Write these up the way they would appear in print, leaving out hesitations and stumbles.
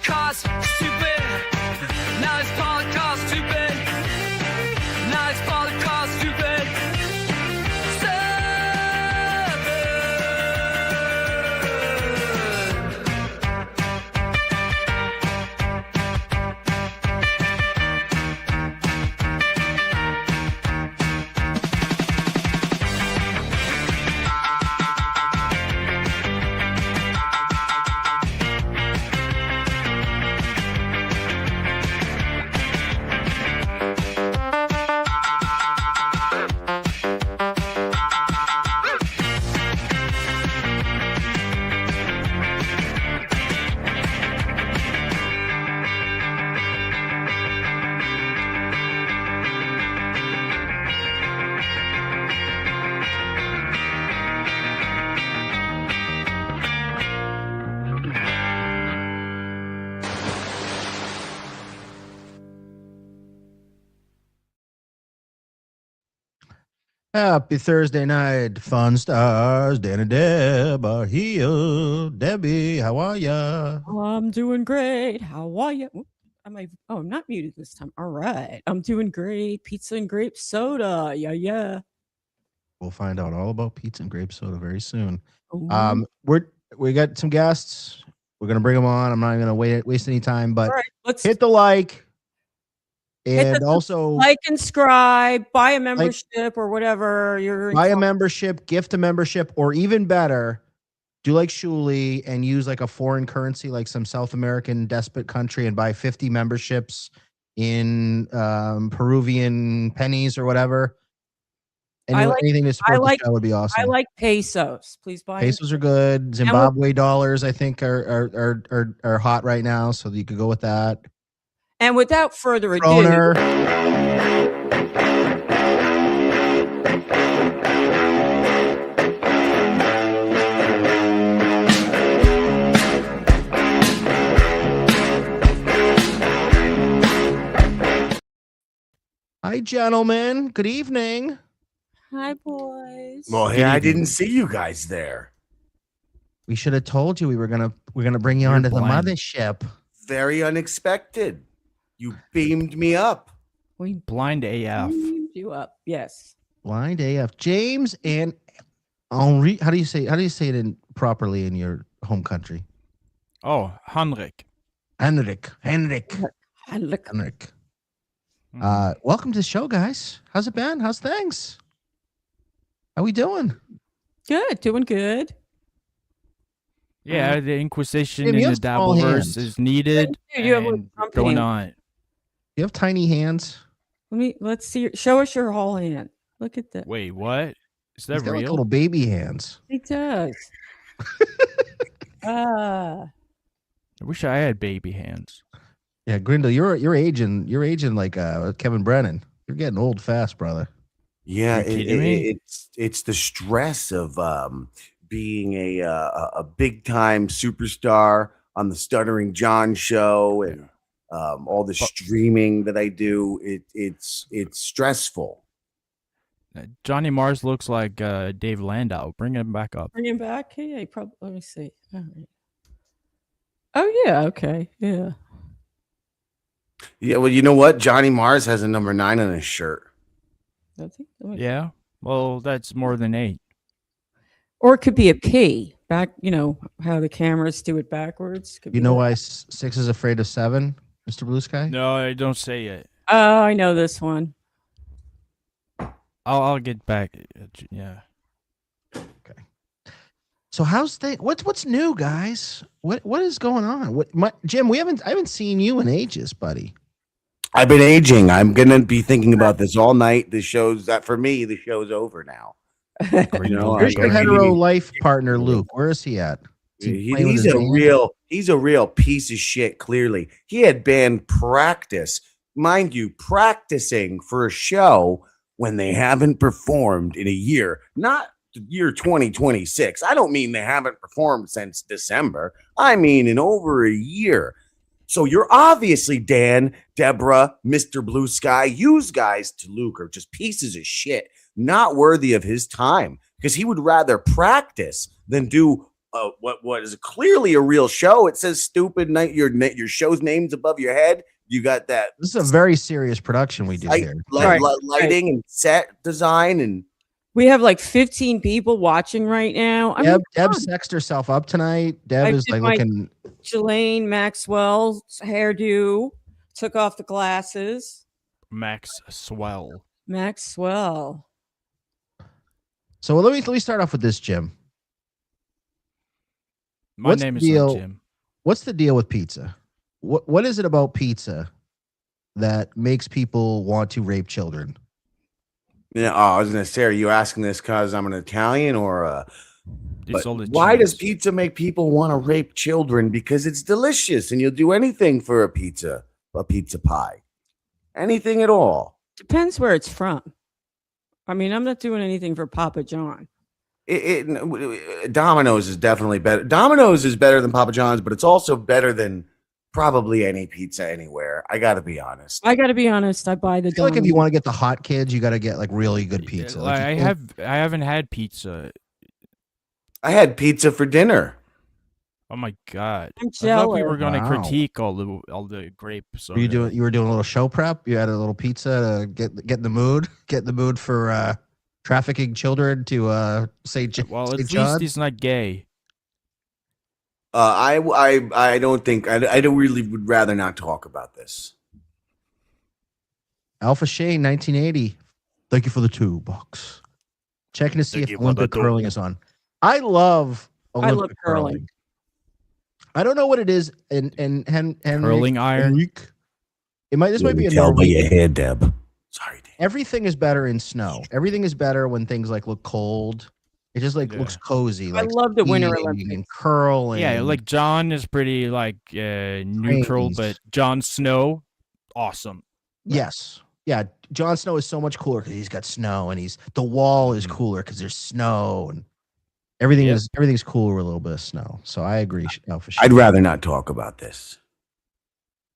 podcast stupid. Now it's podcast stupid. Now it's podcast stupid. Happy Thursday night, fun stars. Dan and Deb are here. Debbie, how are ya? I'm doing great. How are you? I'm not muted this time. All right. I'm doing great. Pizza and grape soda. Yeah. We'll find out all about pizza and grape soda very soon. Ooh. We got some guests. We're gonna bring them on. I'm not gonna waste any time, but All right, let's hit the like. hit And the also like and subscribe, buy a membership or whatever you're buy a membership, gift a membership, or even better, do like Shuli and use like a foreign currency, like some South American despot country, and buy 50 memberships in Peruvian pennies or whatever. Anything to support the show would be awesome. I like pesos. Please buy pesos are good. Zimbabwe dollars, I think, are hot right now, so you could go with that. And without further ado, hi, gentlemen. Good evening. hi boys. Well, hey, I didn't see you guys there. We should have told you we're gonna bring you onto the mothership. Very unexpected. You beamed me up. We blind AF. beamed you up. Yes. Blind AF. James and Henri. How do you say it properly in your home country? Oh, Henrik. Henrik. Welcome to the show, guys. How's it been? How's things? How we doing? Good. Doing good. Yeah, the Inquisition Jim, in you the have small Dabbleverse hands. is needed. You have and a going hand. on. You have tiny hands. Let's see. Show us your whole hand. Look at that. Wait, what? Is that He's got like real? little baby hands. He does. I wish I had baby hands. Yeah, Grindle, you're aging like Kevin Brennan. You're getting old fast, brother. Yeah, Are you kidding me? it's the stress of being a big time superstar on the Stuttering John show and all the streaming that I do. It's stressful. Johnny Mars looks like Dave Landau. Bring him back up. Bring him back. Yeah, probably. Let me see. All right. Oh yeah. Okay. Yeah. Yeah, well, you know what? Johnny Mars has a number 9 on his shirt. Does he? Let me- Yeah. Well, that's more than 8. Or it could be a P. Back. You know how the cameras do it backwards. Could You be know that. why 6 is afraid of 7, Mr. Blue Sky? No, I don't say it. Oh, I know this one. I'll get back. Yeah. Okay. So how's what's new, guys? What is going on? Jim, I haven't seen you in ages, buddy. I've been aging. I'm gonna be thinking about this all night. The show's that for me. The show's over now. You know, Where's your hetero life partner, Luke? Where is he at? Is he playing with he's his a band? he's a real piece of shit. Clearly, he had band practice, mind you, practicing for a show when they haven't performed in a year. Not the year 2026. I don't mean they haven't performed since December. I mean in over a year. So you're obviously, Dan, Deborah, Mr. Blue Sky, you guys to Luke are just pieces of shit, not worthy of his time, because he would rather practice than do what is clearly a real show. It says stupid night. Your show's name's above your head. You got that. This is a very serious production we do here. Lighting and set design, and We have like 15 people watching right now. I mean, Deb sexed herself up tonight. Deb is like looking. Jelaine Maxwell's hairdo, took off the glasses. Maxwell. So let me start off with this, Jim. My name is not Jim. What's the deal with pizza? What is it about pizza that makes people want to rape children? Yeah, I was gonna say, are you asking this because I'm an Italian, or why cheese. does pizza make people want to rape children? Because it's delicious, and you'll do anything for a pizza pie, anything at all. Depends where it's from. I mean, I'm not doing anything for Papa John. Domino's is definitely better. Domino's is better than Papa John's, but it's also better than probably any pizza anywhere. I got to be honest. I buy the. I feel like if you want to get the hot kids, you got to get like really good pizza. Like I haven't had pizza. I had pizza for dinner. Oh my god! I'm I thought we jealous. were going to critique all the grape soda. You were doing a little show prep. You had a little pizza to get in the mood for trafficking children to say. Well, say at John? least he's not gay. I don't think I don't really would rather not talk about this. Alpha Shane 1980. Thank you for the $2. Checking to see if Olympic curling is on. I love Olympic curling. I don't know what it is in Curling iron. This might be a tell by Norwegian. your hair, Deb. Sorry, Deb. Everything is better in snow. Everything is better when things like look cold. It just looks cozy. I Like love the Winter skiing Olympics. and curling. Yeah, like John is pretty like neutral, Trains. but Jon Snow, awesome. Yes. Yeah. Jon Snow is so much cooler because he's got snow, and the wall is cooler because there's snow, and everything's cooler with a little bit of snow. So I agree. Alpha Shane. I'd rather not talk about this.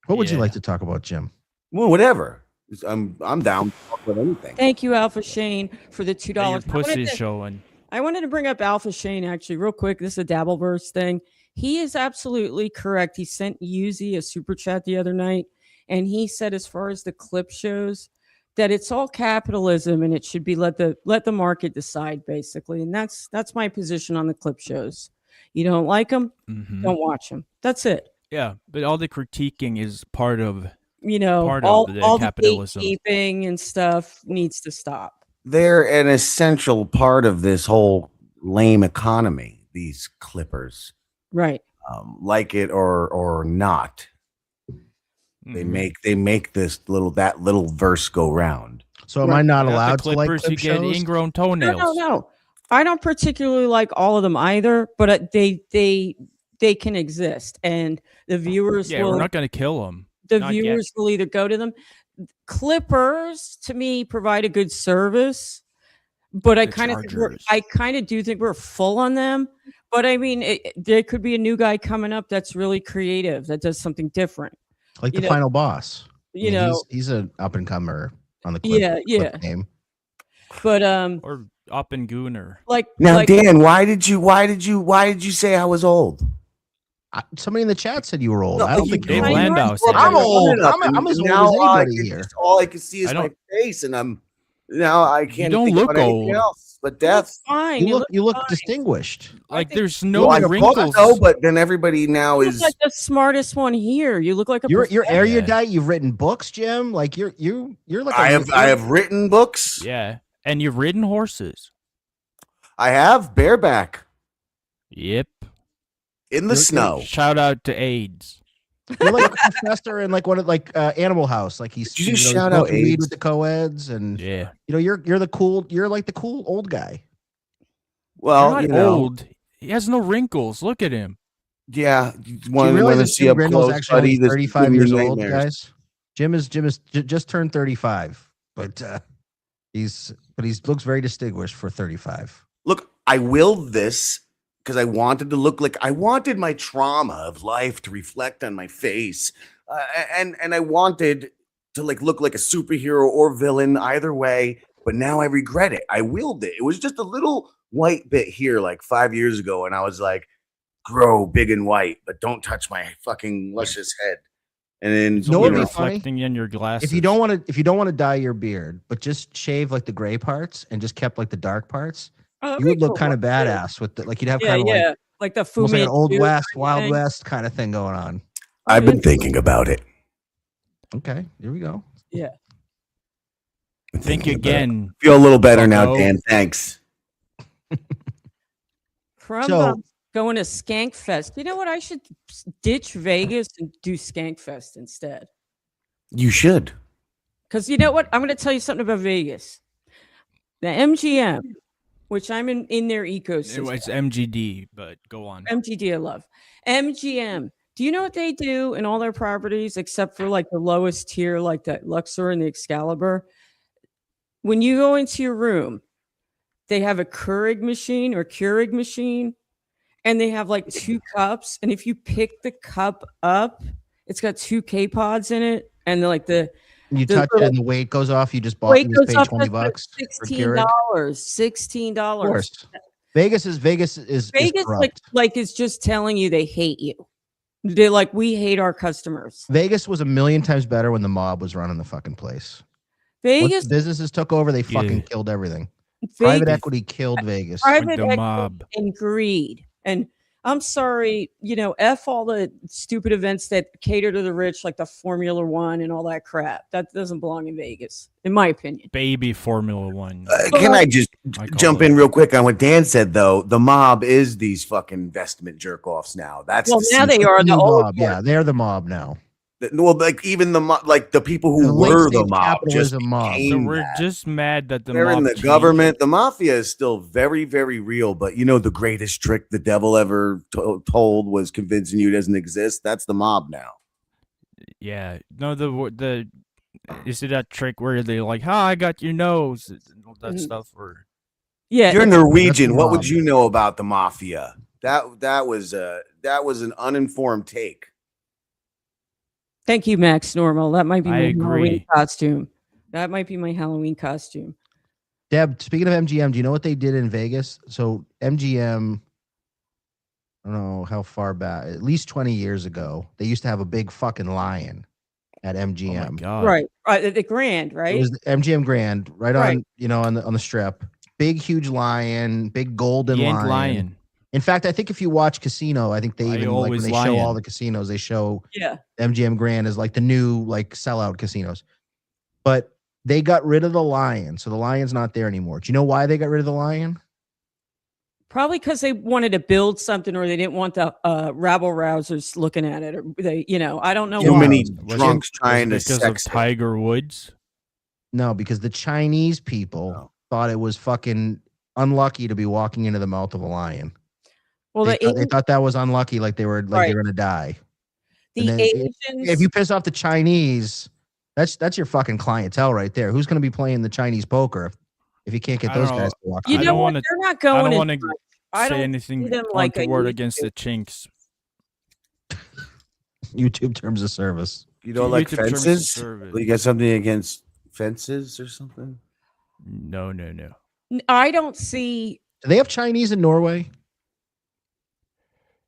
What would you like to talk about, Jim? Well, whatever. I'm down to talk about anything. Thank you, Alpha Shane, for the Your $2. pussy's showing. I wanted to bring up Alpha Shane actually real quick. This is a Dabbleverse thing. He is absolutely correct. He sent Yuzi a super chat the other night, and he said, as far as the clip shows, that it's all capitalism and it should be let the market decide, basically. And that's my position on the clip shows. You don't like them, don't watch them. That's it. Yeah, but all the critiquing is part of all the capitalism. The gatekeeping and stuff needs to stop. They're an essential part of this whole lame economy, these clippers. Right. Like it or not. They make that little verse go round. So am I not allowed to like clippers? clip You get shows? ingrown toenails. No. I don't particularly like all of them either, but they can exist, and the viewers Yeah, we're not going to kill them. The viewers will either go to them. Clippers, to me, provide a good service, but I kind of do think we're full on them. But I mean, there could be a new guy coming up that's really creative, that does something different. Like the final boss. He's an up and comer on the clip, clip game. But or up and gooner. Dan, why did you say I was old? Somebody in the chat said you were old. No, I don't think Dave you're Landau old. said I'm old. I'm as old as anybody here. All I can see is my face, and I can't. You don't think look about anything old. else, but death. Fine. You look distinguished. Like there's no wrinkles. No, but then everybody now You is look like the smartest one here. You look like a. You're erudite. You've written books, Jim. Like you're like. I have written books. Yeah, and you've ridden horses. I have bareback. Yep. In the snow. Shout out to AIDS. You're like a professor in like one of Animal House. Like he's you just shout out AIDS with the co-eds, and you're like the cool old guy. Well, not old. He has no wrinkles. Look at him. Yeah, Want to see up close, actually 35 years old, guys. Jim is just turned 35, but he looks very distinguished for 35. Look, I willed this because I wanted to I wanted my trauma of life to reflect on my face, and I wanted to look like a superhero or villain either way. But now I regret it. I willed it. It was just a little white bit here 5 years ago, and I was like, grow big and white, but don't touch my fucking luscious head. And then It's know only what'd be funny? reflecting in your glasses. If you don't want to dye your beard, but just shave like the gray parts and just kept like the dark parts, Oh, that'd you be would look cool. kind of badass with the, like you'd have Yeah, kind of yeah. Like the Fu almost like an old Manchu west, kind of wild thing. west kind of thing going on. I've been thinking about it. Okay, here we go. Yeah. Been think thinking about it. again. Feel a little better now, Bucko. Dan. Thanks. From So- going to Skank Fest. You know what? I should ditch Vegas and do Skank Fest instead. You should. Because you know what? I'm going to tell you something about Vegas. The MGM, which I'm in their ecosystem. It's MGD, but go on. MGD, I love. MGM. Do you know what they do in all their properties except for like the lowest tier, like the Luxor and the Excalibur? When you go into your room, they have a Keurig machine or Keurig machine, and they have like 2 cups. And if you pick the cup up, it's got 2 K-pods in it, and like You the touch it little and the weight goes off. You just bought. weight You just goes paid up $20 to for Keurig. $16. Of $16. course, Vegas is Vegas corrupt. like is just telling you they hate you. They're like, we hate our customers. Vegas was a million times better when the mob was running the fucking place. Once Vegas, the businesses took over, they fucking Yeah. killed everything. Private Vegas equity killed Vegas. private the equity mob. and greed. And I'm sorry, F all the stupid events that cater to the rich, like the Formula One and all that crap. That doesn't belong in Vegas, in my opinion. Baby Formula One. Can I just I call jump it. in real quick on what Dan said, though? The mob is these fucking investment jerk offs now. That's Well, the now they secret. are the old mob. Yeah, they're the mob now. Well, like even the like the people The who late were the stage mob just capitalism mob. So became we're that. just mad that the They're mob in the changed. government. The mafia is still very, very real. But the greatest trick the devil ever told was convincing you it doesn't exist. That's the mob now. Yeah. No, the is it that trick where they like, I got your nose and all that Mhm. stuff, or Yeah, You're Norwegian. What would mob. you know about the mafia? That was an uninformed take. thank you, Max Normal. That might be I my Halloween agree. costume. That might be my Halloween costume. Deb, speaking of MGM, do you know what they did in Vegas? So MGM, I don't know how far back, at least 20 years ago, they used to have a big fucking lion at oh my MGM. god, Right. The Grand, It right? was the MGM Grand, right Right. on, on the strip. Big, huge lion, big golden Yank lion. lion. In fact, I think if you watch Casino, I think they I even like when always they show all lion. the casinos, they show Yeah. MGM Grand as like the new like sellout casinos. But they got rid of the lion, so the lion's not there anymore. Do you know why they got rid of the lion? Probably because they wanted to build something, or they didn't want the rabble rousers looking at it, or they, I don't know Too why. many Was drunks it trying to because of sex it. Tiger Woods. No, because the Chinese people Oh. thought it was fucking unlucky to be walking into the mouth of a lion. Well, They the thought that was unlucky, like they were Right. gonna die. the and then Asians. If you piss off the Chinese, that's your fucking clientele right there. Who's gonna be playing the Chinese poker if you can't get I those don't guys know. to walk? you I in? know don't what? wanna- They're not I going. don't as want to much. I say don't anything see them like I untoward used against to. the chinks. YouTube terms of service. You don't like YouTube terms of fences? service. You got something against fences or something? No. I don't see. Do they have Chinese in Norway?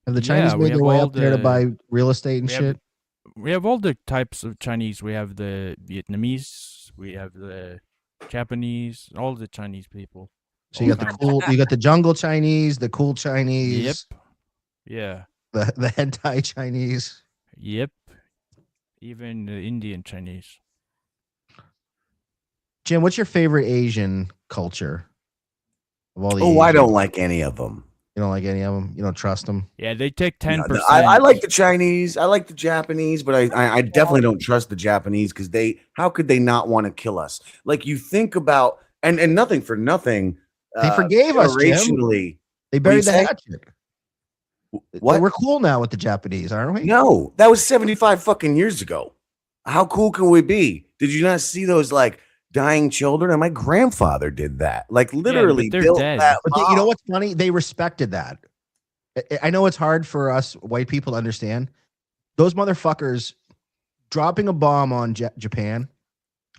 Have the Chinese Yeah, we made their have way all up there to the- buy real estate and we have- shit? We have all the types of Chinese. We have the Vietnamese. We have the Japanese. All the Chinese people. So you got the cool, you got the jungle Chinese, the cool Yep. Chinese, Yeah. the hentai Chinese. Yep. Even the Indian Chinese. Jim, what's your favorite Asian culture of all the? Oh, I Asian- don't like any of them. You don't like any of them. You don't trust them. Yeah, they take No, 10%. I like the Chinese. I like the Japanese, but I definitely don't trust the Japanese because how could they not want to kill us? Like you think about and nothing for nothing. They forgave us, Jim. generationally. They buried the say? hatchet. What? We're cool now with the Japanese, aren't we? No, that was 75 fucking years ago. How cool can we be? Did you not see those like dying children? And my grandfather did that. Like literally they're built dead. that. But you know bomb. what's funny? They respected that. I know it's hard for us white people to understand. Those motherfuckers dropping a bomb on Japan.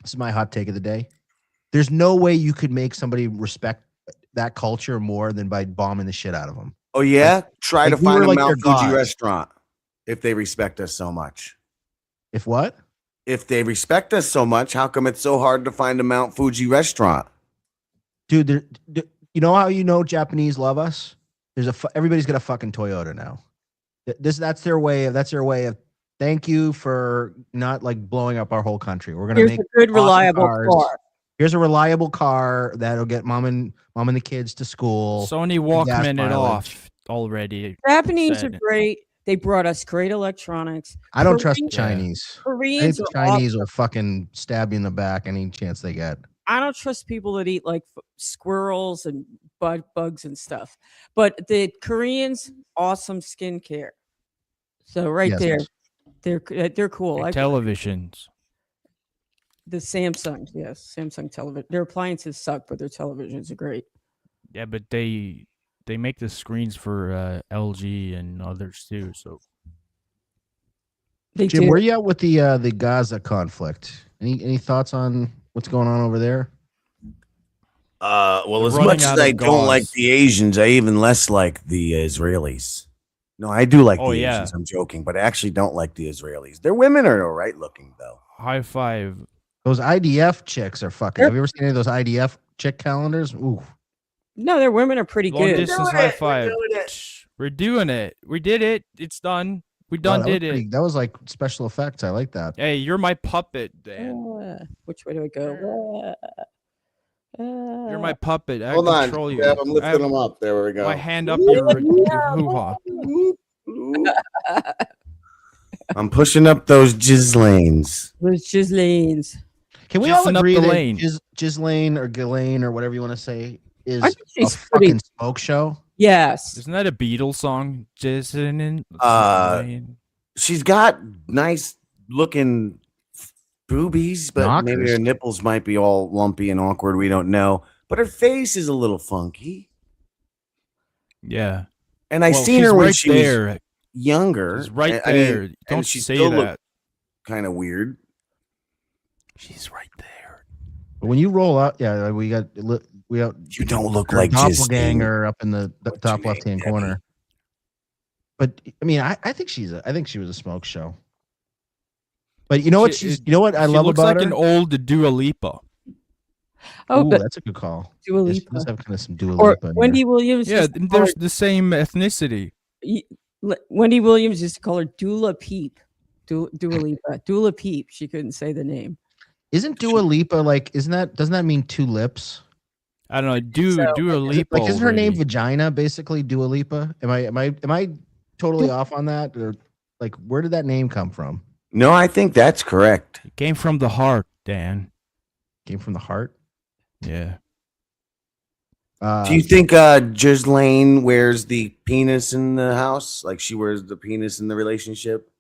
This is my hot take of the day. There's no way you could make somebody respect that culture more than by bombing the shit out of them. Oh yeah, try to like we find were a like Mount their Fuji gods. restaurant if they respect us so much. If what? If they respect us so much, how come it's so hard to find a Mount Fuji restaurant? Dude, you know how you know Japanese love us? Everybody's got a fucking Toyota now. That's their way of thank you for not like blowing up our whole country. We're gonna Here's make a good, awesome reliable cars. car. Here's a reliable car that'll get mom and the kids to school. Sony Walkman it off already. Japanese said are it. great. They brought us great electronics. I don't trust the Korean- Chinese. I think Koreans the are Chinese awesome. will fucking stab you in the back any chance they get. I don't trust people that eat like squirrels and bugs and stuff. But the Koreans, awesome skincare. So Yes. there, they're cool. Your I televisions. The Samsung, yes, Samsung television. Their appliances suck, but their televisions are great. Yeah, but they make the screens for LG and others too. So They Jim, do. where you at with the Gaza conflict? Any thoughts on what's going on over there? Well, They're as running much out as of I don't like gauze. the Asians, I even less like the Israelis. No, I do like Oh, the yeah. Asians. I'm joking, but I actually don't like the Israelis. Their women are all right looking, though. high five. Those IDF chicks are fucking. They're- Have you ever seen any of those IDF chick calendars? Ooh, No, their women are pretty Long good. distance doing high it. We're five. doing it. We're doing it. We did it. It's done. We wow, done that was did it. pretty- That was like special effects. I like that. Hey, you're my puppet, Dan. Which way do I go? You're my puppet. I Hold on. control you. Deb, I'm I lifting have them up. There we go. my hand up your hoo-ha. I'm pushing up those jizz lanes. Those Gislines. Can we all Jizzing up agree the that lane. Gislane or Ghislaine or whatever you want to say is I think a she's pretty- fucking smoke show? Yes. Isn't that a Beatles song? Jason and She's got nice looking boobies, but maybe Knockers. her nipples might be all lumpy and awkward. We don't know. But her face is a little funky. Yeah. And I Well, seen she's her when right she was there. younger. She's right I mean, there. and Don't she say still that. looked kind of weird. She's right there. But when you roll out, yeah, we got You don't look her like doppelganger up in the What's top your name, left hand Debbie? corner. But I mean, I think she was a smoke show. But you know what She- you know what I she love looks about like her? an old Dua Lipa. Oh, Ooh, but that's a good call. Dua Yes, she Lipa. does have kind of some Dua Or Lipa in Wendy there. Williams. Yeah, used to call there's the same ethnicity. Wendy Williams used to call her Dula Peep. Dua Lipa. Dula Peep. She couldn't say the name. Isn't Dua Lipa like? Doesn't that mean two lips? I don't know. So, Dua Lipa. Like, isn't her name already. Vagina basically Dua Lipa? Am I totally off on that? Or like, where did that name come from? No, I think that's correct. It came from the heart, Dan. Came from the heart. Yeah. Do you think Ghislaine wears the penis in the house? Like she wears the penis in the relationship?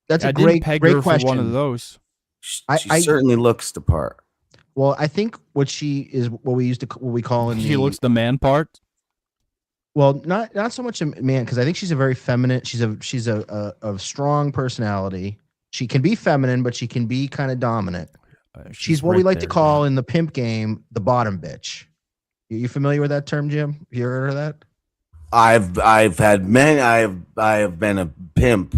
That's I a didn't peg great her question. for one of those. She I- certainly looks the part. Well, I think what she is, what we call in She the, looks the man part. well, not so much a man, because I think she's a very feminine. She's a strong personality. She can be feminine, but she can be kind of dominant. She's what we right like to there, call Dan. in the pimp game the bottom bitch. You familiar with that term, Jim? You ever heard of that? I've had men. I have been a pimp.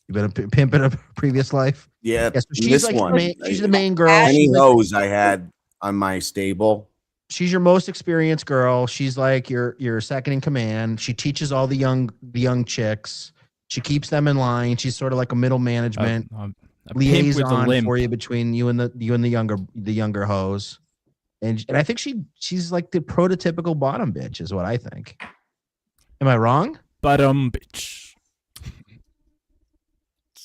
You've been a pimp in a previous life. Yeah, Yeah, so she's this like one. she's the main girl. Any She's, like, hose I had on my stable. she's your most experienced girl. She's like your second in command. She teaches all the young chicks. She keeps them in line. She's sort of like a middle management A pimp with a liaison limp. for you between you and the younger hoes. And I think she's like the prototypical bottom bitch is what I think. Am I wrong? Bitch.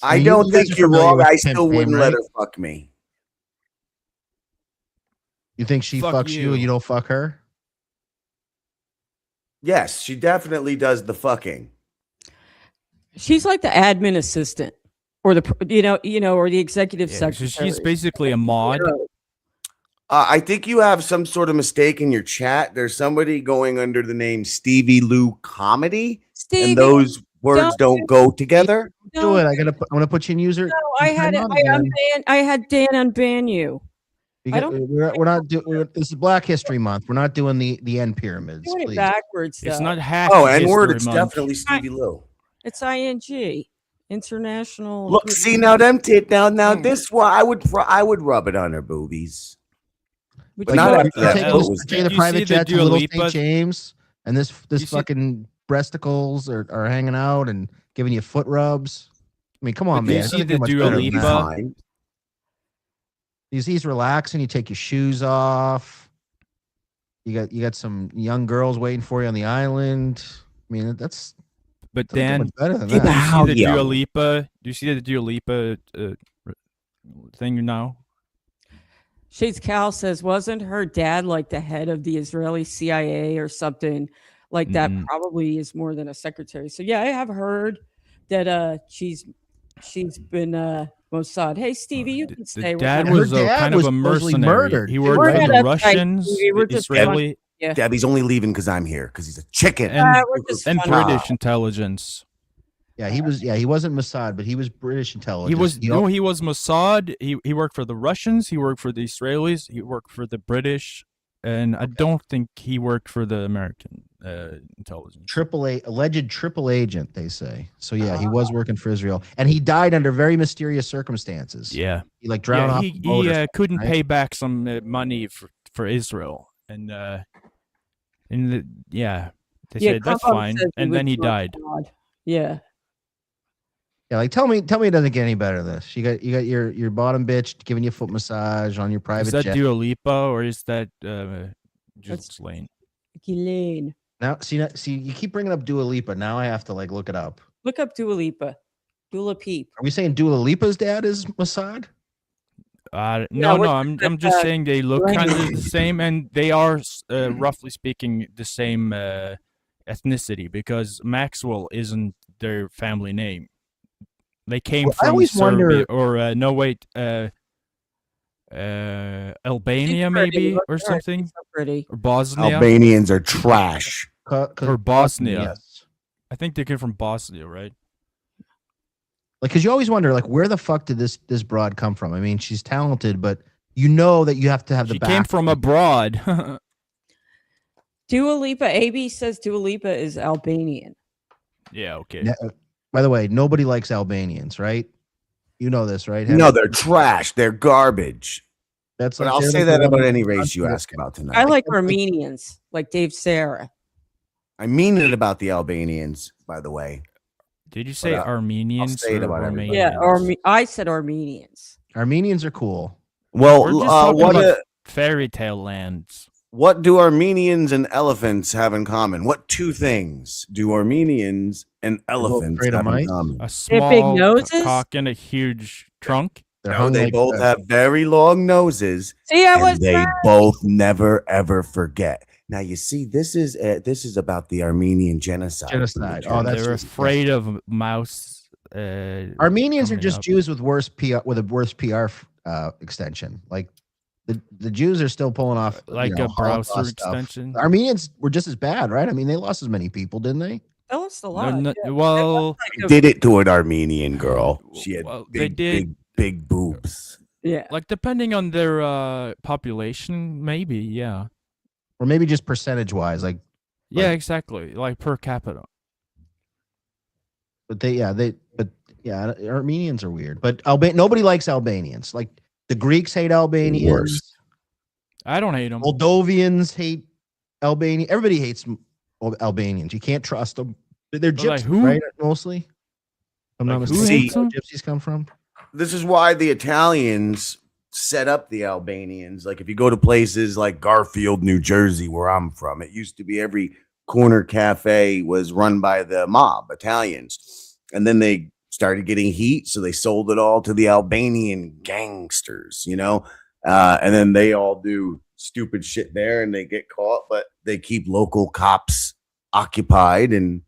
I You don't guys think are you're familiar wrong. with I pimp still game, wouldn't right? let her fuck me. You think she Fuck fucks you and you. you don't fuck her? Yes, she definitely does the fucking. She's like the admin assistant, or the or the executive Yeah, so secretary. she's basically a mod. I think you have some sort of mistake in your chat. There's somebody going under the name Stevie Lou Comedy, Stevie, and those words don't go together. Do it. I'm gonna put you in user. No, I had time out again. I had Dan unban you. I don't We're not doing. This is Black History Month. We're not doing the end pyramids. doing it Please. backwards though. It's not hack. Oh, N word. History It's Month. definitely Stevie Lou. It's ING. International. Look, see now them tit now Mm. this one I would rub it on her boobies. Would But you not go- after that. Taking vote this- was taking the You see private the jet to Dua Little Lipa- St. James, and this You see- fucking breasticles are hanging out and giving you foot rubs. I mean, come on, But do you man. It see doesn't the get much Dua better than Lipa- that. fine. He's relaxing. You take your shoes off. You got some young girls waiting for you on the island. I mean, that's But doesn't get Dan, much better than Get that. the you How see the Dua young? Lipa? Do you see the Dua Lipa thing now? Shades Cal says, wasn't her dad like the head of the Israeli CIA or something like that? Mm-mm. Probably is more than a secretary. So yeah, I have heard that she's been Mossad. Hey Stevie, you can The stay. We're dad not- Her was dad kind of was a supposedly mercenary. murdered. He We're worked for not the uptight, Russians, Stevie. We're the just Israeli, yeah. Debbie's only leaving because I'm here because he's a chicken. and, We're just and funny. British intelligence. Yeah, he was. Yeah, he wasn't Mossad, but he was British intelligence. He was Mossad. He worked for the Russians. He worked for the Israelis. He worked for the British, and I don't think he worked for the American intelligence. alleged triple agent. They say. So yeah, he was working for Israel, and he died under very mysterious circumstances. Yeah, He like drowned off. He a boat or something, couldn't right? pay back some money for Israel, and they Yeah, said that's Krumpum fine, says and was then he died. Mossad. Yeah. Yeah, like tell me it doesn't get any better than this. You got your bottom bitch giving you a foot massage on your private Is that jet. Dua Lipa or is that That's- Lane? Ghislaine. Now, see, you keep bringing up Dua Lipa. Now I have to like look it up. Look up Dua Lipa. Dula Peep. Are we saying Dua Lipa's dad is Mossad? No, we're I'm just, just saying they look kind of Glenn. the same, and they are roughly speaking the same ethnicity because Maxwell isn't their family name. They came Well, I from always Serbia wonder- or no wait, Albania She's pretty. maybe Look or at her. something, She's so pretty. or Bosnia. Albanians are trash. Or Bosnia. Yes. I think they came from Bosnia, right? Like, because you always wonder, like, where the fuck did this broad come from? I mean, she's talented, but you know that you have to have the She back. came from abroad. Dua Lipa. AB says Dua Lipa is Albanian. Yeah, okay. By the way, nobody likes Albanians, right? You know this, right? No, they're trash. They're garbage. That's But like I'll they're say like that the about one- any race you ask about tonight. I like Armenians, like Dave Sarah. I mean it about the Albanians, by the way. Did you say I'll Armenians say it or about everybody. Romanians? Yeah, I said Armenians. Armenians are cool. Well, We're just talking what about fairy tale lands. what do Armenians and elephants have in common? What two things do Armenians and elephants afraid of have in mice? common? A have small big noses? cock and a huge trunk. They're No, hung they like both that. have very long noses, See, I and was they right. both never ever forget. Now you see, this is about the Armenian genocide. Genocide. Oh, that's They're just- afraid of mouse. Armenians are coming just up. Jews with worse PR with a worse PR extension. Like the Jews are still pulling off like you know, a browser Holocaust stuff. extension. Armenians were just as bad, right? I mean, they lost as many people, didn't they? That was a No, lot. no, yeah. well, Like Did it to an Armenian girl. She had Well, they big, did. big boobs. yeah. like depending on their population, maybe, yeah, Or maybe just percentage wise, like. yeah, Like- exactly, like per capita. But Armenians are weird. But nobody likes Albanians. Like the Greeks hate Albanians. Worst. I don't hate them. Moldovians hate Albania. Everybody hates Albanians. You can't trust them. They're But, like, gypsies, who? right? Mostly. If I'm not Like, who mistaken. hates Where them? gypsies come from? This is why the Italians set up the Albanians. Like if you go to places like Garfield, New Jersey, where I'm from, it used to be every corner cafe was run by the mob, Italians. And then they started getting heat, so they sold it all to the Albanian gangsters, you know? And then they all do stupid shit there and they get caught, but they keep local cops occupied and,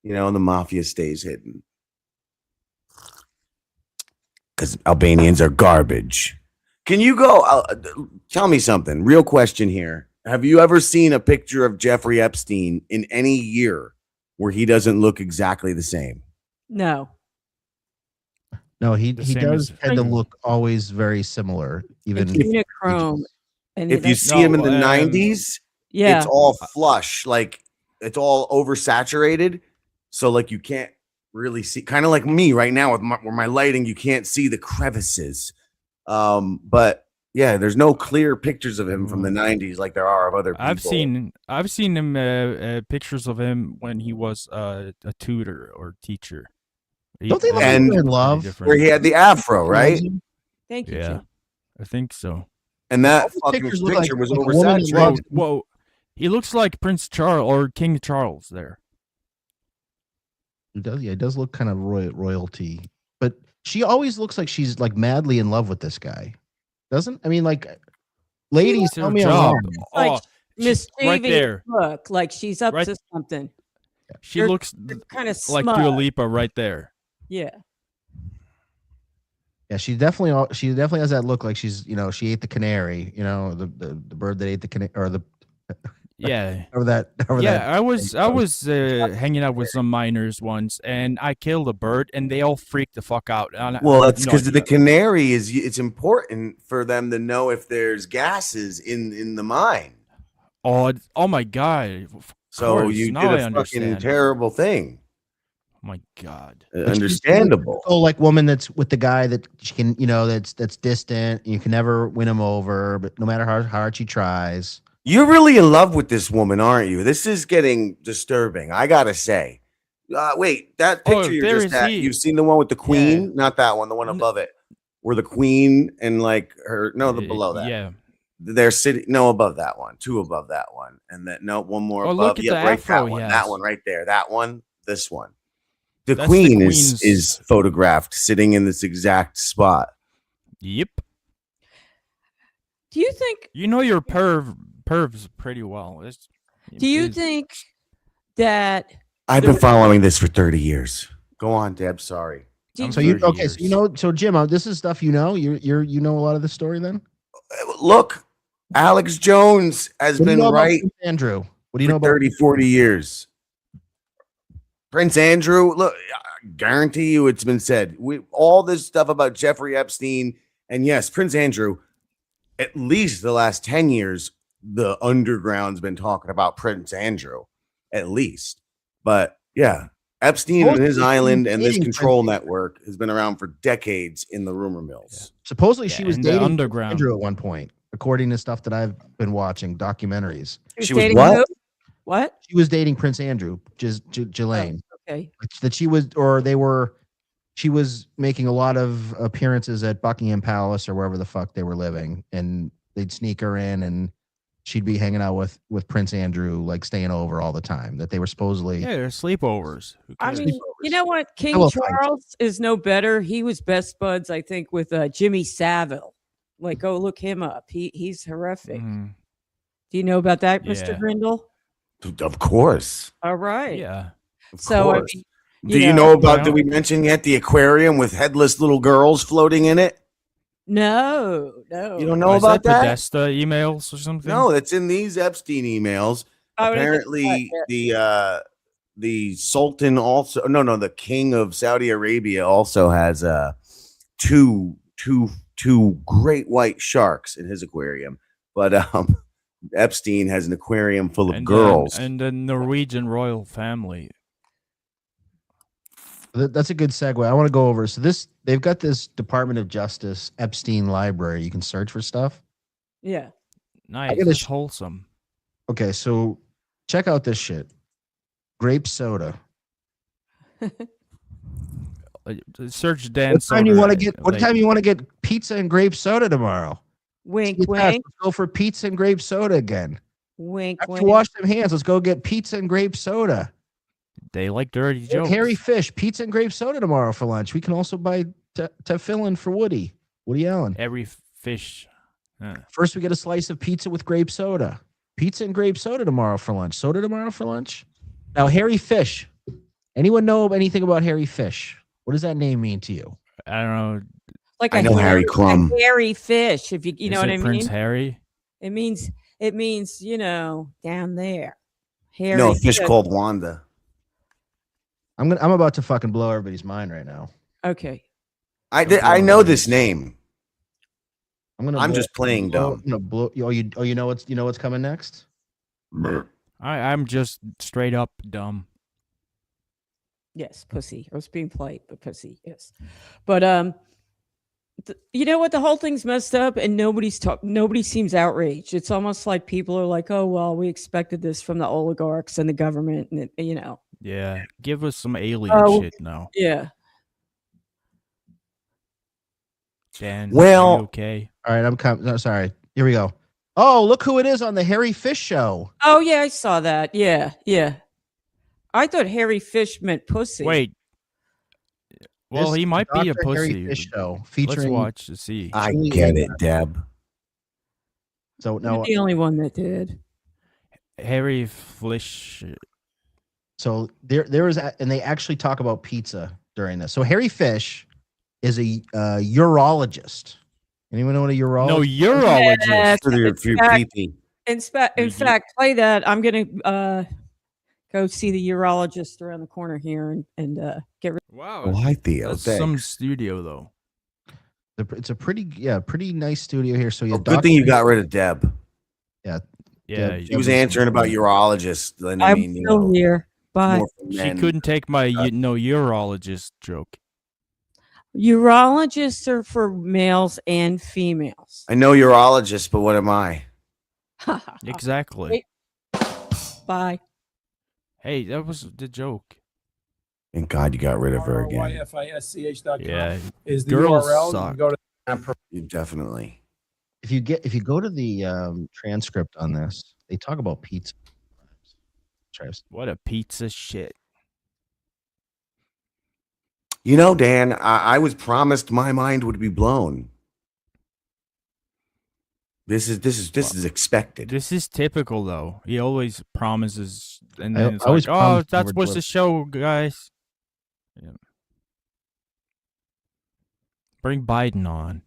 you know, the mafia stays hidden. Because Albanians are garbage. Can you go? Tell me something. Real question here. Have you ever seen a picture of Jeffrey Epstein in any year where he doesn't look exactly the same? No. No, he The same does as- tend to look always very similar. Even Gina chrome. And If you that's- see him in the No, 90s, yeah, it's all flush, like it's all oversaturated. So like you can't really see, kind of like me right now with my lighting, you can't see the crevices. But yeah, there's no clear pictures of him from the 90s like there are of other people. I've seen him pictures of him when he was a tutor or teacher. Don't they look They're like And they're in pretty love? different. where he had the afro, right? thank you, Yeah, Jim. I think so. And that All the fucking pictures look like- picture was like a woman in oversaturated. love. Whoa, he looks like Prince Charles or King Charles there. It does, yeah, it does look kind of royalty, but she always looks like she's like madly in love with this guy, doesn't? I mean, like, ladies, It's tell her me I'm job. wrong. Like Oh, mischievous right there. look, like she's up Right- to something. She They're- looks Kind of like smug. Dua Lipa right there. Yeah. Yeah, she definitely has that look like she's, you know, she ate the canary, you know, the bird that ate the canary, or the Yeah. over that Yeah, I was hanging out with some miners once, and I killed a bird, and they all freaked the fuck out. And Well, that's no, because the canary it's important for them to know if there's gases in the mine. oh my god! Of So course, you now did I a fucking understand. terrible thing. Oh my god! Understandable. Oh, like woman that's with the guy that she can, you know, that's distant. You can never win him over, but no matter how hard she tries. You're really in love with this woman, aren't you? This is getting disturbing. I gotta say. Wait, that Oh, picture you're there just is at. he. You've seen the one with the queen, Yeah. not that one, the one above it, where the queen and like her. No, the below that. Yeah. They're sitting. No, above that one. Two above that one, and then no, one more Oh, above. look at Yep, the right, afro that he one. has. That one right there. That one. This one. The That's the queen queen's- is photographed sitting in this exact spot. Yep. Do you think? You know your pervs pretty well. Do you it's- think that? I've been following this for 30 years. Go on, Deb. Sorry. Do So you 30 okay? So you years. know, so Jim, this is stuff you know. You know a lot of the story then. Look, Alex Jones has What do you been know about right Prince Andrew? What do you for know about? 30, 40 years. Prince Andrew, look, I guarantee you it's been said. All this stuff about Jeffrey Epstein, and yes, Prince Andrew, at least the last 10 years, the underground's been talking about Prince Andrew, at least. But yeah, Epstein and his Supposedly island and this dating control Prince network has been around for decades in the rumor mills. Supposedly she Yeah, was in the dating Prince underground. Andrew at one point, according to stuff that I've been watching documentaries. She was dating what? who? What? She was dating Prince Andrew, Ghislaine. Okay. That she was, or they were. She was making a lot of appearances at Buckingham Palace or wherever the fuck they were living, and they'd sneak her in, and she'd be hanging out with Prince Andrew, like staying over all the time. That they were supposedly. Yeah, they're sleepovers. Who I cares? mean, you know what? King will find Charles is no better. He was best buds, I think, with Jimmy Savile. Like, go look him up. He's horrific. Mhm. Do you know about that, Mr. Yeah. Grindle? Of course. All right. Yeah. Of So, I course. mean, Do you know about, Well- did we mention yet the aquarium with headless little girls floating in it? no. You don't know Oh, is about that? Podesta emails or something? No, that's in these Epstein emails. I would have Apparently, thought the Sultan also, no, the King of Saudi Arabia also has two great white sharks in his aquarium. But Epstein has an aquarium full of And girls. and the Norwegian royal family. That's a good segue. I want to go over. So they've got this Department of Justice Epstein library. You can search for stuff. Yeah. Nice. gotta It's sh- wholesome. Okay, so check out this shit. Grape soda. Search Dan. What time you Soder, want to get? What like- time you want to get pizza and grape soda tomorrow? Wink, Get that. wink, Let's go for pizza and grape soda again. wink, After wink. you wash them hands, let's go get pizza and grape soda. They like dirty Like jokes. Harry Fish, pizza and grape soda tomorrow for lunch. We can also buy tefillin for Woody Allen. Every fish. First, we get a slice of pizza with grape soda. Pizza and grape soda tomorrow for lunch. Soda tomorrow for lunch. Now, Harry Fish. Anyone know anything about Harry Fish? What does that name mean to you? I don't know. Like I know Harry Klum. A hairy fish, if you Is know what it I Prince mean. Harry? It means down there. Hairy No, a fish called Wanda. I'm about to fucking blow everybody's mind right now. Okay. I know this name. I'm just playing dumb. I'm gonna blow. You know what's coming next? I'm just straight up dumb. Yes, pussy. I was being polite, but pussy. Yes, but you know what? The whole thing's messed up, and nobody seems outraged. It's almost like people are like, "Oh well, we expected this from the oligarchs and the government," and Yeah, give us some alien Oh, shit now. yeah. Dan, Well- are you okay? All right, I'm coming. No, sorry. Here we go. Oh, look who it is on the Harry Fish show. Oh yeah, I saw that. Yeah, yeah. I thought hairy fish meant pussy. Wait. Well, This he might be a Dr. Harry pussy. Fish show Let's featuring. watch to see. I Julie get and- it, Deb. So You're now, the only one that did. Harry Fish. so there is, and they actually talk about pizza during this. So Harry Fish is a urologist. Anyone know what a urologist? No, urologist. Yes. For your fact- pee-pee. In You- fact, play that. I'm gonna go see the urologist around the corner here and get rid. Wow. Oh, hi, Theo. That's Thanks. some studio though. It's a pretty nice studio here. So you Oh, good thing you got rid of Deb. Yeah. She was answering about urologists. Then I I'm mean, you still know, here. Bye. more for She men. couldn't take my urologist joke. Urologists are for males and females. I know urologists, but what am I? Exactly. Bye. Hey, that was the joke. Thank God you got rid of her again. RYFISCH.com Yeah. is the Girls URL. You suck. can go to You definitely. If you go to the transcript on this, they talk about pizza. Travis. What a pizza shit. You know, Dan, I was promised my mind would be blown. This is expected. This is typical though. He always promises and I then it's always like, oh, promise that's never what's the deliver." show, guys. Yeah. Bring Biden on.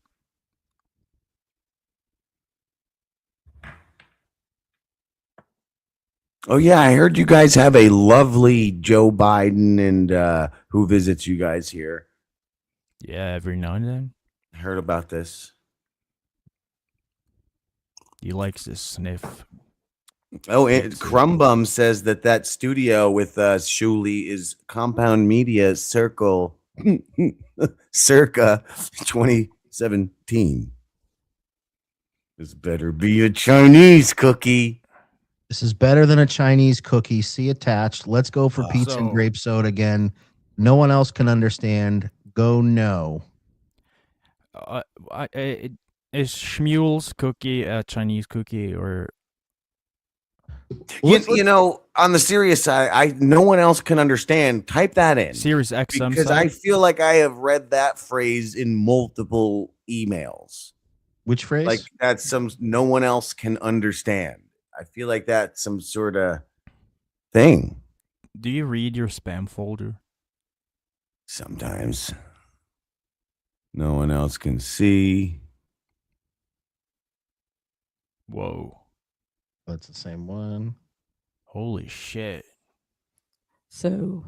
Oh yeah, I heard you guys have a lovely Joe Biden and who visits you guys here. Yeah, every now and then. I heard about this. He likes to sniff. Oh, and Crumbum says that studio with Shuli is Compound Media Circle circa 2017. This better be a Chinese cookie. This is better than a Chinese cookie. See attached. Let's go for pizza and So- grape soda again. No one else can understand. Go no. Is Shmuel's cookie a Chinese cookie or You know, on the serious side, I no one else can understand. Type that in Sirius XM? because I feel like I have read that phrase in multiple emails. Which phrase? Like that's some no one else can understand. I feel like that's some sort of thing. Do you read your spam folder? Sometimes no one else can see. Whoa. That's the same one. Holy shit. So,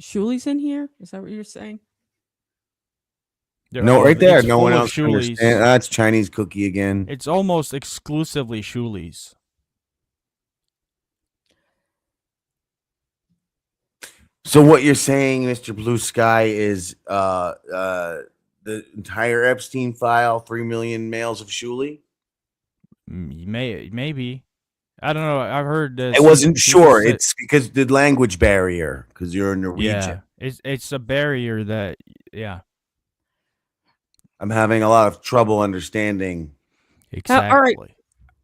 Shuli's in here. Is that what you're saying? No, right there. It's No one full of else can Shulies. understand. That's Chinese cookie again. It's almost exclusively Shuli's. So what you're saying, Mr. Blue Sky, is the entire Epstein file, 3 million mails of Shuli? Maybe. I don't know. I've heard that I wasn't people sure. say- It's because the language barrier, because you're a Norwegian. yeah. It's a barrier that I'm having a lot of trouble understanding. exactly. all right.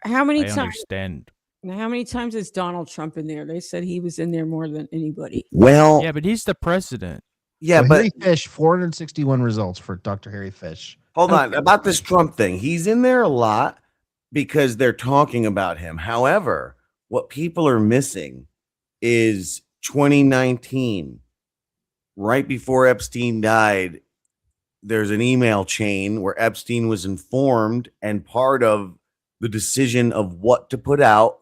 How many I times? understand. How many times is Donald Trump in there? They said he was in there more than anybody. Well, Yeah, but he's the president. yeah, So but Harry Fish, 461 results for Dr. Harry Fish. hold on. About this Trump thing, he's in there a lot because they're talking about him. However, what people are missing is 2019, right before Epstein died. There's an email chain where Epstein was informed, and part of the decision of what to put out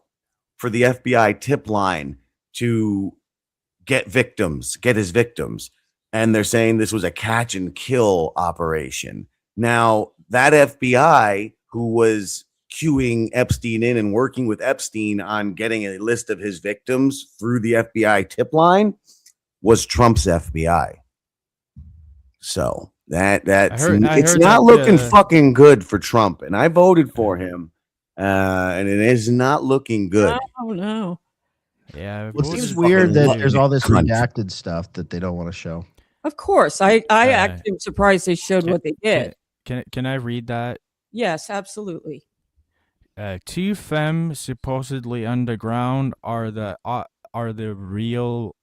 for the FBI tip line to get his victims. And they're saying this was a catch and kill operation. Now, that FBI who was queuing Epstein in and working with Epstein on getting a list of his victims through the FBI tip line was Trump's FBI. So it's heard not that, looking fucking good for Trump, and I voted for him, and it is not looking good. Oh no. Yeah. Well, it Well, seems this weird fucking that there's all this cunt. redacted stuff that they don't want to show. Of course. I actually am surprised they showed what they did. Can I read that? Yes, absolutely. Two femmes supposedly underground are the real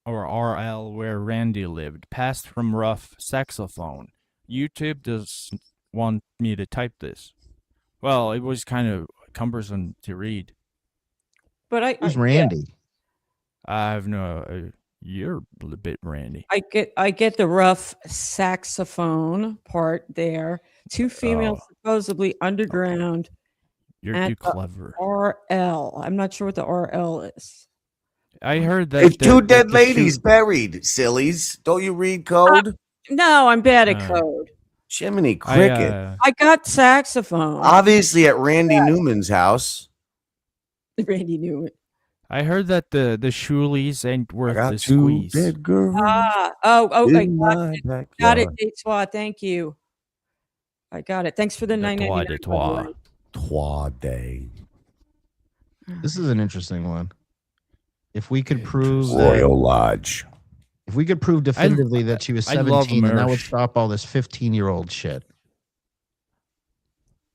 or RL where Randy lived. Passed from rough saxophone. YouTube doesn't want me to type this. Well, it was kind of cumbersome to read. But Who's Randy? I have no. You're a bit Randy. I get the rough saxophone part there. Two females supposedly underground. You're too clever. RL. I'm not sure what the RL is. I heard that It's two dead the ladies buried, sillies. Don't you read code? No, I'm bad at code. Jiminy Cricket. I got saxophone. Obviously at Randy Newman's house. Randy Newman. I heard that the Shuleys ain't worth the Got two squeeze. dead girls. Okay. in my backyard. Got it, Deitois. Thank you. I got it. Thanks for the $9.99. Trois day. This is an interesting one. If we could prove Royal Lodge. if we could prove definitively that she was I love 17, then that would Mersh. stop all this 15-year-old shit.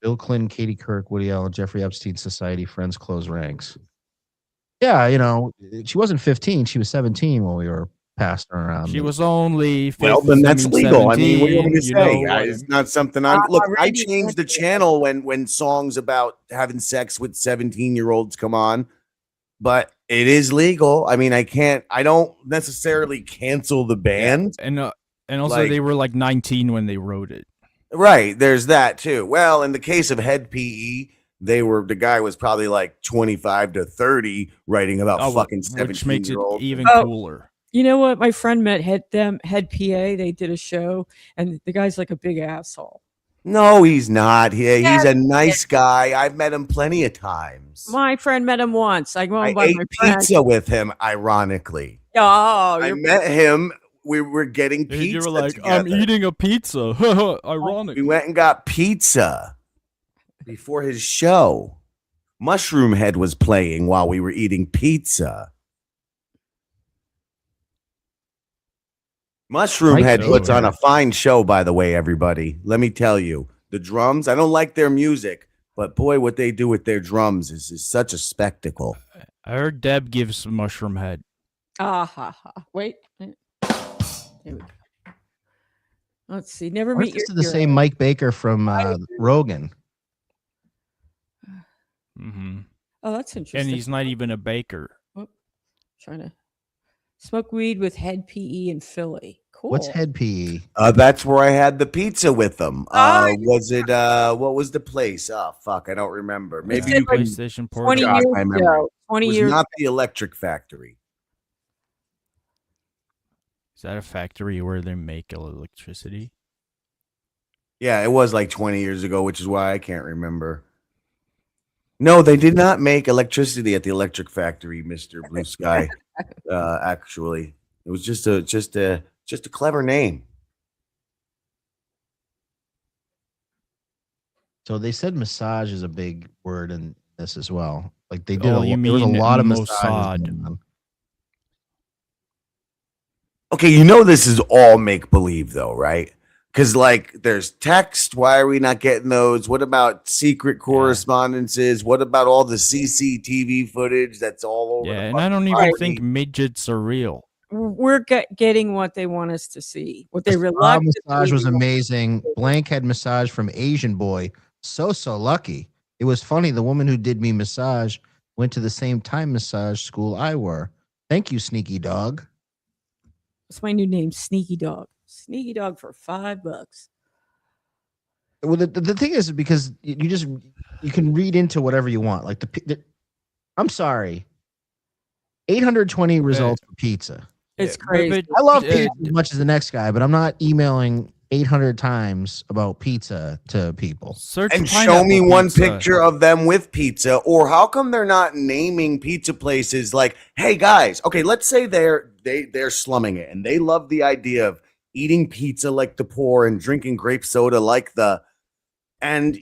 Bill Clinton, Katie Couric, Woody Allen, Jeffrey Epstein Society, friends close ranks. Yeah, she wasn't 15. She was 17 when we were passing her around. She was only 15, Well, then that's legal. I mean, what do you want me to 17, say? It's not something I'm. Look, I Randy changed the channel when songs about having sex with 17-year-olds come on, but it is legal. I mean, I don't necessarily cancel the band. And also Like- they were like 19 when they wrote it. Right. There's that too. Well, in the case of Head PE, the guy was probably like 25 to 30 writing about fucking 17 which makes it year old. even cooler. You know what? My friend met Head PA. They did a show, and the guy's like a big asshole. No, he's not. He's a nice guy. I've met him plenty of times. My friend met him once. I go I on by ate my friend. pizza with him, ironically. Oh, I met him. We were getting pizza. You were like, together. I'm eating a pizza. Ironic. We went and got pizza before his show. Mushroom Head was playing while we were eating pizza. Mushroom Right, Head so, puts on yeah. a fine show, by the way, everybody. Let me tell you. The drums, I don't like their music, but boy, what they do with their drums is such a spectacle. I heard Deb gives Mushroom Head. Wait. Here we go. Let's see. Never What meet if your this is the hero. same Mike Baker from Rogan? Mm-hmm. Oh, that's And interesting. he's not even a baker. Trying to smoke weed with Head PE in Philly. Cool. What's Head PE? That's where I had the pizza with them. Oh, Was it what was the place? Oh fuck, I don't remember. Maybe said you can. PlayStation 20 Portal. jog years my memory. ago. It 20 was years. not the Electric Factory. Is that a factory where they make electricity? Yeah, it was like 20 years ago, which is why I can't remember. No, they did not make electricity at the Electric Factory, Mr. Blue Sky. Actually, it was just a clever name. So they said massage is a big word in this as well. Like they did Oh, there was a lot of massages Mossad. going on. Okay, you know this is all make believe though, right? Because like there's text. Why are we not getting those? What about secret correspondences? What about all the CCTV footage that's all over? Yeah, the and I don't even fucking think midgets are real. We're getting what they want us to see. What they Spa reluctantly massage was want. amazing. Blank had massage from Asian boy. So lucky. It was funny. The woman who did me massage went to the same time massage school I were. Thank you, sneaky dog. That's my new name, Sneaky Dog. Sneaky Dog for $5. Well, the thing is because you can read into whatever you want. Like I'm sorry, 820 results for pizza. It's crazy. I love pizza as much as the next guy, but I'm not emailing 800 times about pizza to people. Search And show me pineapple one pizza. picture of them with pizza, or how come they're not naming pizza places like, hey guys, okay, let's say they're slumming it and they love the idea of eating pizza like the poor and drinking grape soda like and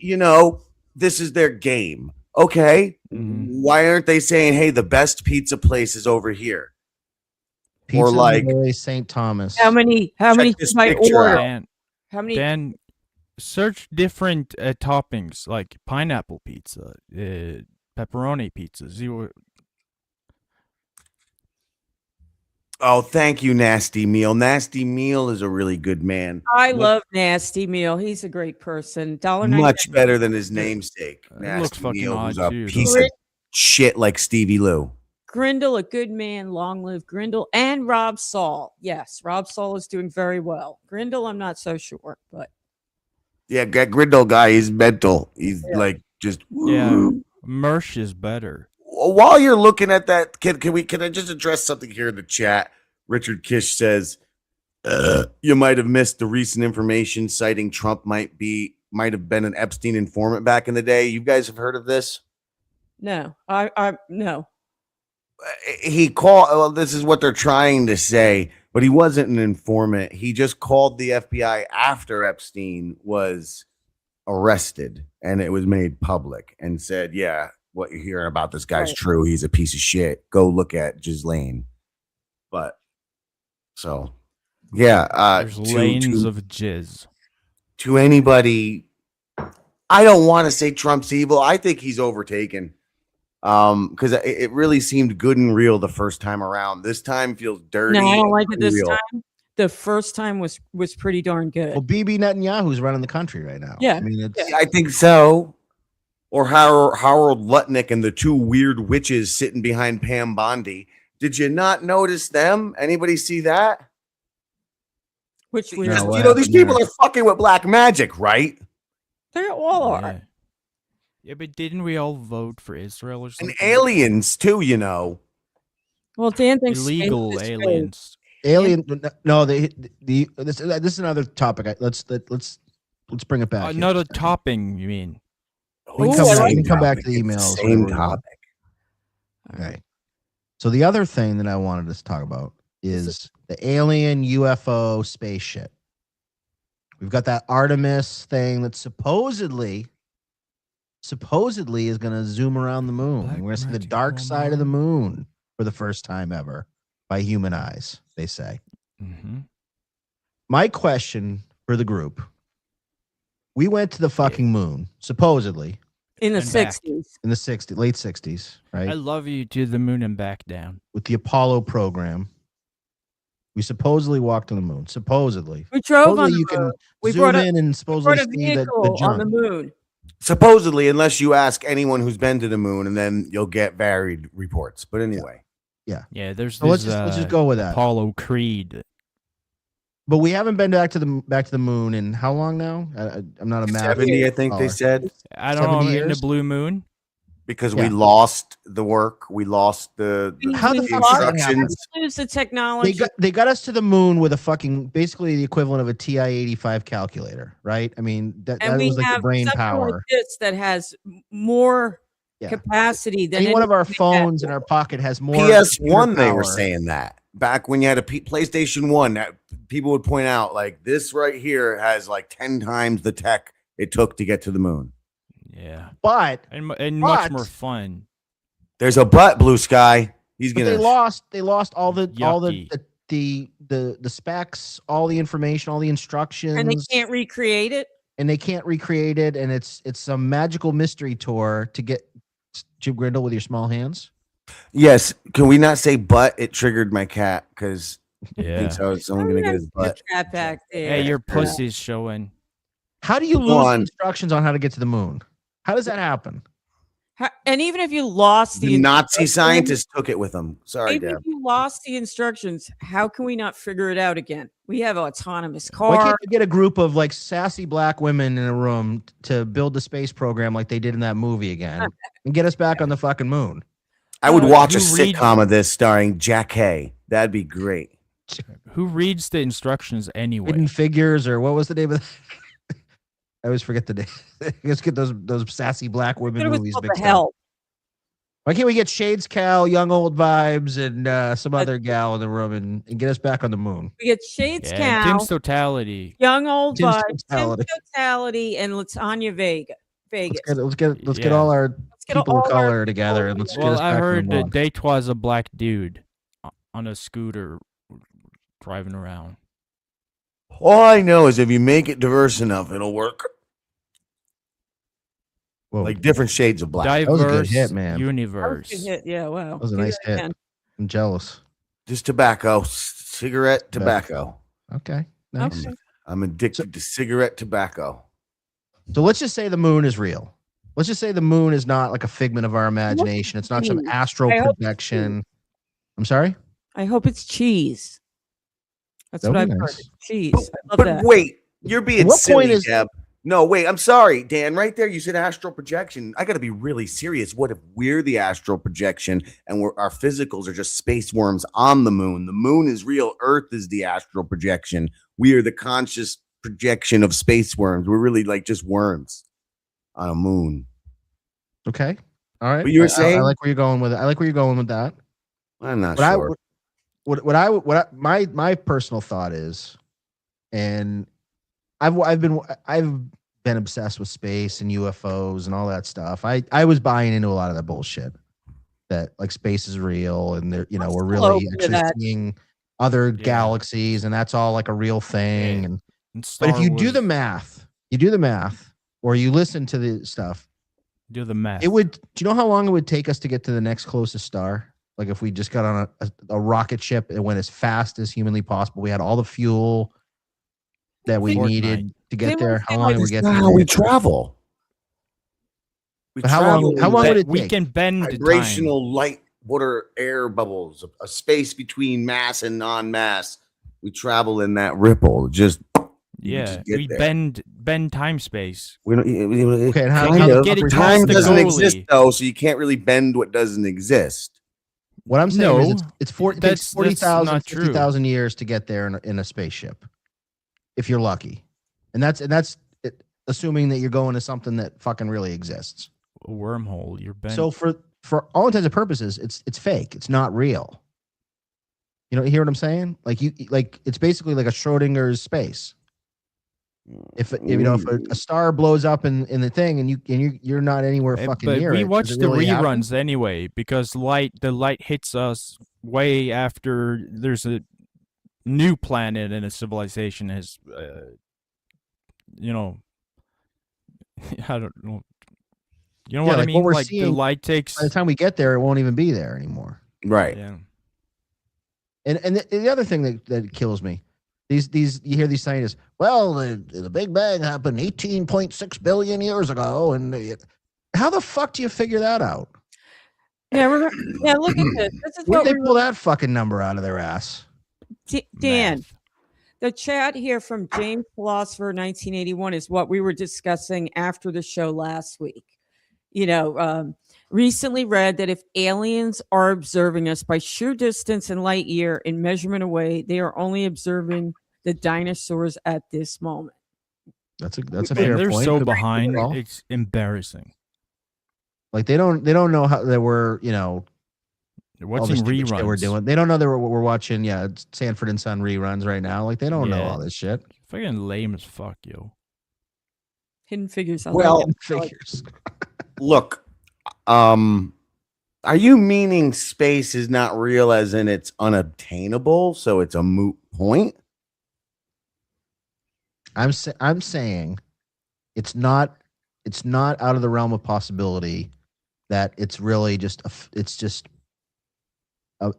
this is their game. Okay. Why aren't they saying, hey, the best pizza place is over here? Pizza or like St. Thomas. How many this might picture order? out. How many? Dan, search different toppings like pineapple pizza, pepperoni pizza. See what? Oh, thank you, Nasty Meal. Nasty Meal is a really good man. I love Nasty Meal. He's a great person. $1.99. Much better than his namesake. It looks Nasty fucking Meal, odd who's a too, piece though. of shit like Stevie Lou. Grindle, a good man. Long live Grindle. And Rob Saul. Yes, Rob Saul is doing very well. Grindle, I'm not so sure, but Yeah, that Grindle guy, he's mental. He's like just Yeah, Mersh is better. While you're looking at that, can I just address something here in the chat? Richard Kish says you might have missed the recent information citing Trump might have been an Epstein informant back in the day. You guys have heard of this? no. I no. He called. Well, this is what they're trying to say, but he wasn't an informant. He just called the FBI after Epstein was arrested and it was made public and said, "Yeah, what you're hearing about this guy's Right. true. He's a piece of shit. Go look at Ghislaine." But so, yeah, There's lanes of jizz. to anybody, I don't want to say Trump's evil. I think he's overtaken. Because it really seemed good and real the first time around. This time feels dirty. No, I don't like it this unreal. time. The first time was pretty darn good. Well, Bibi Netanyahu's running the country right now. Yeah. I mean, it's I think so. Or Harold Lutnick and the two weird witches sitting behind Pam Bondi. Did you not notice them? Anybody see that? Which we No, You what these happened people there? are fucking with black magic, right? they all are. Yeah. Yeah, but didn't we all vote for Israel or And something? aliens too, Well, Dan thinks space Illegal is good. aliens. alien. No, this is another topic. Let's bring it back. here. Another topping, you mean? We can Ooh, come, I back, like we can come back to the It's the emails. Same whatever. topic. Okay. So the other thing that I wanted us to talk about is the alien UFO space shit. We've got that Artemis thing that supposedly is going to zoom around the moon. Black We're going to see the magic dark woman. side of the moon for the first time ever by human eyes, they say. Mm-hmm. My question for the group, we went to the fucking moon, supposedly, In the And back. 60s. in the late 60s, right? I love you to the moon and back down. With the Apollo program. We supposedly walked on the moon. Supposedly. We drove on Supposedly the you can moon. We zoom brought a- in and We supposedly brought a see the vehicle on the junk. moon. Supposedly, unless you ask anyone who's been to the moon, and then you'll get varied reports. But anyway, Yeah, there's So this let's just go with that. Apollo Creed. But we haven't been back to the moon in how long now? I'm not a math 70, I think they scholar. said, I don't know, 70 in the years? blue moon. because Yeah. we lost the work, we lost the How the We fuck lost- did that happen? instructions. Use the technology. They got us to the moon with a fucking basically the equivalent of a TI-85 calculator, right? I mean that and we was like the have brain something power. like this that has more Yeah. capacity than Any one of our anything phones that- in our pocket has more PS1, computer they were power. saying that back when you had a PlayStation 1, that people would point out like this right here has like 10 times the tech it took to get to the moon. Yeah, But and much But- more fun. There's a butt, Blue Sky. He's But gonna they lost all the Yucky. the specs, all the information, all the instructions, and they can't recreate it. recreate it, and it's some magical mystery tour to get Jim Grindle with your small hands. Yes. Can we not say butt? It triggered my cat because he Yeah. thinks I was only gonna get his Put butt. that back there. Hey, your pussy's showing. How do you Go lose the on. instructions on how to get to the moon? How does that happen? And even if you lost The Nazi instructions- scientists took it with them. Sorry, even Deb. if you lost the instructions, how can we not figure it out again? We have autonomous Why car. can't you get a group of like sassy black women in a room to build the space program like they did in that movie again and get us back on the fucking moon? I would watch a You read- sitcom of this starring Jack Hay. That'd be great. Who reads the instructions anyway? Hidden Figures, or what was the name of I always forget the name. I just get those sassy black women It was movies called The mixed up. Help. Why can't we get Shades Cal, Young Old Vibes, and some other gal in the room and get us back on the moon? We get Shades Yeah, Tim's Cow, Totality. Young Old Tim's Vibes, Tim's Totality. Totality, and Latanya Vegas. Let's get Yeah. all our Let's get people of all our color together and let's get Well, us I back heard on the that moon. Date was a black dude on a scooter driving around. All I know is if you make it diverse enough, it'll work. Whoa, Like different shades of black. was a good Diverse hit, man. That was a universe. good hit. Yeah, wow. that was a Do nice that hit. again. I'm jealous. Just tobacco, cigarette tobacco. Okay, nice. Okay. I'm addicted to cigarette tobacco. So let's just say the moon is real. Let's just say the moon is not like a figment of our imagination. It's not some cheese. astral I hope it's projection. I'm sorry? I hope it's cheese. That's That what would I've be heard. nice. It's cheese. But, I love but that. wait, you're being What silly, point is- Deb. No, wait, I'm sorry, Dan. Right there, you said astral projection. I got to be really serious. What if we're the astral projection and our physicals are just space worms on the moon? The moon is real. Earth is the astral projection. We are the conscious projection of space worms. We're really like just worms on a moon. Okay. All right. But you were I saying? like where you're going with it. I like where you're going with that. I'm not What sure. my personal thought is, and I've been obsessed with space and UFOs and all that stuff. I was buying into a lot of that bullshit that like space is real and we're still really open to actually that. seeing other Yeah. galaxies and that's all like a real thing. Yeah. And And but if Star you do Wars- the math, or you listen to the stuff, do the math. it would. Do you know how long it would take us to get to the next closest star? Like if we just got on a rocket ship and went as fast as humanly possible, we had all the fuel that we Fortnite. needed to get Didn't we there. say, How long like, would we get That's there? how we travel. We But how long- travel how in long that would it We take? can bend the time. vibrational light, water, air bubbles, a space between mass and non-mass. We travel in that ripple. Just Yeah, just get we there. bend time space. we don't. Okay, and how kind the of. fuck Get it would you Time past the doesn't goalie. exist though, so you can't really bend what doesn't exist. What I'm saying is No, it takes that's 40,000, not true. 50,000 years to get there in a spaceship, if you're lucky, and that's it, assuming that you're going to something that fucking really exists. A wormhole. You're bent. So for all intents and purposes, it's fake. It's not real. You hear what I'm saying? Like it's basically like a Schrodinger's space. If a star blows up in the thing and you're not anywhere fucking but near we it, watch does it the really happen? reruns anyway because the light hits us way after there's a new planet and a civilization has I don't know. You know Yeah, what I like mean? what we're Like the seeing, light takes. By the time we get there, it won't even be there anymore. Right. Yeah. And the other thing that kills me, these you hear these scientists. Well, the Big Bang happened 18.6 billion years ago, and how the fuck do you figure that out? Yeah, look at this. This is Where what did we they pull that fucking number out of their ass? Dan. Math. The chat here from James Philosopher 1981 is what we were discussing after the show last week. Recently read that if aliens are observing us by sheer distance and light year in measurement away, they are only observing the dinosaurs at this moment. That's a Man, fair they're point. so Could be behind. well. It's embarrassing. Like they don't know how that we're They're all the watching stupid shit reruns. we're doing. They don't know that we're watching Sanford and Son reruns right now. Like they don't know Yeah. all this shit. Fucking lame as fuck, yo. Hidden Figures. I Well, like it. Figures. Look, are you meaning space is not real as in it's unobtainable, so it's a moot point? I'm saying it's not out of the realm of possibility that it's really just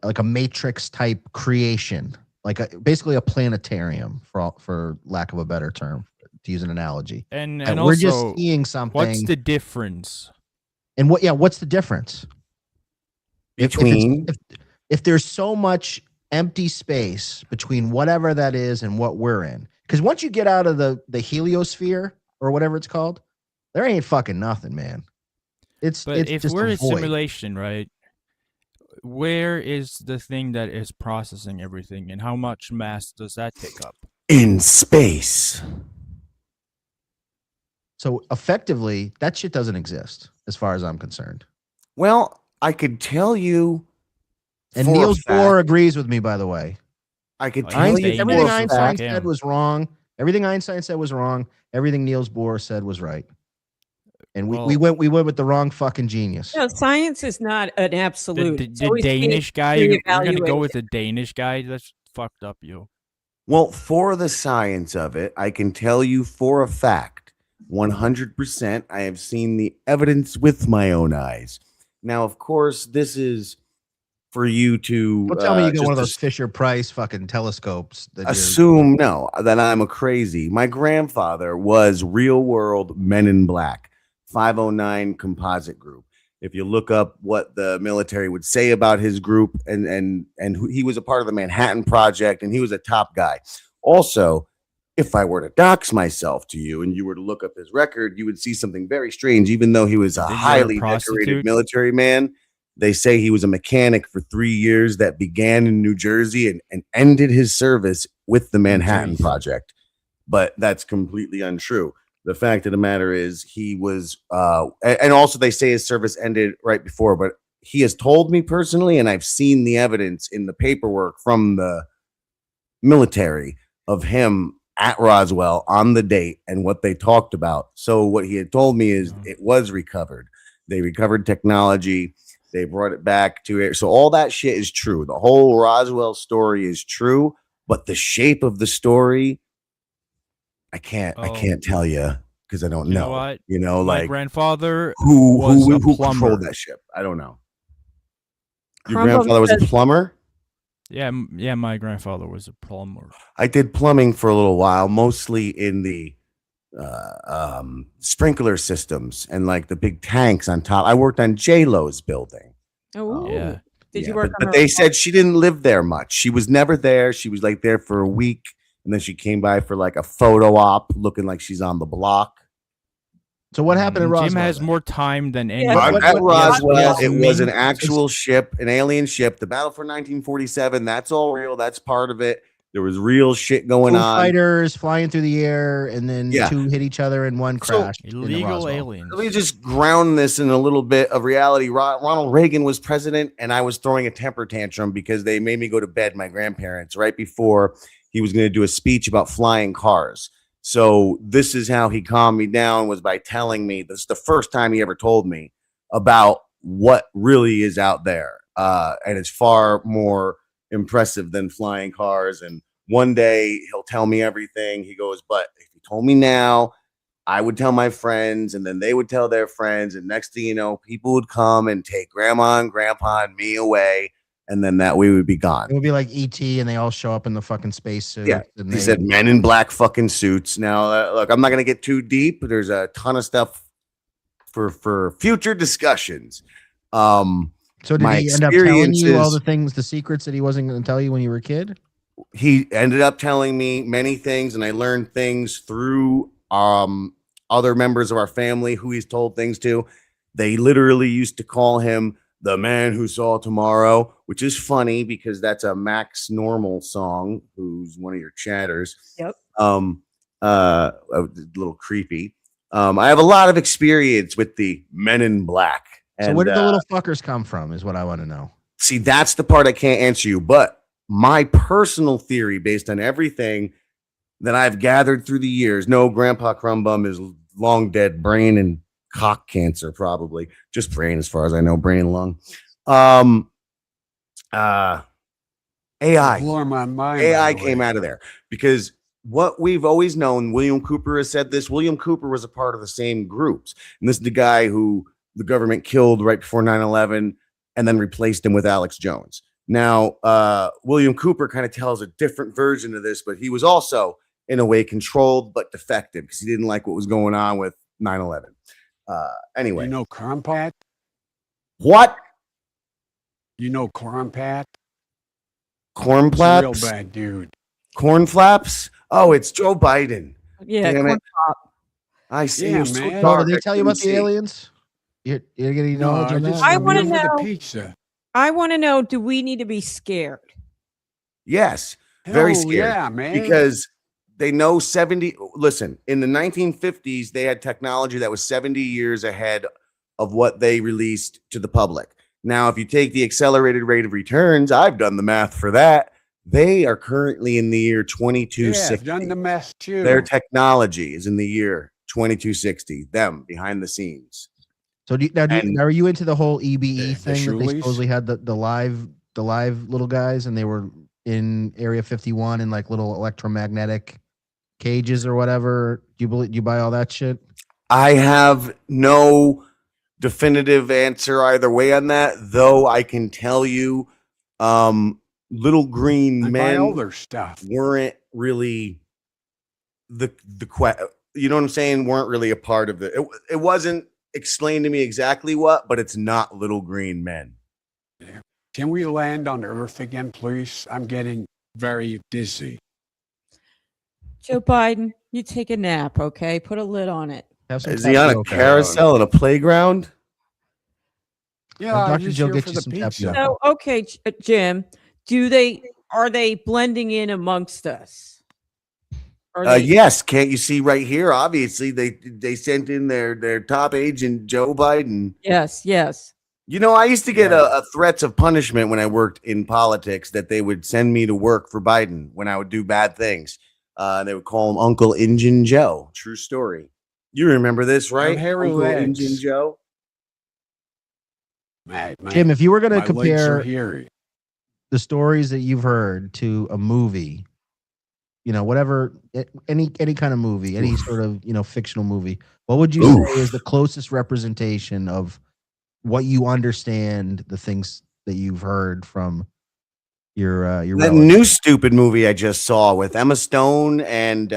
like a matrix type creation, like basically a planetarium for lack of a better term, to use an analogy. And We're also, just seeing something. what's the difference? And what's the difference Between if there's so much empty space between whatever that is and what we're in? Because once you get out of the heliosphere or whatever it's called, there ain't fucking nothing, man. But if just we're a a void. simulation, right? where is the thing that is processing everything, and how much mass does that take up? In space. So effectively, that shit doesn't exist as far as I'm concerned. Well, I could tell you. And for a Niels Bohr fact- agrees with me, by the way. I could Oh, tell he's you Einstein. Everything for a Einstein fact. said was wrong. Everything Einstein said was wrong. Everything Niels Bohr said was right. And we went with the wrong fucking genius. No, science is not an absolute. The It's always Danish being guy, you're gonna go reevaluated. with the Danish guy? That's fucked up, you. Well, for the science of it, I can tell you for a fact, 100%, I have seen the evidence with my own eyes. Now, of course, this is for you to Don't tell me you got just one of those Fisher Price fucking telescopes. That assume that I'm a crazy. My grandfather was Real World Men in Black, 509 composite group. If you look up what the military would say about his group, and he was a part of the Manhattan Project, and he was a top guy. Also, if I were to dox myself to you and you were to look up his record, you would see something very strange. Even though he was a Did you highly prostitute? decorated military man, they say he was a mechanic for 3 years that began in New Jersey and ended his service with the Manhattan Project. But that's completely untrue. The fact of the matter is he was, and also they say his service ended right before, but he has told me personally, and I've seen the evidence in the paperwork from the military of him at Roswell on the date and what they talked about. So what he had told me is it was recovered. They recovered technology. They brought it back to it. So all that shit is true. The whole Roswell story is true, but the shape of the story, I can't tell you because I don't know. What? You know, My like grandfather who was a controlled plumber. that ship? I don't know. Your Crumbum grandfather was a says- plumber? Yeah, yeah. My grandfather was a plumber. I did plumbing for a little while, mostly in the sprinkler systems and like the big tanks on top. I worked on J-Lo's building. Oh, Yeah. Did you Yeah, work but on they her- said she didn't live there much. She was never there. She was like there for a week, and then she came by for like a photo op, looking like she's on the block. So what happened in Roswell? Jim has then? more time than any. Yeah. At Roswell, it was an Ming- actual ship, an alien ship. The battle for 1947, that's all real. That's part of it. There was real shit going Two on. fighters flying through the air, and then Yeah. two hit each other, and one So, crashed. in the Illegal Roswell. aliens. Let me just ground this in a little bit of reality. Ronald Reagan was president, and I was throwing a temper tantrum because they made me go to bed, my grandparents, right before he was going to do a speech about flying cars. So this is how he calmed me down, was by telling me, this is the first time he ever told me about what really is out there. And it's far more impressive than flying cars. And one day he'll tell me everything. He goes, but if he told me now, I would tell my friends, and then they would tell their friends. And next thing you know, people would come and take grandma and grandpa and me away. And then that we would be gone. It would be like ET, and they all show up in the fucking spacesuit. Yeah, and he said men in black fucking suits. Now, look, I'm not going to get too deep. There's a ton of stuff for future discussions. So did my he end up telling you all experiences- the things, the secrets that he wasn't going to tell you when you were a kid? He ended up telling me many things, and I learned things through other members of our family who he's told things to. They literally used to call him the man who saw tomorrow, which is funny because that's a Max Normal song, who's one of your chatters. Yep. A little creepy. I have a lot of experience with the Men in Black. So where did the little fuckers come from is what I want to know. See, that's the part I can't answer you. But my personal theory, based on everything that I've gathered through the years, no, Grandpa Crumbum is long dead, brain and cock cancer, probably just brain, as far as I know, brain and lung. AI. Blowing my mind. AI by the came way. out of there because what we've always known, William Cooper has said this. William Cooper was a part of the same groups. And this is the guy who the government killed right before 9/11 and then replaced him with Alex Jones. Now, William Cooper kind of tells a different version of this, but he was also in a way controlled but defective because he didn't like what was going on with 9/11. Anyway, You know Crumpet? what? You know Crumpet? Corn He's a real flaps? bad dude. Corn flaps? Oh, it's Joe Biden. Yeah, Damn corn it. pop. I see. Yeah, You're so man. Oh, dark, did I they tell you about couldn't the see. aliens? You're getting any No, knowledge I on just that? I wanna remember know- the pizza. I want to know, do we need to be scared? Yes, very Hell scared. yeah, man. Because they know 70. Listen, in the 1950s, they had technology that was 70 years ahead of what they released to the public. Now, if you take the accelerated rate of returns, I've done the math for that. They are currently in the year yeah, 2260. I've done the mess too. Their technology is in the year 2260. Them behind the scenes. So And- are you into the whole EBE The thing that they Shoolies? supposedly had the live little guys and they were in Area 51 in like little electromagnetic cages or whatever? Do you buy all that shit? I have no definitive answer either way on that, though I can tell you little green I buy all men their stuff. weren't really you know what I'm saying, weren't really a part of it wasn't explained to me exactly what, but it's not little green men. Can we land on Earth again, please? I'm getting very dizzy. Joe Biden, you take a nap, okay? Put a lid on it. Have some Is he on a tapioca. carousel in a playground? Yeah, Dr. I'm just Joe, here get for you the some pizza. tapioca. So, okay, Jim, are they blending in amongst us? Yes, can't you see right here? Obviously, they sent in their top agent, Joe Biden. Yes. You know, I used to get Yeah. a threats of punishment when I worked in politics that they would send me to work for Biden when I would do bad things. They would call him Uncle Injun Joe. True story. You remember this, right? hairy Uncle legs. Injun Joe. Jim, if you were going to my legs are compare hairy. the stories that you've heard to a movie, you know, whatever, any kind of movie, any sort of, you know, fictional movie, what would you say is the closest representation of what you understand, the things that you've heard from your That relatives? new stupid movie I just saw with Emma Stone and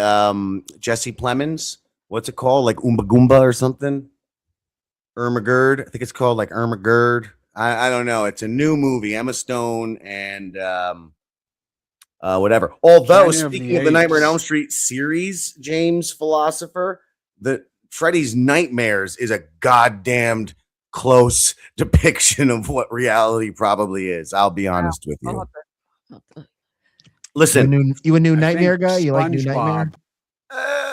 Jesse Plemons. What's it called? Like Oomba Goomba or something? Ermagerd. I think it's called like Ermagerd. I don't know. It's a new movie. Emma Stone and whatever. Although, Planet of speaking the of the Nightmare on Apes. Elm Street series, James Philosopher, the Freddy's Nightmares is a goddamned close depiction of what reality probably is. I'll be honest with you. Listen, You a new I Nightmare think guy? You like New Nightmare? SpongeBob.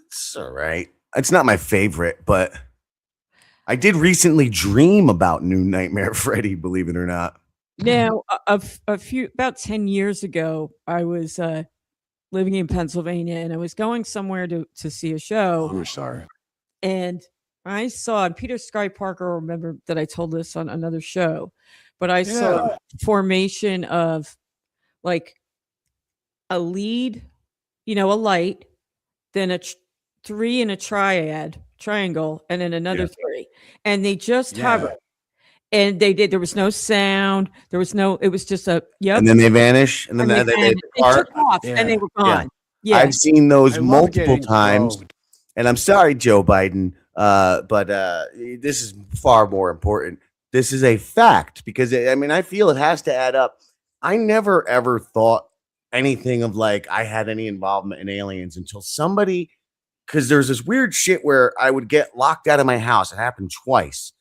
it's all right. It's not my favorite, but I did recently dream about New Nightmare Freddy, believe it or not. Now, about 10 years ago, I was living in Pennsylvania and I was going somewhere to see a show. I'm sorry. And I saw, and Peter Sky Parker, remember that I told this on another show, but I saw Yeah. formation of like a lead, you know, a light, then a three in a triangle, and then another three. And they just hovered. And they did, there was no sound. It was just a, yep. And then they vanish, and then and they they depart. took off Yeah. and they were Yeah. gone. Yeah. I've seen those I love multiple getting times. probed. And I'm sorry, Joe Biden, but this is far more important. This is a fact because I mean, I feel it has to add up. I never ever thought anything of like I had any involvement in aliens until somebody, because there's this weird shit where I would get locked out of my house. It happened twice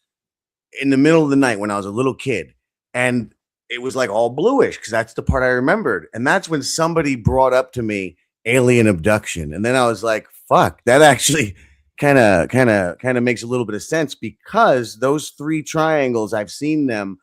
in the middle of the night when I was a little kid, and it was like all bluish because that's the part I remembered. And that's when somebody brought up to me alien abduction, and then I was like, fuck, that actually kind of makes a little bit of sense because those three triangles, I've seen them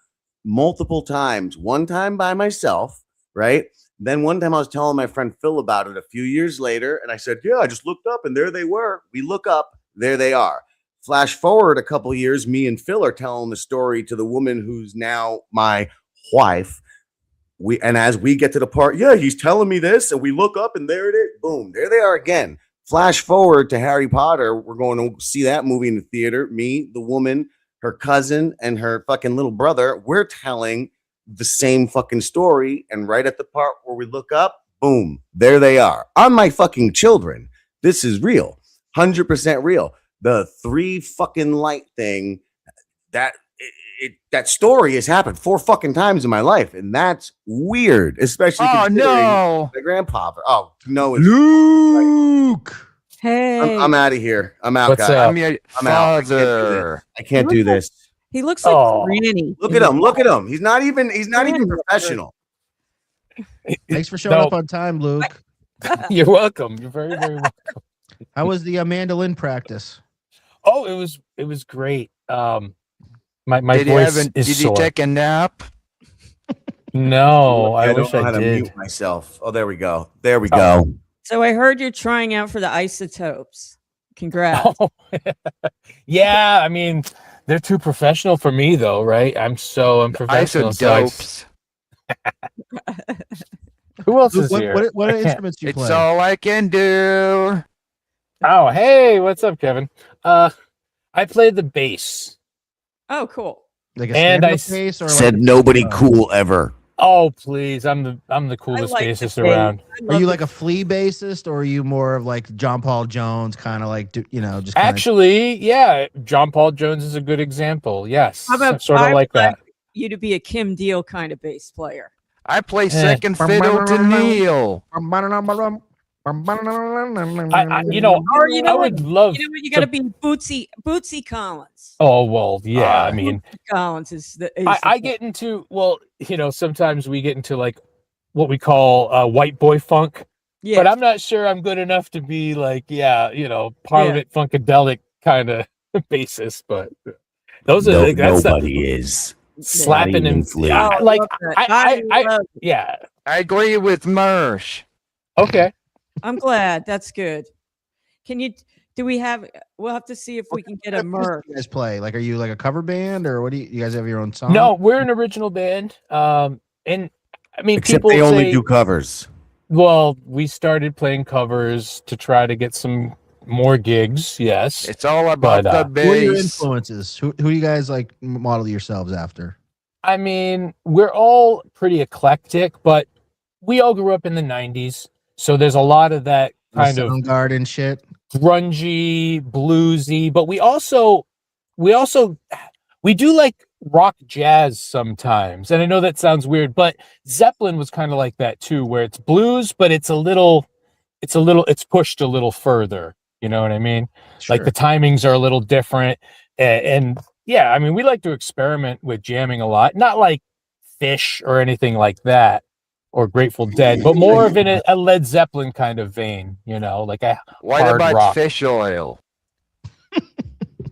multiple times. One time by myself, right? Then one time I was telling my friend Phil about it a few years later, and I said, yeah, I just looked up and there they were. We look up, there they are. Flash forward a couple years, me and Phil are telling the story to the woman who's now my wife. And as we get to the part, yeah, he's telling me this, and we look up and there it is. Boom, there they are again. Flash forward to Harry Potter. We're going to see that movie in the theater. Me, the woman, her cousin, and her fucking little brother. We're telling the same fucking story. And right at the part where we look up, boom, there they are. On my fucking children. This is real. 100% real. The three fucking light thing, that story has happened 4 fucking times in my life. And that's weird, especially considering my grandpa. Oh, no. Luke. Hey, I'm out of here. I'm out, What's guys. up? I'm out. I can't do this. He looks like Granny. Look at him. Look at him. He's not even professional. Thanks for showing No. up on time, Luke. You're welcome. You're very, very welcome. How was the mandolin practice? Oh, it was great. My Did voice is did sore. you take a nap? No, I don't wish know how I to did. mute myself. Oh, there we go. There we go. So I heard you're trying out for the isotopes. Congrats. Oh, yeah, I mean, they're too professional for me, though, right? I'm unprofessional. Isodopes. Who else Luke, is here? what I can't- instruments do you It's play? all I can do. Oh, hey, what's up, Kevin? I played the bass. Oh, cool. Like a and I stand-up bass or Said like, nobody cool ever. Oh, please, I'm the coolest like the bassist bass. around. I are love you the- like a flea bassist or are you more of like John Paul Jones, kind of like just kind of Actually, yeah, John Paul Jones is a good example. Yes, How about sort of I like would that. you to be a Kim Deal kind of bass player? I play second fiddle to Neil. You know, Or you know I what? would love. You know what? You got to be Bootsy Collins. Oh well, yeah. I mean, Bootsy Collins is the. I get into sometimes we get into like what we call white boy funk, yeah. but I'm not sure I'm good enough to be like Parliament Funkadelic kind of bassist. But those are that's the Nobody is. slapping Not even and Flea. Oh, like love that. I love it. yeah. I agree with Mersh. Okay. I'm glad. That's good. Can you? Do we have? We'll have to see if we can get a merch. you guys play? Like, are you like a cover band or what do you guys have your own song? No, we're an original band. And I mean, Except people they only say, do covers. well, we started playing covers to try to get some more gigs. Yes. It's all about But, the Who are your bass. influences? Who do you guys like model yourselves after? I mean, we're all pretty eclectic, but we all grew up in the 90s. So there's a lot of that kind of Soundgarden shit. grungy, bluesy, but we do like rock jazz sometimes. And I know that sounds weird, but Zeppelin was kind of like that too, where it's blues, but it's pushed a little further. You know what I mean? Like the timings are a little different. And yeah, I mean, we like to experiment with jamming a lot, not like Fish or anything like that, or Grateful Dead, but more of in a Led Zeppelin kind of vein, like a What hard about rock. fish oil?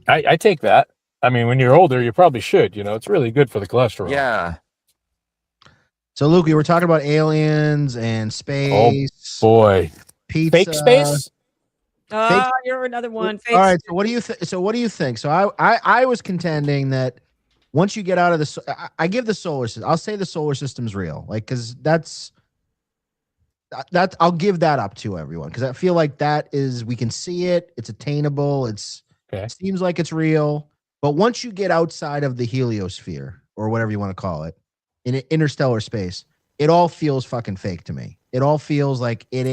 I take that. I mean, when you're older, you probably should. It's really good for the cholesterol. Yeah. So, Luke, we were talking about aliens and space. Boy, Pizza. fake space. Oh, you're another one. All right. So, what do you think? So, I was contending that once you get out of the, I give the solar system. I'll say the solar system's real, like because that's I'll give that up to everyone because I feel like that is we can see it. It's attainable. It seems like it's real. But once you get outside of the heliosphere or whatever you want to call it, in interstellar space, it all feels fucking fake to me. It all feels like it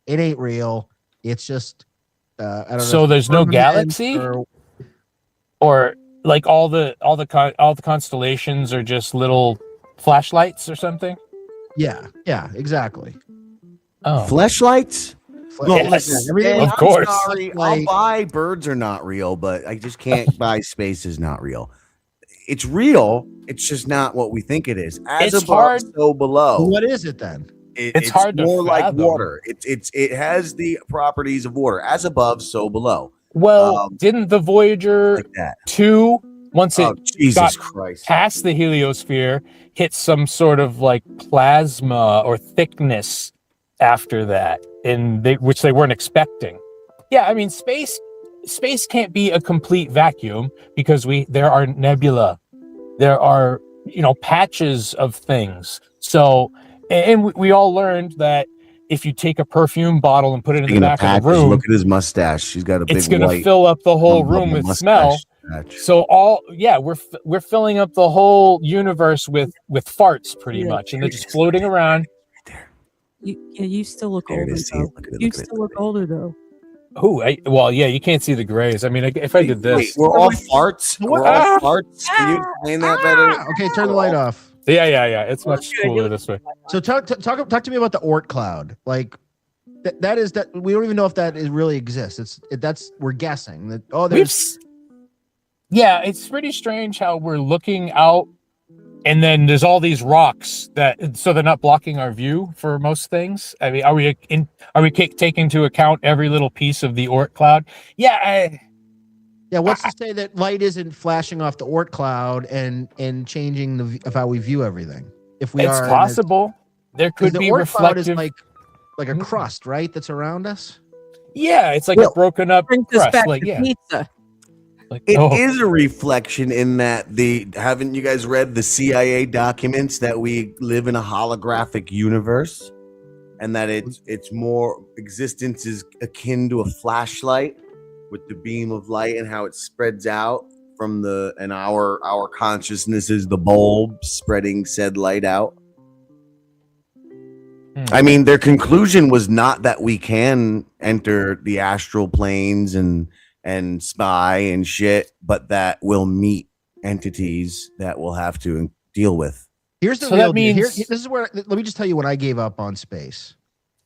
ain't real. It's just I don't know. So there's no galaxy, or like all the constellations are just little flashlights or something. Yeah, exactly. Oh, Fleshlights? No, Yes. listen, everything- Of course. I'm sorry, I'll buy birds are not real, but I just can't buy space is not real. It's real. It's just not what we think it is. As It's above, hard- so below. What is it then? It's hard to more like fathom. water. It has the properties of water. As above, so below. well, didn't the Voyager Like that. 2 once it Oh, Jesus got Christ. past the heliosphere hit some sort of like plasma or thickness after that, which they weren't expecting? Yeah, I mean, space can't be a complete vacuum because there are nebula, there are patches of things. So, and we all learned that if you take a perfume bottle and put it in the Speaking of back of patches, the room, look at his mustache. She's got a big it's going to white fill up the whole room with mustache smell. patch. So we're filling up the whole universe with farts pretty much, and they're just floating around. You still look There it older is. See though. it. Look at it. You Look at it. still look older though. Well, yeah, you can't see the grays. I mean, if I did Wait, this, we're all farts. What? We're all farts. Can you explain that better? Okay, turn the light off. yeah, it's much cooler this way. So talk to me about the Oort cloud. Like that is that we don't even know if that really exists. We're guessing that. Oh, We've there's Yeah, it's pretty strange how we're looking out and then there's all these rocks so they're not blocking our view for most things. I mean, are we taking into account every little piece of the Oort cloud? Yeah. Yeah, what's to say that light isn't flashing off the Oort cloud and changing of how we view everything? If we It's are possible. There could the be Oort cloud is reflective. like a crust, right? That's around us. Yeah, it's like a broken up Brings us crust. back Like, to yeah. pizza. Like, It oh. is a reflection in that haven't you guys read the CIA documents that we live in a holographic universe, and that it's more existence is akin to a flashlight with the beam of light and how it spreads out from our consciousness is the bulb spreading said light out. I mean, their conclusion was not that we can enter the astral planes and spy and shit, but that we'll meet entities that we'll have to deal with. Here's the real deal. This is where, let me just tell you when I gave up on space,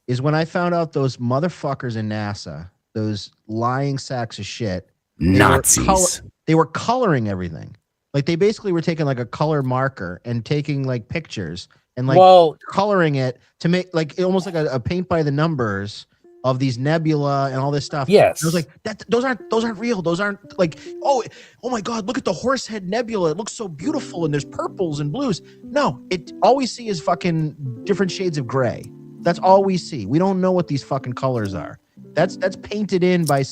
is when I found out those motherfuckers in NASA, those lying sacks of shit, Nazis. They were coloring everything. Like they basically were taking like a color marker and taking like pictures and like coloring it to make like almost like a paint by the numbers of these nebula and all this stuff. Yes. And I was like, those aren't real. Those aren't like, oh my God, look at the Horsehead Nebula. It looks so beautiful and there's purples and blues. No, all we see is fucking different shades of gray. That's all we see. We don't know what these fucking colors are. That's painted in by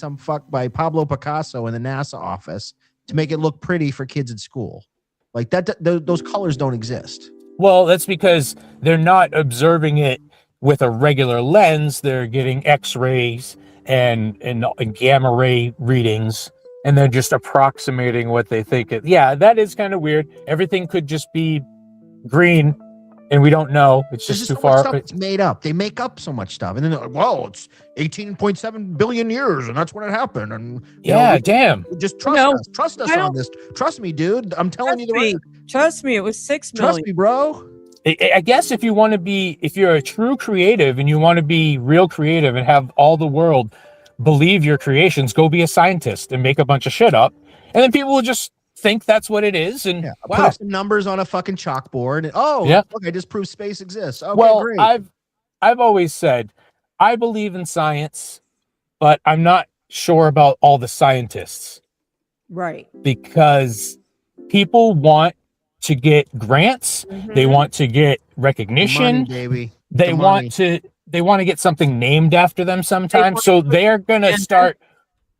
by Pablo Picasso in the NASA office to make it look pretty for kids at school. Like those colors don't exist. Well, that's because they're not observing it with a regular lens. They're getting X-rays and gamma ray readings, and they're just approximating what they think. Yeah, that is kind of weird. Everything could just be green, and we don't know. It's just too far. Stuff it's made up. They make up so much stuff, and then they're like, "Well, it's 18.7 billion years, and that's when it happened." And damn. Just trust us on this. Trust me, dude. I'm telling you the right. Trust me, it was 6 million. Trust me, bro. I guess if you're a true creative and you want to be real creative and have all the world believe your creations, go be a scientist and make a bunch of shit up, and then people will just think that's what it is. And put up some numbers on a fucking chalkboard. And, look, I just proved space exists. Okay, great. I've always said I believe in science, but I'm not sure about all the scientists. Right. Because people want to get grants, they want to get recognition, money, baby. They want to get something named after them sometimes. So they're gonna start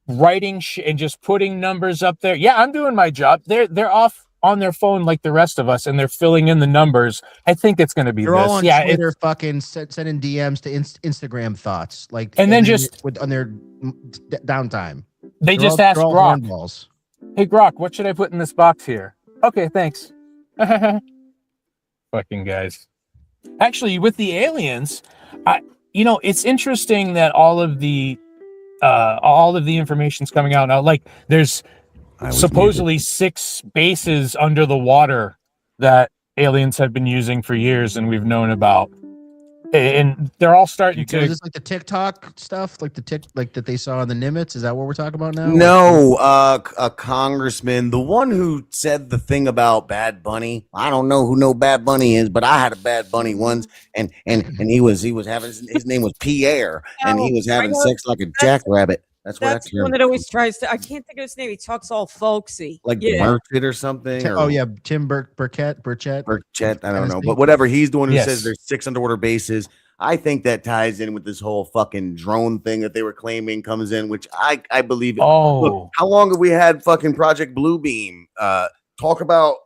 writing and just putting numbers up there. Yeah, I'm doing my job. They're off on their phone like the rest of us, and they're filling in the numbers. I think it's gonna be they're all on Twitter, fucking sending DMs to Instagram thoughts, like, and then on their downtime. They just ask Grok, "Hey Grok, what should I put in this box here?" Okay, thanks. Fucking guys. Actually, with the aliens, it's interesting that all of the information's coming out now. Like, there's supposedly 6 bases under the water that aliens have been using for years, and we've known about. And they're all starting to. Is this like the TikTok stuff, like that they saw on the Nimitz? Is that what we're talking about now? No, a congressman, the one who said the thing about Bad Bunny. I don't know who no Bad Bunny is, but I had a Bad Bunny once, and he was having his name was Pierre, and he was having sex like a jackrabbit. That's the one that always tries to. I can't think of his name. He talks all folksy, like Burchett or something. Tim Burchett. I don't know, but whatever. He's the one who says there's 6 underwater bases. I think that ties in with this whole fucking drone thing that they were claiming comes in, which I believe. Look, how long have we had fucking Project Bluebeam? Talk about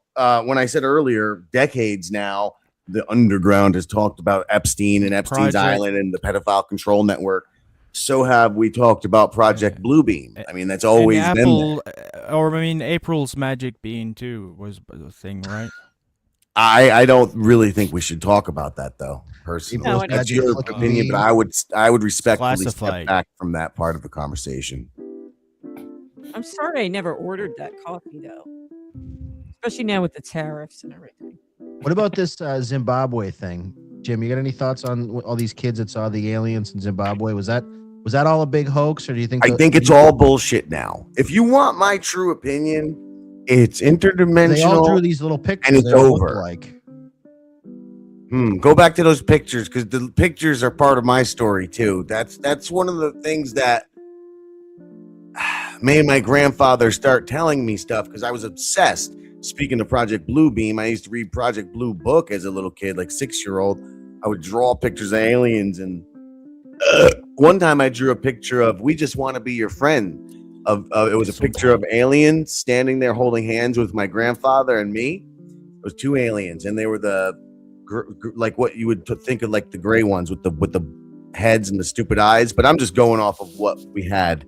when I said earlier, decades now. The underground has talked about Epstein and Epstein's Island and the pedophile control network. So have we talked about Project Bluebeam. I mean, that's always been there. April's Magic Bean too was the thing, right? I don't really think we should talk about that though, personally. That's your opinion, but I would respectfully step back from that part of the conversation. I'm sorry I never ordered that coffee though, especially now with the tariffs and everything. What about this Zimbabwe thing, Jim? You got any thoughts on all these kids that saw the aliens in Zimbabwe? Was that all a big hoax, or do you think? I think it's all bullshit now. If you want my true opinion, It's interdimensional. They all drew these little pictures. it's They all look over. alike. Go back to those pictures because the pictures are part of my story too. That's one of the things that made my grandfather start telling me stuff because I was obsessed. Speaking of Project Bluebeam, I used to read Project Blue book as a little kid, like 6-year-old. I would draw pictures of aliens, and one time I drew a picture of "We Just Want to Be Your Friend." It was a picture of aliens standing there holding hands with my grandfather and me. It was 2 aliens, and they were the like what you would think of like the gray ones with the heads and the stupid eyes. But I'm just going off of what we had.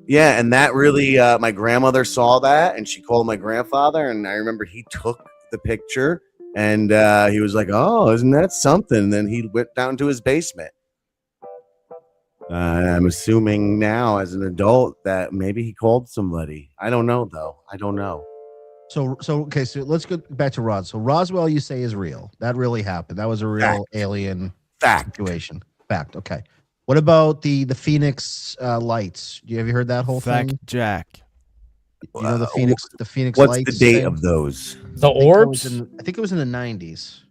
Yeah, and that really, my grandmother saw that, and she called my grandfather, and I remember he took the picture, and he was like, "Oh, isn't that something?" And then he went down to his basement. I'm assuming now, as an adult, that maybe he called somebody. I don't know, though. I don't know. So okay, so let's go back to Rod. So Roswell, you say, is real. That really happened. That was a real alien situation. Fact. Okay. What about the Phoenix lights? Have you heard that whole Fact thing? Jack. You know the Phoenix What's lights. the date thing? of those? The orbs? I think it was in the 90s.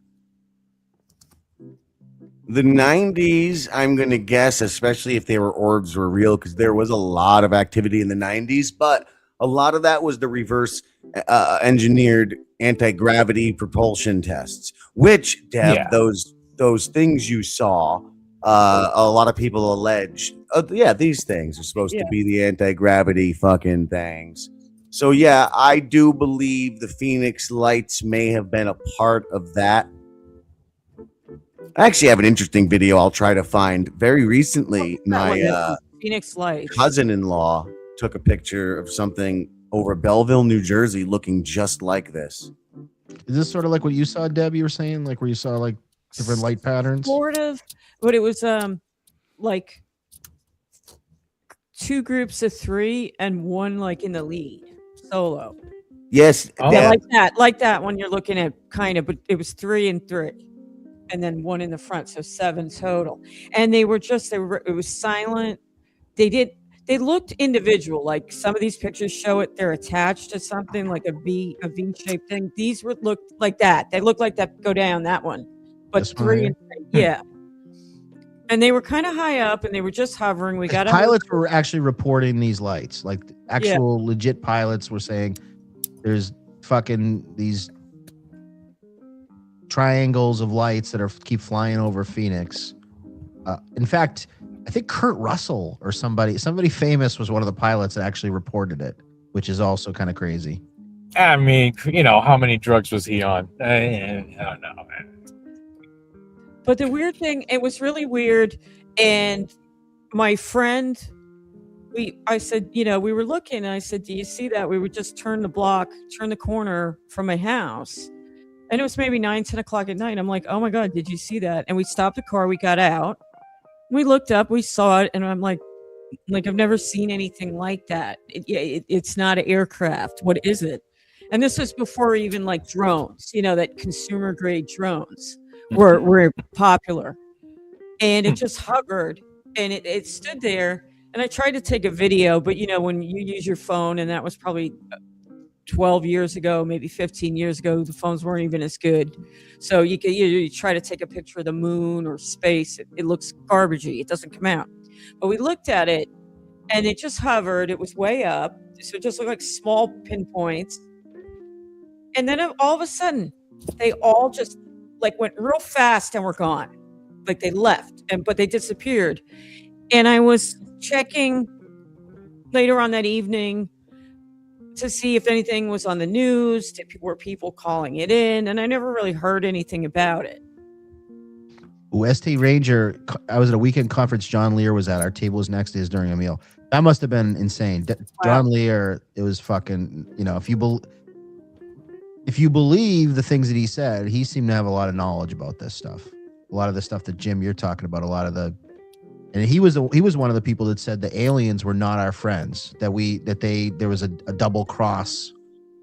The 90s, I'm going to guess, especially if they were orbs were real, because there was a lot of activity in the 90s, but a lot of that was the reverse engineered anti-gravity propulsion tests, which, Deb, Yeah. those things you saw, a lot of people allege, these things are supposed to be the anti-gravity fucking things. So, yeah, I do believe the Phoenix lights may have been a part of that. I actually have an interesting video I'll try to find. Very recently, my Phoenix Lights. cousin-in-law took a picture of something over Belleville, New Jersey, looking just like this. Is this sort of like what you saw, Deb? You were saying, like where you saw like different light patterns. Sort of, but it was like 2 groups of 3 and one like in the lead solo. Yes, Yeah, like that one you're looking at, kind of, but it was 3 and 3. And then 1 in the front, so 7 total. And it was silent. They looked individual. Like some of these pictures show it, they're attached to something like a V-shaped thing. These looked like that. They looked like that go down, that one. But This 3 one and 3, yeah. And they were kind of high up and they were just hovering. We got pilots were actually reporting these lights. Like actual legit pilots were saying there's fucking these triangles of lights that keep flying over Phoenix. In fact, I think Kurt Russell or somebody famous was one of the pilots that actually reported it, which is also kind of crazy. I mean, how many drugs was he on? I don't know, man. But the weird thing, it was really weird. And my friend, I said, we were looking, and I said, do you see that? We would just turn the corner from my house. And it was maybe 9-10 o'clock at night. I'm like, oh my God, did you see that? And we stopped the car, we got out, we looked up, we saw it, and I'm like I've never seen anything like that. It's not an aircraft. What is it? And this was before even like drones, that consumer grade drones were popular. And it just hovered and it stood there. And I tried to take a video, but when you use your phone, and that was probably 12 years ago, maybe 15 years ago, the phones weren't even as good. So you try to take a picture of the moon or space. It looks garbagey. It doesn't come out. But we looked at it and it just hovered. It was way up. So it just looked like small pinpoints. And then all of a sudden, they all just went real fast and were gone. Like they left, but they disappeared. And I was checking later on that evening to see if anything was on the news, were people calling it in, and I never really heard anything about it. ST Ranger, I was at a weekend conference John Lear was at. Our table was next to his during a meal. That must have been insane. John Lear, it was fucking, if you believe the things that he said, he seemed to have a lot of knowledge about this stuff. A lot of the stuff that Jim, you're talking about, and he was one of the people that said the aliens were not our friends, there was a double cross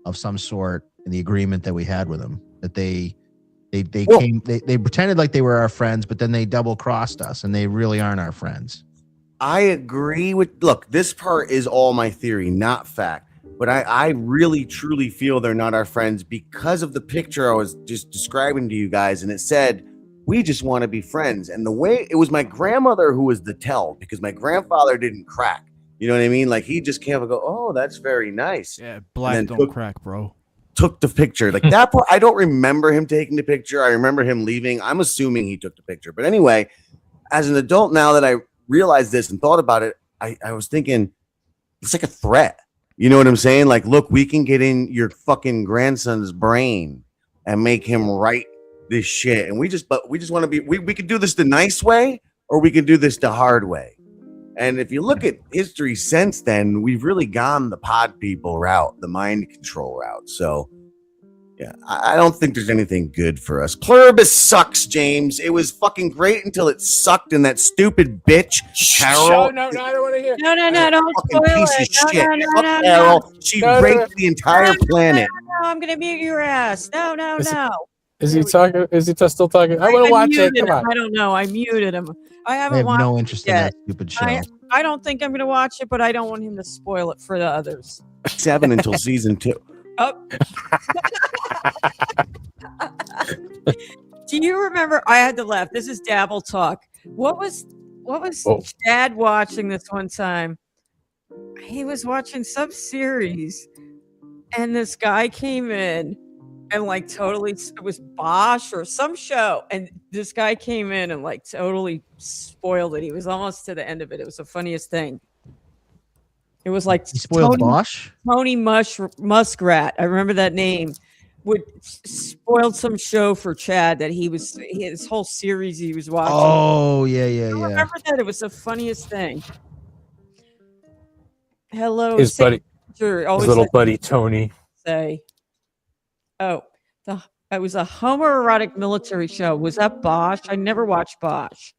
of some sort in the agreement that we had with them, that they pretended like they were our friends, but then they double crossed us, and they really aren't our friends. I agree with. Look, this part is all my theory, not fact. but I really truly feel they're not our friends because of the picture I was just describing to you guys, and it said, "We just want to be friends." And the way it was my grandmother who was the tell, because my grandfather didn't crack. You know what I mean? Like he just came up and go, "Oh, that's very nice." Yeah, black then don't crack, bro. Took the picture. Like that part, I don't remember him taking the picture. I remember him leaving. I'm assuming he took the picture. But anyway, as an adult now that I realized this and thought about it, I was thinking it's like a threat. You know what I'm saying? Like, look, we can get in your fucking grandson's brain and make him write this shit. And we just want to be, we could do this the nice way or we could do this the hard way. And if you look at history since then, we've really gone the pod people route, the mind control route. So yeah, I don't think there's anything good for us. Pluribus sucks, James. It was fucking great until it sucked, and that stupid bitch, Carol. No, I don't want to hear. No, don't Fucking spoil piece of it. shit. No, Fuck Carol. She raped the entire planet. No, I'm gonna mute your ass. No. Is he talking? Is he still talking? I want to watch it. Come on. I don't know. I muted him. I I haven't have watched no it interest in yet. that stupid show. I don't think I'm gonna watch it, but I don't want him to spoil it for the others. 7 until season 2. Oh. Do you remember? I had to laugh. This is Dabble Talk. What was Dad watching this one time? He was watching some series, and this guy came in and like totally, it was Bosch or some show, and this guy came in and like totally spoiled it. He was almost to the end of it. It was the funniest thing. It was like He spoiled Bosch? Tony Muskrat. I remember that name. Would spoiled some show for Chad that his whole series he was watching. Oh, yeah. I remember that. It was the funniest thing. Hello, His buddy, Sure, his little buddy Tony. Say, oh, it was a homoerotic military show. Was that Bosch? I never watched Bosch.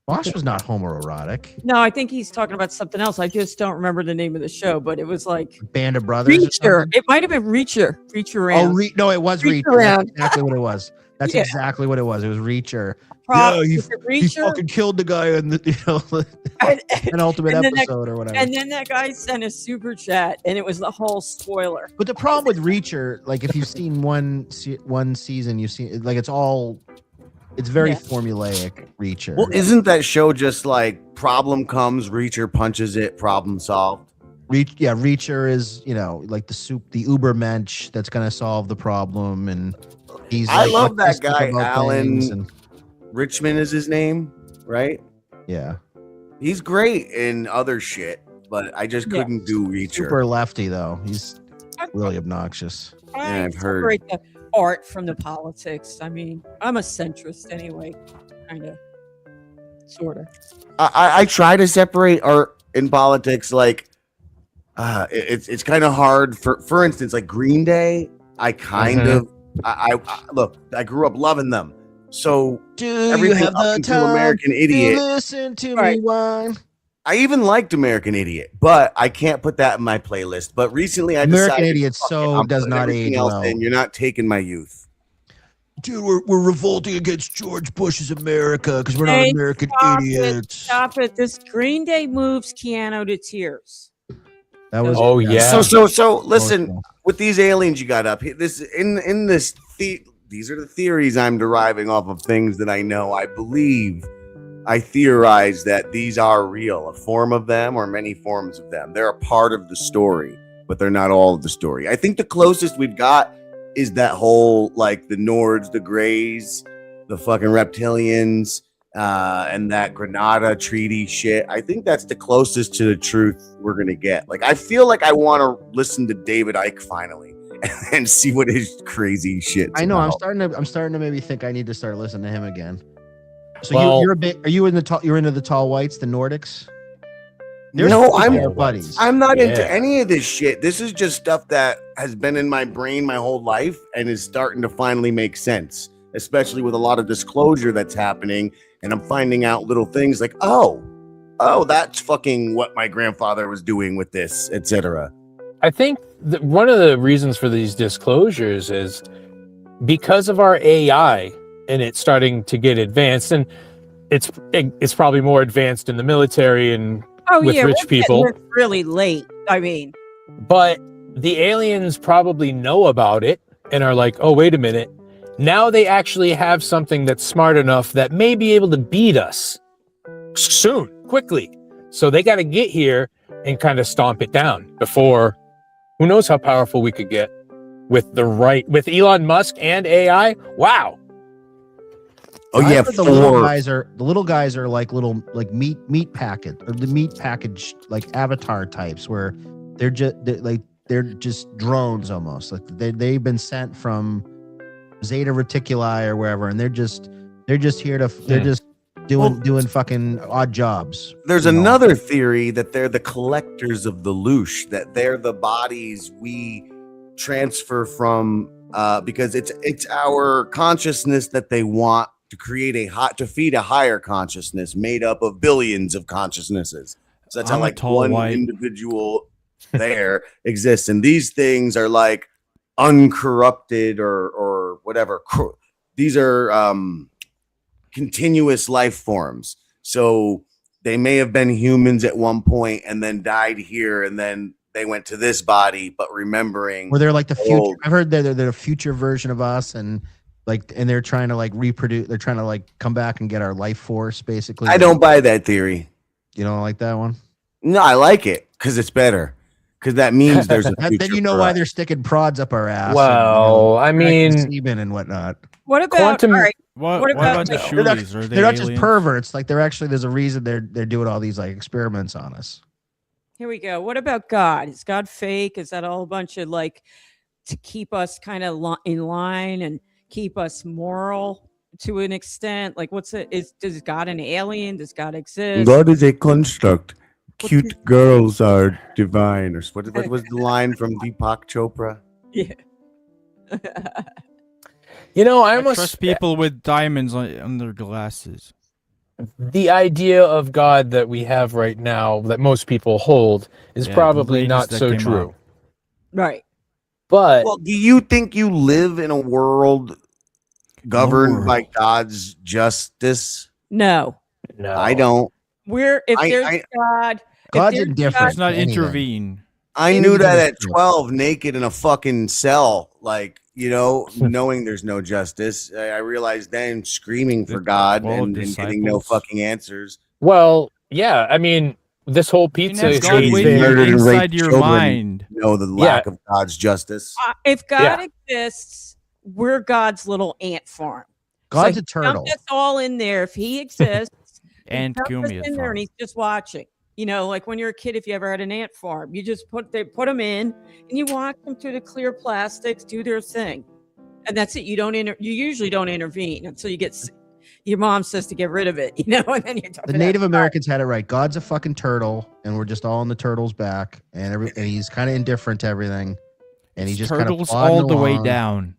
Bosch was not homoerotic. No, I think he's talking about something else. I just don't remember the name of the show, but it was like Band of Brothers. Reacher. It might have been Reacher. Reacher around. Oh, no, it was Reach Reacher. around. That's exactly what it was. That's Yeah. exactly what it was. It was Reacher. Was he it Reacher? fucking killed the guy in the penultimate and then episode or whatever. And then that guy sent a super chat, and it was the whole spoiler. But the problem with Reacher, like if you've seen one season, you've seen like it's very formulaic. Reacher. Well, isn't that show just like problem comes, Reacher punches it, problem solved? Reacher is like the Ubermensch that's gonna solve the problem, and he's. I like, love that autistic guy, about Alan things and- Richmond is his name, right? Yeah, he's great in other shit, but I just couldn't do Reacher. super lefty though. He's really obnoxious. Yeah, I've heard. Separate the art from the politics. I mean, I'm a centrist anyway, kind of, sort of. I try to separate art and politics. Like, it's kind of hard. For instance, like Green Day, I kind of I look. I grew up loving them. So everything up into American Idiot. Listen to me whine. I even liked American Idiot, but I can't put that in my playlist. But recently, I decided American Idiot does not age well. And you're not taking my youth. Dude, we're revolting against George Bush's America because we're not American idiots. Stop it! This Green Day moves Keanu to tears. That was So listen, with these aliens you got up here, these are the theories I'm deriving off of things that I know. I believe, I theorize that these are real, a form of them or many forms of them. They're a part of the story, but they're not all of the story. I think the closest we've got is that whole, like, the Nords, the Greys, the fucking reptilians, and that Grenada Treaty shit. I think that's the closest to the truth we're going to get. Like, I feel like I want to listen to David Icke finally and see what his crazy shit. I know. About. I'm starting to maybe think I need to start listening to him again. So Well, you're a bit. Are you you're into the tall whites, the Nordics? No, I'm buddies. I'm not into any of this shit. This is just stuff that has been in my brain my whole life and is starting to finally make sense, especially with a lot of disclosure that's happening. And I'm finding out little things like, oh, that's fucking what my grandfather was doing with this, etc. I think that one of the reasons for these disclosures is because of our AI and it's starting to get advanced, and it's probably more advanced in the military and with rich people. We're really late. I mean, but the aliens probably know about it and are like, oh, wait a minute. Now they actually have something that's smart enough that may be able to beat us soon, quickly. So they got to get here and kind of stomp it down before, who knows how powerful we could get with with Elon Musk and AI. Wow. Oh I yeah, heard the little guys are like little like meat packet or the meat package like avatar types where they're just drones almost, like they've been sent from Zeta Reticuli or wherever, and they're just here to they're just doing fucking odd jobs. There's another theory that they're the collectors of the loosh, that they're the bodies we transfer from, because it's our consciousness that they want to create to feed a higher consciousness made up of billions of consciousnesses. So that's how like one individual there exists, and these things are like uncorrupted or whatever. These are continuous life forms. So they may have been humans at one point and then died here, and then they went to this body, but remembering where they're like the future. I've heard they're the future version of us, and they're trying to like reproduce. They're trying to like come back and get our life force, basically. I don't buy that theory. You don't like that one? No, I like it because it's better. Because that means there's a future. Then you know why they're sticking prods up our ass. Well, I mean, semen and whatnot. What about What What about about the the- shoelies? Are they They're not just aliens? perverts. Like there's a reason they're doing all these like experiments on us. Here we go. What about God? Is God fake? Is that all a bunch of like to keep us kind of in line and keep us moral to an extent? Like, does God an alien? Does God exist? God is a construct. Cute girls are divine. Or what was the line from Deepak Chopra? Yeah. you know, I I almost trust people with diamonds on their glasses. the idea of God that we have right now, that most people hold, is Yeah, the probably ladies not that so came true. out. Right. But Well, do you think you live in a world governed by God's justice? No. no, I don't. If I- there's I- God, God's there's indifferent. Let's not to anything. intervene. I Maybe knew that there's at truth. 12, naked in a fucking cell, like, knowing there's no justice. I realized then screaming for The God 12 and getting no disciples. fucking answers. well, yeah, I mean, this whole You can pizza have is God He's waiting murdered and inside raped your children. mind. Know the lack of God's justice. if God Yeah. exists, we're God's little ant farm. God's So a turtle. Dump us all in there. If he exists, And dump us Kumi in there, and he's just watching. Like when you're a kid, if you ever had an ant farm, you just put them in, and you watch them through the clear plastics do their thing, and that's it. You usually don't intervene until you get. Your mom says to get rid of it, and then you're The Native Americans had it right. God's a fucking turtle, and we're just all on the turtle's back, and he's kind of indifferent to everything, and he just kind of turtles all the way down.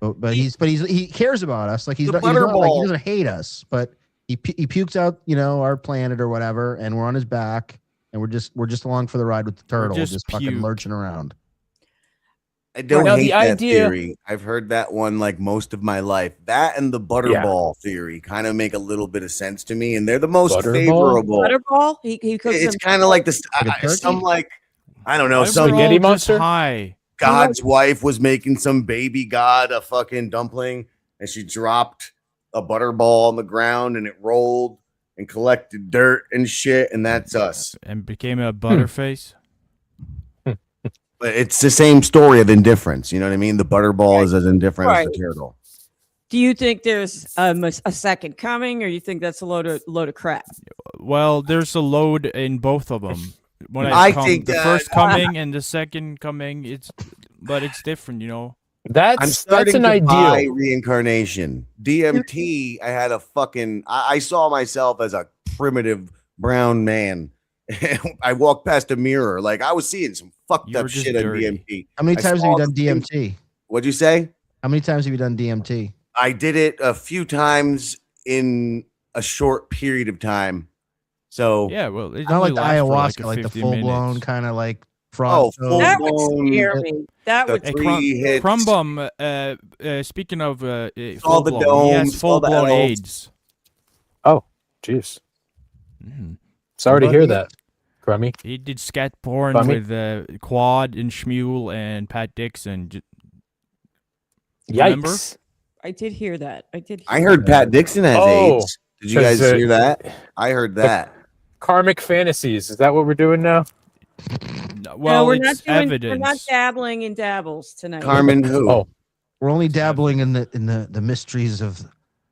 But he cares about us. Like he's The not like he butterball. doesn't hate us, but he pukes out our planet or whatever, and we're on his back, and we're just along for the ride with the turtle, just fucking puke. lurching around. I don't Now, hate the that idea- theory. I've heard that one like most of my life. That and the butterball theory kind of make a little bit of sense to me, and they're the most Butterball? favorable. Butterball. He cooks It's them. kind of like this. Like a turkey? Some like I don't know. Why Some we're all Spaghetti just monster? high. God's wife was making some baby god a fucking dumpling, and she dropped a butterball on the ground, and it rolled and collected dirt and shit, and that's us. And became a butterface. But it's the same story of indifference. You know what I mean? The butterball is as indifferent as the turtle. Do you think there's a second coming, or you think that's a load of crap? Well, there's a load in both of them. When I come, think the first coming and the second coming, it's different, I'm That's starting an to ideal. buy reincarnation. DMT, I had a fucking. I saw myself as a primitive brown man. I walked past a mirror, like I was seeing some fucked You were up just shit on dirty. DMT. How many I times have saw you done the thing- DMT? What'd you say? How many times have you done DMT? I did it a few times in a short period of time. So Yeah, well, it Not like only the lasts for ayahuasca, like the 50 full blown minutes. kind of like frog. full That toad. would blown- scare me. That the would. Hey, three hits. Crumbum, speaking of Saw full the blown, he dome, has saw full the blown elves. AIDS. Oh, jeez. Mhm. Sorry to hear that. Crummy. He did scat porn Bummy? with Quad and Shmuel and Pat Dixon. Remember? Yikes. I did hear that. I did. I hear heard Pat Dixon has Oh, AIDS. Did you guys 'cause, hear that? I heard that. Karmic fantasies. Is that what we're doing now? Well, we're it's not doing. evidence. We're not dabbling in dabbles tonight. Carmen who? Oh. We're only dabbling in the mysteries of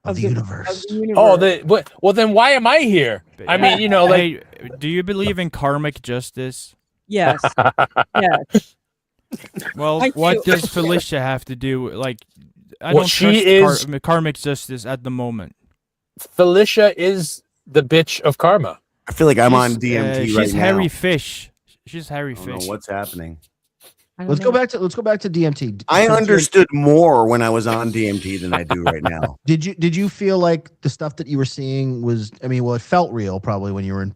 the universe. Of the universe. Oh, well, then why am I here? I mean, you know, like, Hey, do you believe in karmic justice? Yes. Yes. Well, I what do. does Felicia have to do? Like, I Well, don't she trust is- karmic justice at the moment. Felicia is the bitch of karma. I feel like I'm on She's, DMT she's right now. Harry Fish. She's Harry I don't know Fish. what's happening. I don't Let's go know. back to DMT. I So, understood more when I was on DMT than I do right now. Did you feel like the stuff that you were seeing was? I mean, well, it felt real probably when you were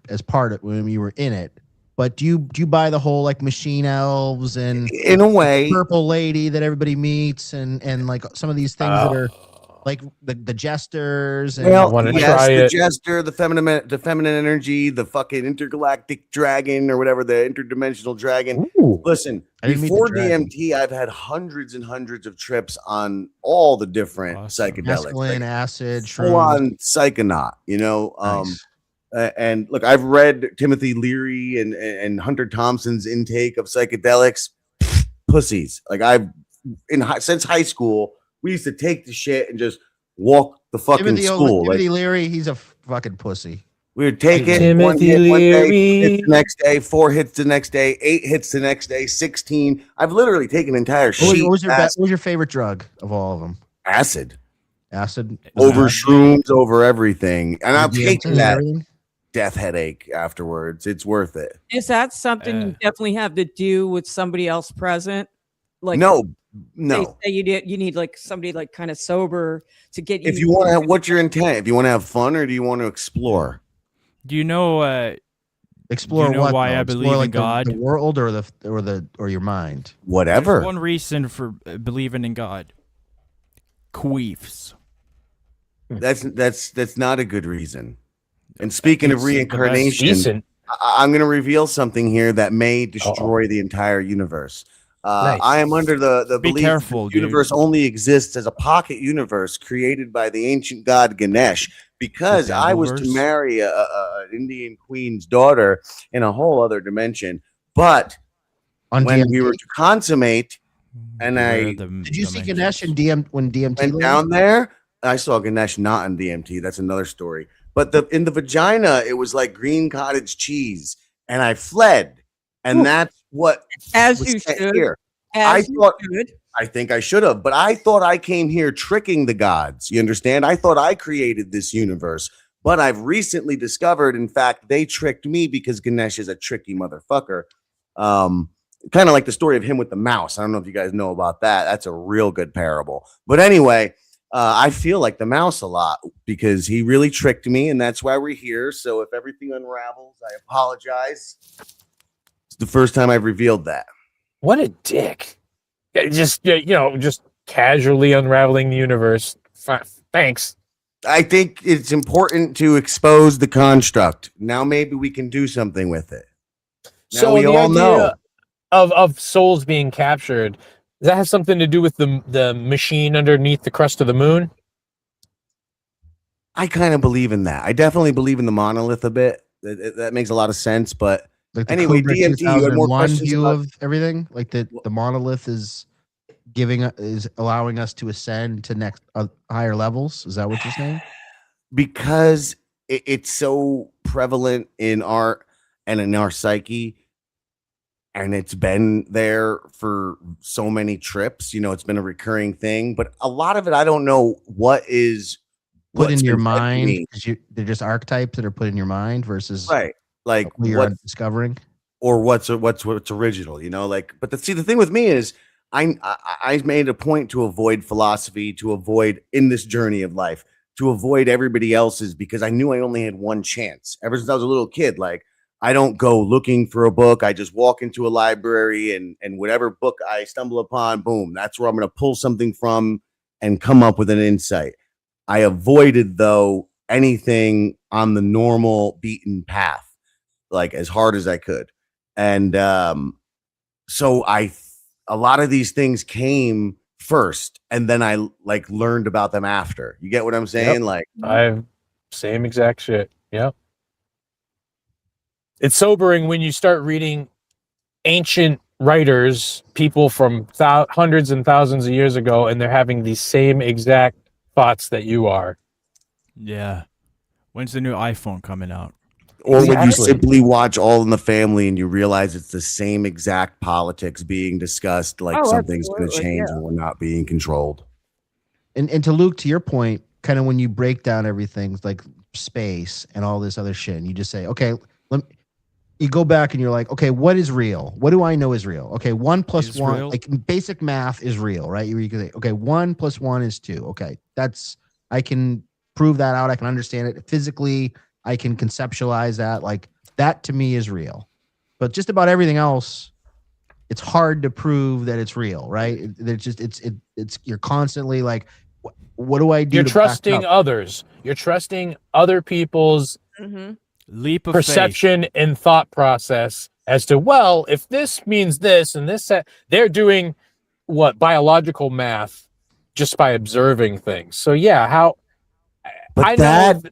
when you were in it. But do you buy the whole like machine elves and In a way, purple lady that everybody meets and like some of these things that are like the jesters and well, wanna yes, try the it. jester, the feminine energy, the fucking intergalactic dragon or whatever, the interdimensional dragon. Ooh. Listen, I didn't meet the before dragon. DMT, I've had hundreds and hundreds of trips on all the different Awesome. psychedelics, mescaline, like acid, full shrooms. on psychonaut, you know. Nice. And look, I've read Timothy Leary and Hunter Thompson's intake of psychedelics. Pussies. Like since high school, we used to take the shit and just walk the fucking school. Timothy Like, Leary, he's a fucking pussy. we would take it Timothy one day, Leary. hits the next day, 4 hits the next day, 8 hits the next day, 16. I've literally taken entire sheet What was your favorite drug of all of them? acid Acid over acid? shrooms, over everything, and I've DMT taken and that everything? death headache afterwards. It's worth it. Is that something you definitely have to do with somebody else present? Like No. they say you need like somebody like kind of sober to get you. If you want to, what's your intent? If you want to have fun, or do you want to explore? Do you know? Explore Do you know what? why though? I Explore, believe in like, God? the world or your mind. Whatever. There's one reason for believing in God. Queefs. That's not a good reason. And speaking of It's the best. reincarnation, Decent. I'm going to reveal something here that may destroy the entire universe. Nice. I am under the Be belief careful, that the universe only exists as a pocket universe created by the ancient god Ganesh. Because The I was to Devilverse? marry an Indian queen's daughter in a whole other dimension, but On when DMT? we were to consummate, and Beware I Did you see dimensions. Ganesh in when DMT went lived? down there, I saw Ganesh not on DMT. That's another story. But in the vagina, it was like green cottage cheese, and I fled, and Ooh. that's what as was you set should. here. As I you thought- should. I think I should have, but I thought I came here tricking the gods. You understand? I thought I created this universe, but I've recently discovered, in fact, they tricked me because Ganesh is a tricky motherfucker. Kind of like the story of him with the mouse. I don't know if you guys know about that. That's a real good parable. But anyway, I feel like the mouse a lot because he really tricked me, and that's why we're here. So if everything unravels, I apologize. It's the first time I've revealed that. What a dick. Yeah, just casually unraveling the universe. Thanks. I think it's important to expose the construct. Now maybe we can do something with it. Now we the all idea know. of souls being captured, does that have something to do with the machine underneath the crust of the moon? I kind of believe in that. I definitely believe in the monolith a bit. That makes a lot of sense. But Like the anyway, Kubrick DMT, you had more 2001 questions view about- of everything. Like the monolith is allowing us to ascend to next higher levels. Is that what you're saying? because it's so prevalent in art and in our psyche, and it's been there for so many trips. You know, it's been a recurring thing, but a lot of it, I don't know what is Put in what's your been fed to mind me. because they're just archetypes that are put in your mind versus Right? Like what you're what discovering. or what's original, you know, like, but the thing with me is I made a point to avoid philosophy, to avoid in this journey of life, to avoid everybody else's, because I knew I only had one chance ever since I was a little kid. Like, I don't go looking for a book. I just walk into a library and whatever book I stumble upon, boom, that's where I'm going to pull something from and come up with an insight. I avoided though anything on the normal beaten path. like as hard as I could. And so a lot of these things came first, and then I like learned about them after. You get what I'm saying? Yep. Like Same exact shit. Yep. It's sobering when you start reading ancient writers, people from hundreds and thousands of years ago, and they're having these same exact thoughts that you are. Yeah. When's the new iPhone coming out? or when you Exactly. simply watch All in the Family and you realize it's the same exact politics being discussed, like Oh, something's going to absolutely, change yeah. and we're not being controlled. And to Luke, to your point, kind of when you break down everything like space and all this other shit, and you just say, okay, you go back and you're like, okay, what is real? What do I know is real? Okay, 1 plus Is 1, real? like basic math is real, right? You can say, okay, 1 plus 1 is 2. Okay, I can prove that out. I can understand it physically. I can conceptualize that. Like that to me is real. But just about everything else, it's hard to prove that it's real, right? It's you're constantly like, what do I do? You're to back trusting up? others. You're trusting other people's Leap of perception and thought process as to, well, if this means this and this, they're doing what biological math just by observing things. So yeah, how But I that know,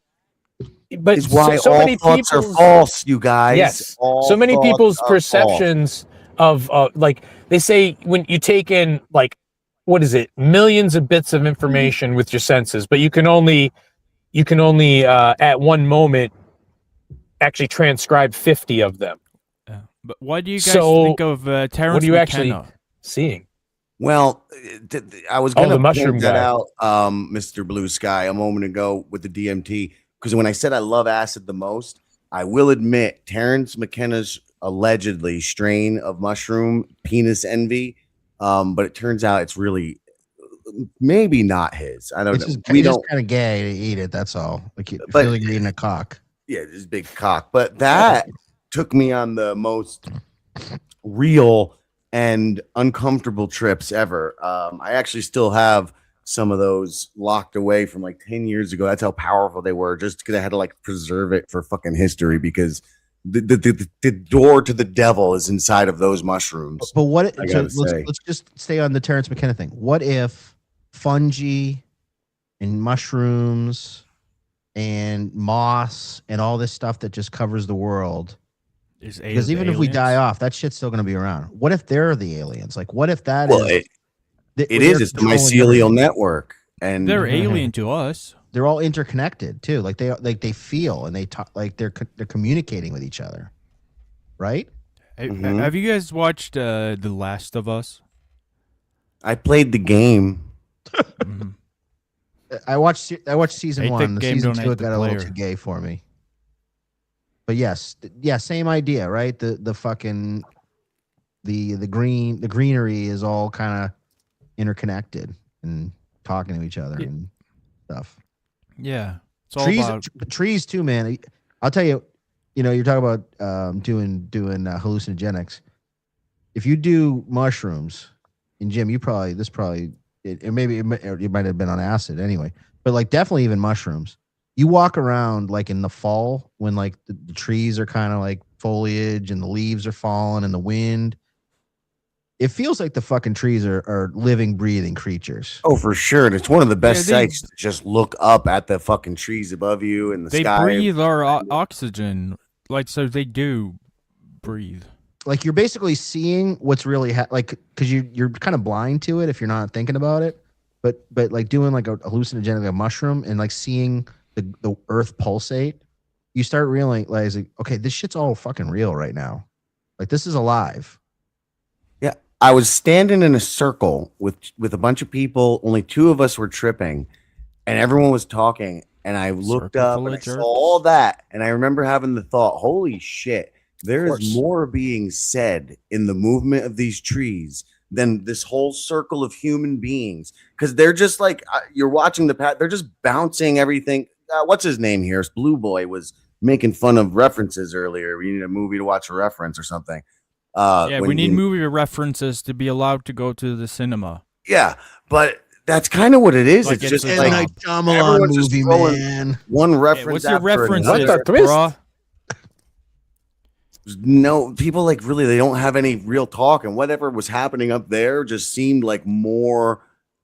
but is why so all many thoughts are people's- false, you guys. Yes. All So many thoughts people's are perceptions of like they say when you take in like what is it, millions of bits of information with your senses, but you can only at one moment actually transcribe 50 of them. Yeah. But what do you guys So, think of Terrence what are you McKenna? actually seeing? Well, I was Oh, going to the mushroom point that guy. out, Mr. Blue Sky, a moment ago with the DMT, because when I said I love acid the most, I will admit Terrence McKenna's allegedly strain of mushroom, penis envy, but it turns out it's really maybe not his. I don't It's know. just, We it's just don't. kind of gay to eat it. That's all. Like you But- feel like you're eating a cock. Yeah, this big cock. But that took me on the most real and uncomfortable trips ever. I actually still have some of those locked away from like 10 years ago. That's how powerful they were, just because I had to like preserve it for fucking history, because the door to the devil is inside of those mushrooms. But what? I So gotta say. let's just stay on the Terrence McKenna thing. What if fungi and mushrooms and moss and all this stuff that just covers the world? Because even if we die off, that shit's still going to be around. What if they're the aliens? Like, what if that Well, is? it they're is. It's the controlling mycelial everything? network, and They're alien to us. They're all interconnected too. Like they feel and they talk. Like they're communicating with each other, right? Mhm. Have you guys watched The Last of Us? I played the game. Mhm. I watched season Hate the 1. The game, season don't 2 hate it the got a little player. too gay for me. But yes, same idea, right? The fucking the greenery is all kind of interconnected and talking to each other Yeah. and stuff. Yeah. It's all Trees, about trees too, man. I'll tell you. You know, you're talking about doing hallucinogenics. If you do mushrooms, and Jim, you probably you might have been on acid anyway, but like definitely even mushrooms. You walk around like in the fall when like the trees are kind of like foliage and the leaves are falling and the wind. It feels like the fucking trees are living, breathing creatures. Oh, for sure. And it's one of the best Yeah, they- sights to just look up at the fucking trees above you and the they sky. breathe our oxygen. Like, so they do breathe. Like you're basically seeing what's really like because you're kind of blind to it if you're not thinking about it. But like doing like a hallucinogenic, like a mushroom, and like seeing the earth pulsate, you start realizing, okay, this shit's all fucking real right now. Like this is alive. Yeah. I was standing in a circle with a bunch of people. Only 2 of us were tripping, and everyone was talking. And I looked Circle up full and I of saw jerks. all that. And I remember having the thought, holy shit, there course. is more being said in the movement of these trees than this whole circle of human beings. Because they're just like, you're watching they're just bouncing everything. What's his name here? Blue Boy was making fun of references earlier. We need a movie to watch a reference or something. Yeah, when we need you- movie references to be allowed to go to the cinema. Yeah, but that's kind of what it is. Like it's it's just a like job. Shyamalan everyone's just movie, throwing- man. one Hey, reference. what's your after reference, another. What the twist? bruh? no people like really they don't have any real talk, and whatever was happening up there just seemed like more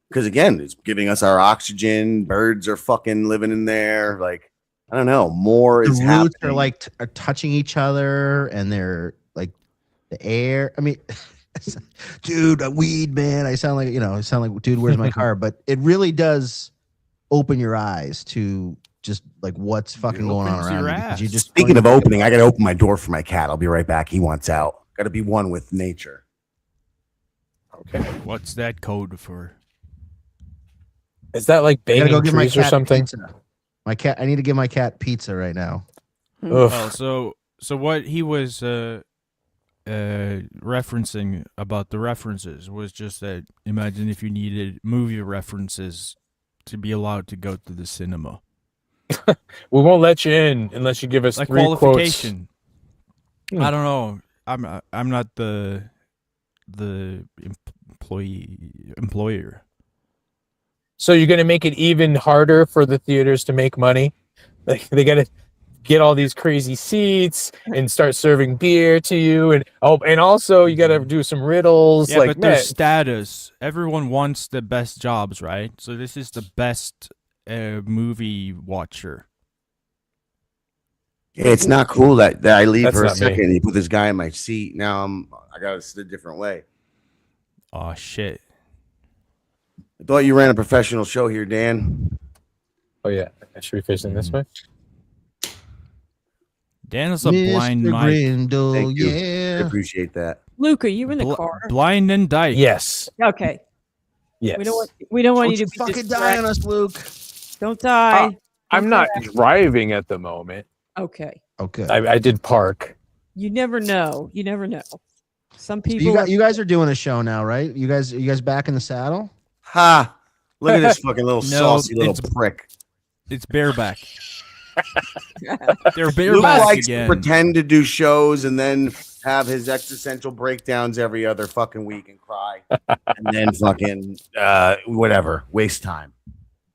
because again it's giving us our oxygen. Birds are fucking living in there. Like I don't know, more The is roots happening. are like are touching each other, and they're like the air. I mean, dude, a weed man. I sound like I sound like dude. Where's my car? But it really does open your eyes to just like what's fucking going on opens around your you. Because you ass. just Speaking of opening, I gotta open my door for my cat. I'll be right back. He wants out. Gotta be one with nature. Okay. What's that code for? Is that like I gotta banging go give my trees or cat something? pizza. My cat. I need to give my cat pizza right now. Oof. Well, so what he was referencing about the references was just that imagine if you needed movie references to be allowed to go to the cinema. We won't let you in unless you give us Like 3 quotes. qualification. Hmm. I don't know. I'm not the employer. So you're going to make it even harder for the theaters to make money? Like they got to get all these crazy seats and start serving beer to you, and also you got to do some riddles. Yeah, like, but man, there's status. Everyone wants the best jobs, right? So this is the best movie watcher. It's not cool that I leave That's for a not me. second and he put this guy in my seat. Now I gotta sit a different way. Oh shit. I thought you ran a professional show here, Dan. oh yeah, I should be facing this way. Dan is a blind Mr. Mike. Grindle, Thank you. I yeah. appreciate that. Luke, are you in the car? Blind and dyke. Yes, Okay. yes. We don't want Don't you you to be fucking die on us, Luke. Don't die. I'm not driving at the moment. Okay. Okay. I did park. You never know. You never know. Some So people. you guys are doing a show now, right? You guys back in the saddle? Ha! Look at this fucking little No, saucy little it's- prick. It's bareback. They're Luke bareback likes to again. pretend to do shows and then have his existential breakdowns every other fucking week and cry. And then fucking whatever. Waste time.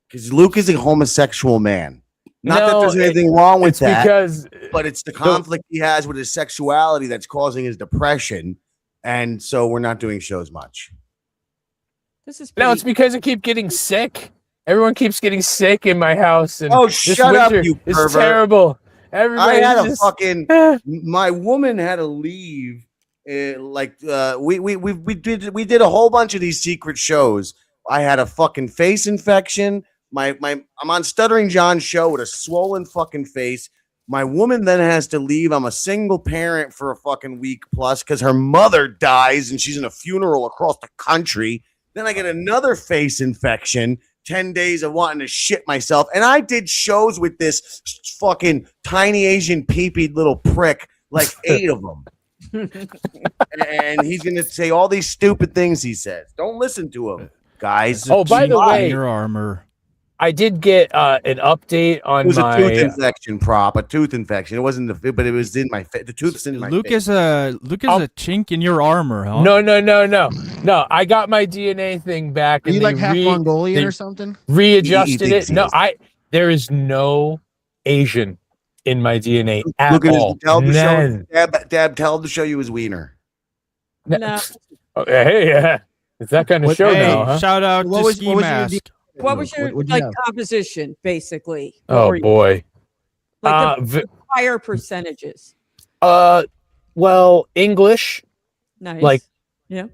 Because Luke is a homosexual man. Not that No, there's anything wrong with It's that. because But it's the conflict he has with his sexuality that's causing his depression. And so we're not doing shows much. This is no, it's pretty- because I keep getting sick. Everyone keeps getting sick in my house, and Oh, this shut up, winter you is pervert. terrible. I Everybody had a just fucking my woman had to leave. We did a whole bunch of these secret shows. I had a fucking face infection. I'm on Stuttering John's show with a swollen fucking face. My woman then has to leave. I'm a single parent for a fucking week plus because her mother dies and she's in a funeral across the country. Then I get another face infection. 10 days of wanting to shit myself. And I did shows with this fucking tiny Asian peepeed little prick, like 8 of them. And he's going to say all these stupid things he says. Don't listen to him, guys. Oh, by the way, your armor. I did get an update on It was my. a tooth infection a tooth infection. It wasn't but it was in my face. The tooth's in my Luke face. is a chink in your armor, huh? No. I got my DNA thing back. Are you and like half Mongolian they or something? Readjusted He thinks it. No, he is. there is no Asian in my DNA at Look at all. his tell the show. None. Dab, tell him to show you his wiener. No. Oh, hey, yeah. It's that kind of What- show Hey, now, huh? shout out What to was- Ski what was your Mask. What was your What'd you have? composition, basically? What Oh were you- boy. Like the higher percentages. Well, English, Nice. like- yeah.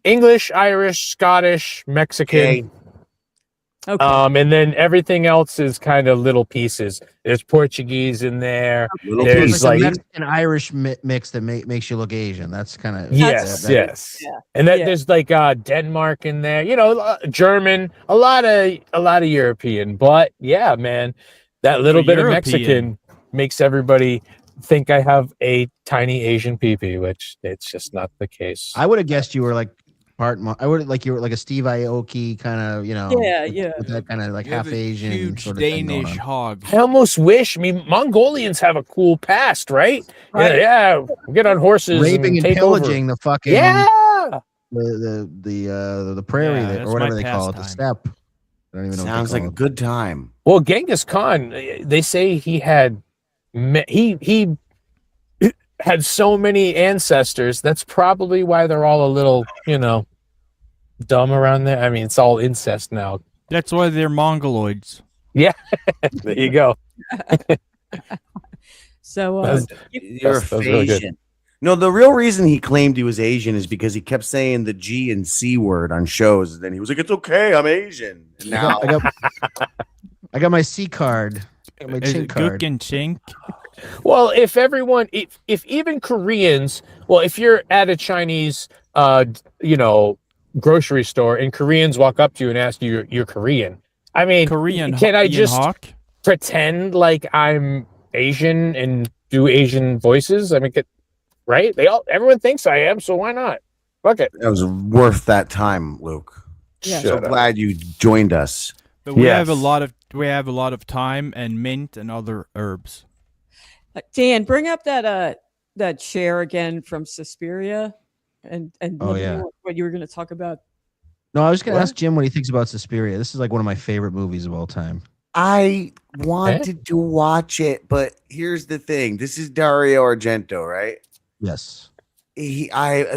English, Irish, Scottish, Mexican. Okay. And then everything else is kind of little pieces. There's Portuguese in there. Little There's piece. like- a Mexican Irish mix that makes you look Asian. That's kind of Yes, That's- yes. Yeah. And then Yeah. there's like Denmark in there, German, a lot of European. But yeah, man, that little bit European. of Mexican makes everybody think I have a tiny Asian peepee, which it's just not the case. I would have guessed you were like you were like a Steve Aoki kind of, Yeah. with that kind of like You have half a Asian huge sort of thing going Danish on. hog. I almost wish. I mean, Mongolians have a cool past, right? Right. Yeah, get on horses, Raping and take pillaging the fucking Over. Yeah. the prairie Yeah, there, that's or whatever my they call it, the pastime. steppe. I don't even know. Sounds what like they a call it. good time. Well, Genghis Khan, they say he had had so many ancestors. That's probably why they're all a little, dumb around there. I mean, it's all incest now. That's why they're Mongoloids. There you go. So You're That was really good. Asian. No, the real reason he claimed he was Asian is because he kept saying the G and C word on shows. And then he was like, "It's okay, I'm Asian." And now I got my C card. I got my Is chink it card. Gook and Chink? Well, if even Koreans, if you're at a Chinese, grocery store and Koreans walk up to you and ask you you're Korean, I mean, Korean. can I Ian just Hawk? pretend like I'm Asian and do Asian voices? I mean, right? Everyone thinks I am, so why not? Fuck it. it was worth that time, Luke. Yeah. So Shut up. glad you joined us. But we have a Yes. lot of thyme and mint and other herbs. Dan, bring up that chair again from Suspiria, and Oh, let me yeah. know what you were going to talk about. No, I was going to What? ask Jim what he thinks about Suspiria. This is like one of my favorite movies of all time. I wanted to watch it, but here's the thing. This is Dario Argento, right? Yes.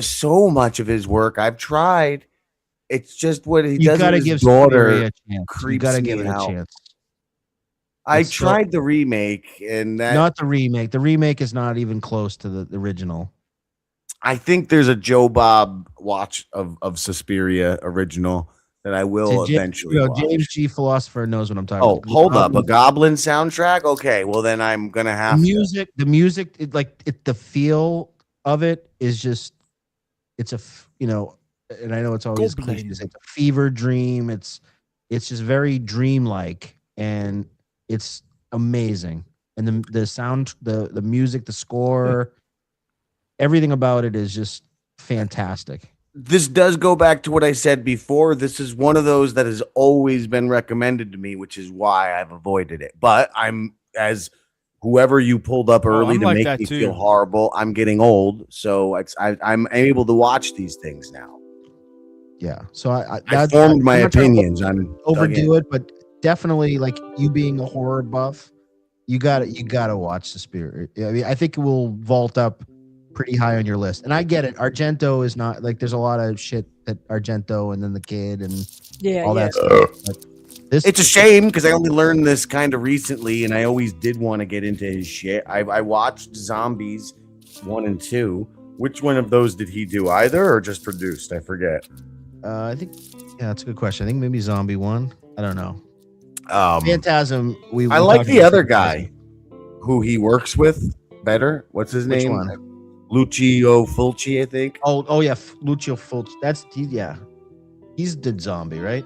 So much of his work I've tried. It's just what he You does got to with give his daughter. Suspiria a chance. You creeps got to me give it a out. chance. I It's so- tried the remake, and that Not the remake. The remake is not even close to the original. I think there's a Joe Bob watch of Suspiria original that I will eventually watch. James G. Philosopher knows what I'm talking Oh, about. hold up, a Goblin soundtrack? Okay, well then I'm gonna have The music, the feel of it is just, it's and I know it's always Goblin. cliche to say, it's a fever dream. It's just very dreamlike, and it's amazing. And the sound, the music, the score, everything about it is just fantastic. This does go back to what I said before. This is one of those that has always been recommended to me, which is why I've avoided it. But I'm, as whoever you pulled up early I'm to like make that me too. feel horrible, I'm getting old, so I'm able to watch these things now. Yeah. So I formed my I'm not trying to opinions on overdo it, but definitely, like, you being a horror buff, you gotta watch Suspiria. I mean, I think it will vault up pretty high on your list. And I get it. Argento is not, like, there's a lot of shit that Argento and then the kid and all that stuff. But It's a shame because I only learned this kind of recently, and I always did want to get into his shit. I watched Zombies 1 and 2. Which one of those did he do? Either or just produced? I forget. I think, yeah, that's a good question. I think maybe Zombie 1. I don't know. Phantasm. I like the other guy who he works with better. What's his Which name? one? Lucio Fulci, I think. Oh yeah, Lucio Fulci. He's did Zombie, right?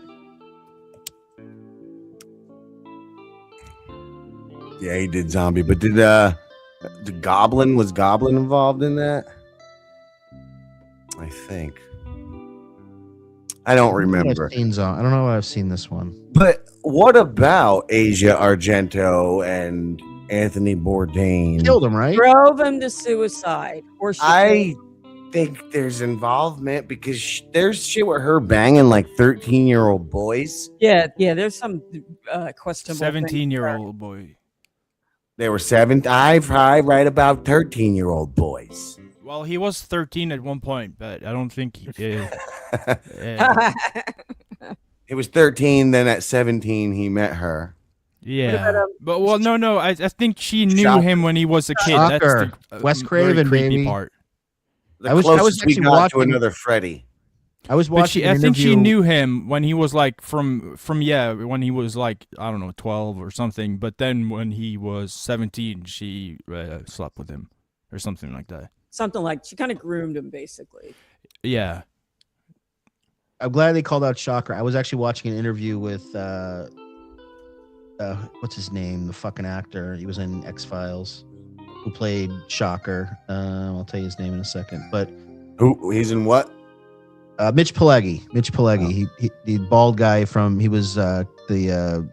Yeah, he did Zombie, but did the Goblin, was Goblin involved in that? I think. I don't remember. I don't know if I've seen this one. But what about Asia Argento and Anthony Bourdain? Killed him, right? Drove him to suicide, or she I think there's involvement because there's shit with her banging like 13-year-old boys. yeah. There's some questionable. 17-year-old boy. They were 7. I write about 13-year-old boys. Well, he was 13 at one point, but I don't think he. things. It was 13, then at 17 he met her. Yeah, but no. I think she knew Shocker. him when he was a kid. Shocker. That's the Wes very Craven, creepy baby. part. The I was closest we actually got to watching- another Freddy. I was But watching. I an think she interview- knew him when he was like when he was like, I don't know, 12 or something. But then when he was 17, she slept with him or something like that. Something like she kind of groomed him, basically. Yeah. I'm glad they called out Shocker. I was actually watching an interview with what's his name? The fucking actor. He was in X-Files, who played Shocker. I'll tell you his name in a second. But Who? He's in what? Mitch Pileggi. Mitch Pileggi. He the bald guy from. He was the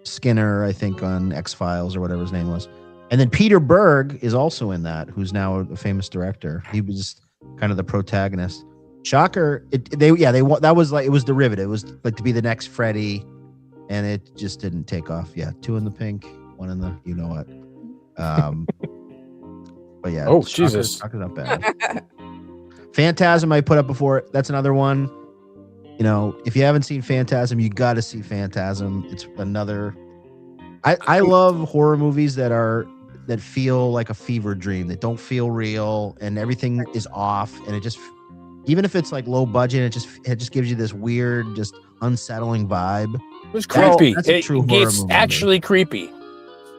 Skinner, I think, on X-Files or whatever his name was. And then Peter Berg is also in that, who's now a famous director. He was kind of the protagonist. Shocker. That was like, it was derivative. It was like to be the next Freddy, and it just didn't take off. Yeah, 2 in the pink, 1 in the you know what. But yeah, Oh, Shocker's- Jesus. Shocker's not bad. Phantasm I put up before. That's another one. You know, if you haven't seen Phantasm, you got to see Phantasm. It's another. I love horror movies that feel like a fever dream, that don't feel real, and everything is off, and it just, even if it's like low budget, it just gives you this weird, just unsettling vibe. It was creepy. That's a true horror It's movie. actually creepy.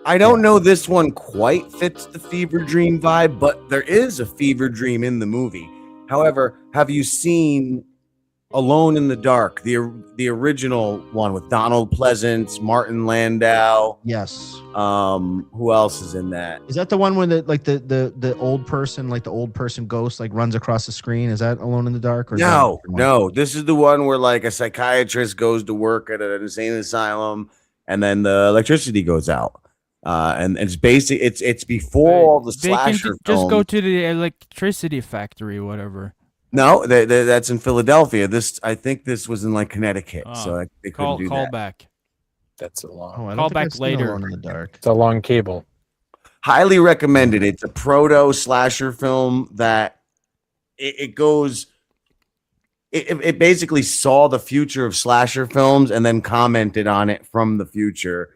I don't know this one quite fits the fever dream vibe, but there is a fever dream in the movie. However, have you seen Alone in the Dark, the original one with Donald Pleasance, Martin Landau? Yes. Who else is in that? Is that the one where the old person ghost like runs across the screen? Is that Alone in the Dark? Or is that a No, different one? no. This is the one where like a psychiatrist goes to work at an insane asylum, and then the electricity goes out. And it's basic. It's before all the They can slasher just go films. to the electricity factory, whatever. No, that's in Philadelphia. I think this was in like Connecticut, Oh, so they couldn't do Call that. back. That's a long. Oh, I don't Call think back I've seen later. Alone in the Dark. It's a long cable. Highly recommended. It's a proto slasher film that it goes. It basically saw the future of slasher films and then commented on it from the future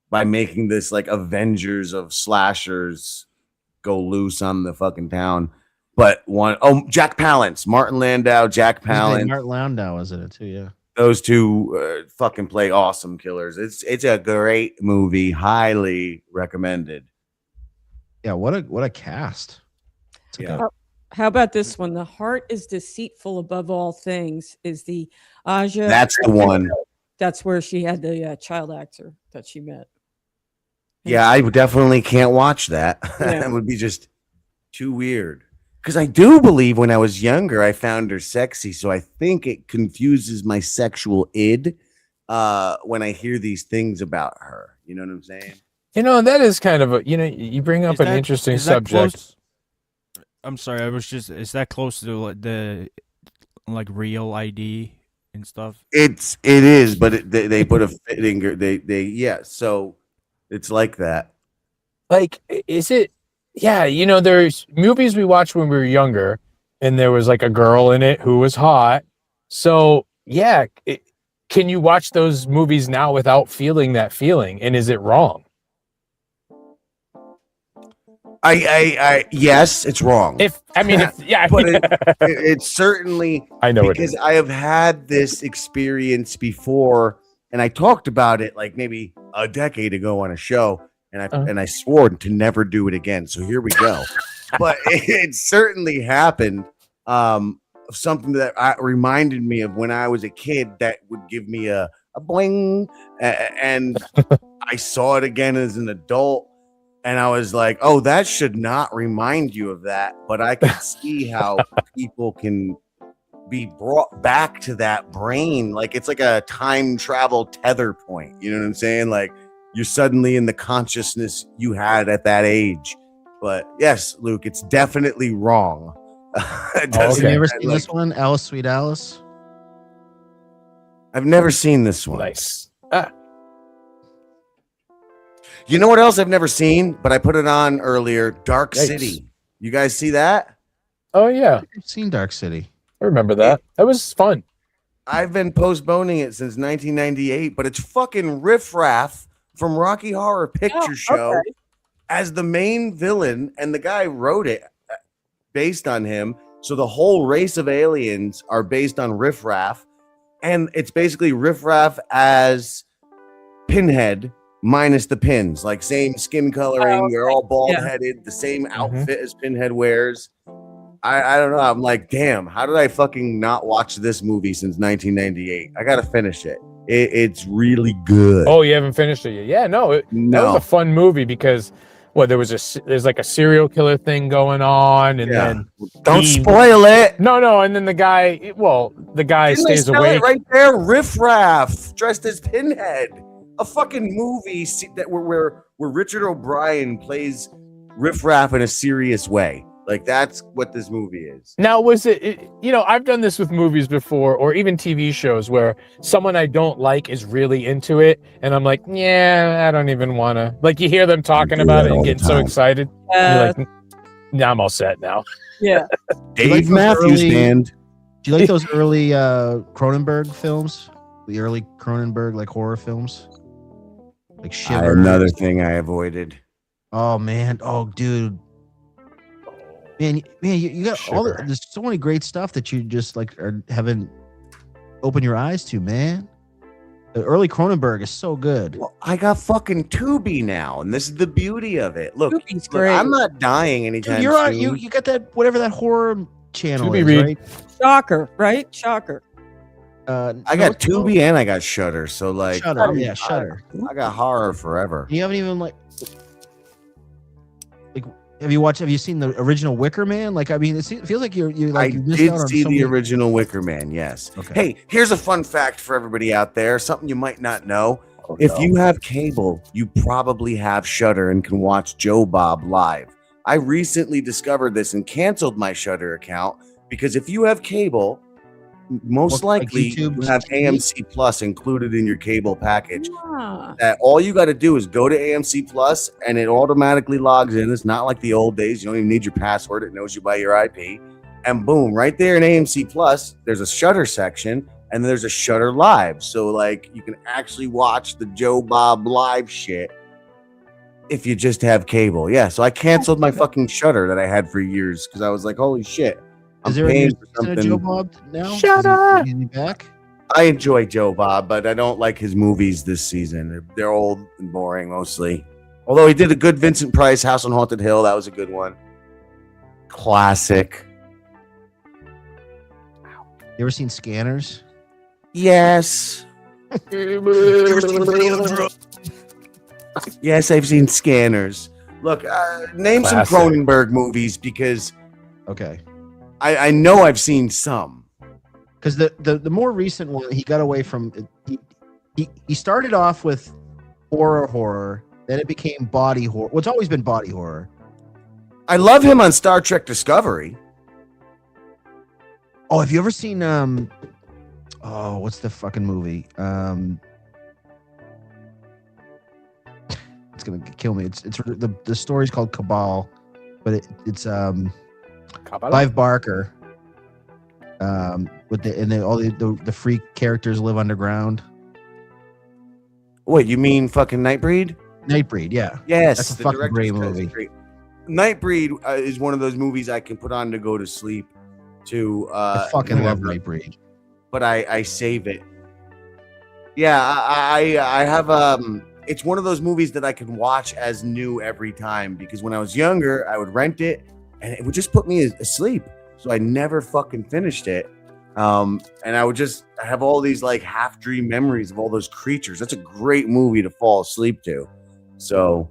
by making this like Avengers of slashers go loose on the fucking town. But Jack Palance, Martin Landau, Jack Palance. Martin Landau is in it too. Yeah. Those two fucking play awesome killers. It's a great movie. Highly recommended. Yeah. What a cast. It's like Yeah. How about this one? The heart is deceitful above all things. Is the Aja? That's the one. That's where she had the child actor that she met. Yeah, I definitely can't watch that. Yeah. That would be just too weird. Because I do believe when I was younger, I found her sexy. So I think it confuses my sexual id when I hear these things about her. You know what I'm saying? You know, that is kind of you bring up Is an that- interesting is that subject. close- I'm sorry. Is that close to like, the like real ID and stuff? It is, but they put a finger. Yeah. So it's like that. Like, is it? Yeah, there's movies we watched when we were younger, and there was like a girl in it who was hot. So yeah, can you watch those movies now without feeling that feeling? And is it wrong? I yes, it's wrong. But It's certainly I know it because is. I have had this experience before, and I talked about it like maybe a decade ago on a show, and I swore to never do it again. So here we go. But it certainly happened. Something that reminded me of when I was a kid that would give me a bling, and I saw it again as an adult. And I was like, oh, that should not remind you of that. But I can see how people can be brought back to that brain. Like it's like a time travel tether point. You know what I'm saying? Like you're suddenly in the consciousness you had at that age. But yes, Luke, it's definitely wrong. It doesn't- Have you ever seen like, this one, Alice, Sweet Alice? I've never seen this one. Nice. You know what else I've never seen, but I put it on earlier? Dark Yikes. City. You guys see that? Oh yeah, I've seen Dark City. I remember that. That was fun. I've been postponing it since 1998, but it's fucking riffraff from Rocky Horror Picture Show okay. as the main villain, and the guy wrote it based on him. So the whole race of aliens are based on riffraff, and it's basically riffraff as Pinhead minus the pins, like same skin coloring. They're all bald headed, the same outfit as Pinhead wears. I don't know. I'm like, damn, how did I fucking not watch this movie since 1998? I gotta finish it. It's really good. Oh, you haven't finished it yet? Yeah, no. That was a fun movie because there's like a serial killer thing going on, and then don't spoil it. No, and then the guy Didn't stays they spell awake. it right there? Riffraff dressed as Pinhead. A fucking movie that where Richard O'Brien plays riffraff in a serious way. Like that's what this movie is. Now, was it? I've done this with movies before, or even TV shows, where someone I don't like is really into it, and I'm like, yeah, I don't even want to. Like you hear them talking about it and getting so excited. You're like, Now I'm all set now. Yeah. Do you like Dave those Matthews early- Band. Do you like those early Cronenberg films? The early Cronenberg like horror films, like Shivers. Another thing I avoided. Oh man, oh dude, man, you got all the, Shiver. there's so many great stuff that you just like haven't opened your eyes to, man. The early Cronenberg is so good. Well, I got fucking Tubi now, and this is the beauty of it. Look, Tubi's great. I'm not dying anytime Dude, you're on, soon. you got that whatever that horror channel Tubi is, Read. right? Shocker, right? Shocker. I no, got it's called- Tubi and I got Shutter, so like, Shudder, yeah, Shudder. I got horror forever. You haven't even like have you seen the original Wicker Man? Like, I mean, it feels like you're like I you missed did out on see so the many- original Wicker Man, yes. Okay. Hey, here's a fun fact for everybody out there, something you might not know. Oh, If no. you have cable, you probably have Shudder and can watch Joe Bob live. I recently discovered this and canceled my Shudder account because if you have cable, most Like likely YouTube you have TV? AMC Plus included in your cable package. Ah. That all you got to do is go to AMC Plus and it automatically logs in. It's not like the old days. You don't even need your password. It knows you by your IP. And boom, right there in AMC Plus, there's a Shudder section and there's a Shudder Live. So like you can actually watch the Joe Bob live shit if you just have cable. Yeah, so I canceled my fucking Shudder that I had for years because I was like, holy shit. I'm Is there a paying new for season of Joe something. Bob now? Shut up! Is he back? I enjoy Joe Bob, but I don't like his movies this season. They're old and boring mostly. Although he did a good Vincent Price House on Haunted Hill. That was a good one. Classic. You ever seen Scanners? Yes. Yes, I've seen Scanners. Look, name some Classic. Cronenberg movies because Okay. I know I've seen some. Because the more recent one, he got away from he started off with horror, then it became body horror. Well, it's always been body horror. I love him on Star Trek Discovery. Oh, have you ever seen what's the fucking movie? It's gonna kill me. It's the story's called Cabal, but it's Clive Barker. With all the free characters live underground. Wait, you mean fucking Nightbreed? Nightbreed, yeah. Yes, That's a the fucking director's great cut is movie. great. Nightbreed is one of those movies I can put on to go to sleep. I fucking love whenever, Nightbreed. but I save it. Yeah, I have it's one of those movies that I can watch as new every time because when I was younger, I would rent it and it would just put me asleep. So I never fucking finished it. And I would just have all these like half dream memories of all those creatures. That's a great movie to fall asleep to. So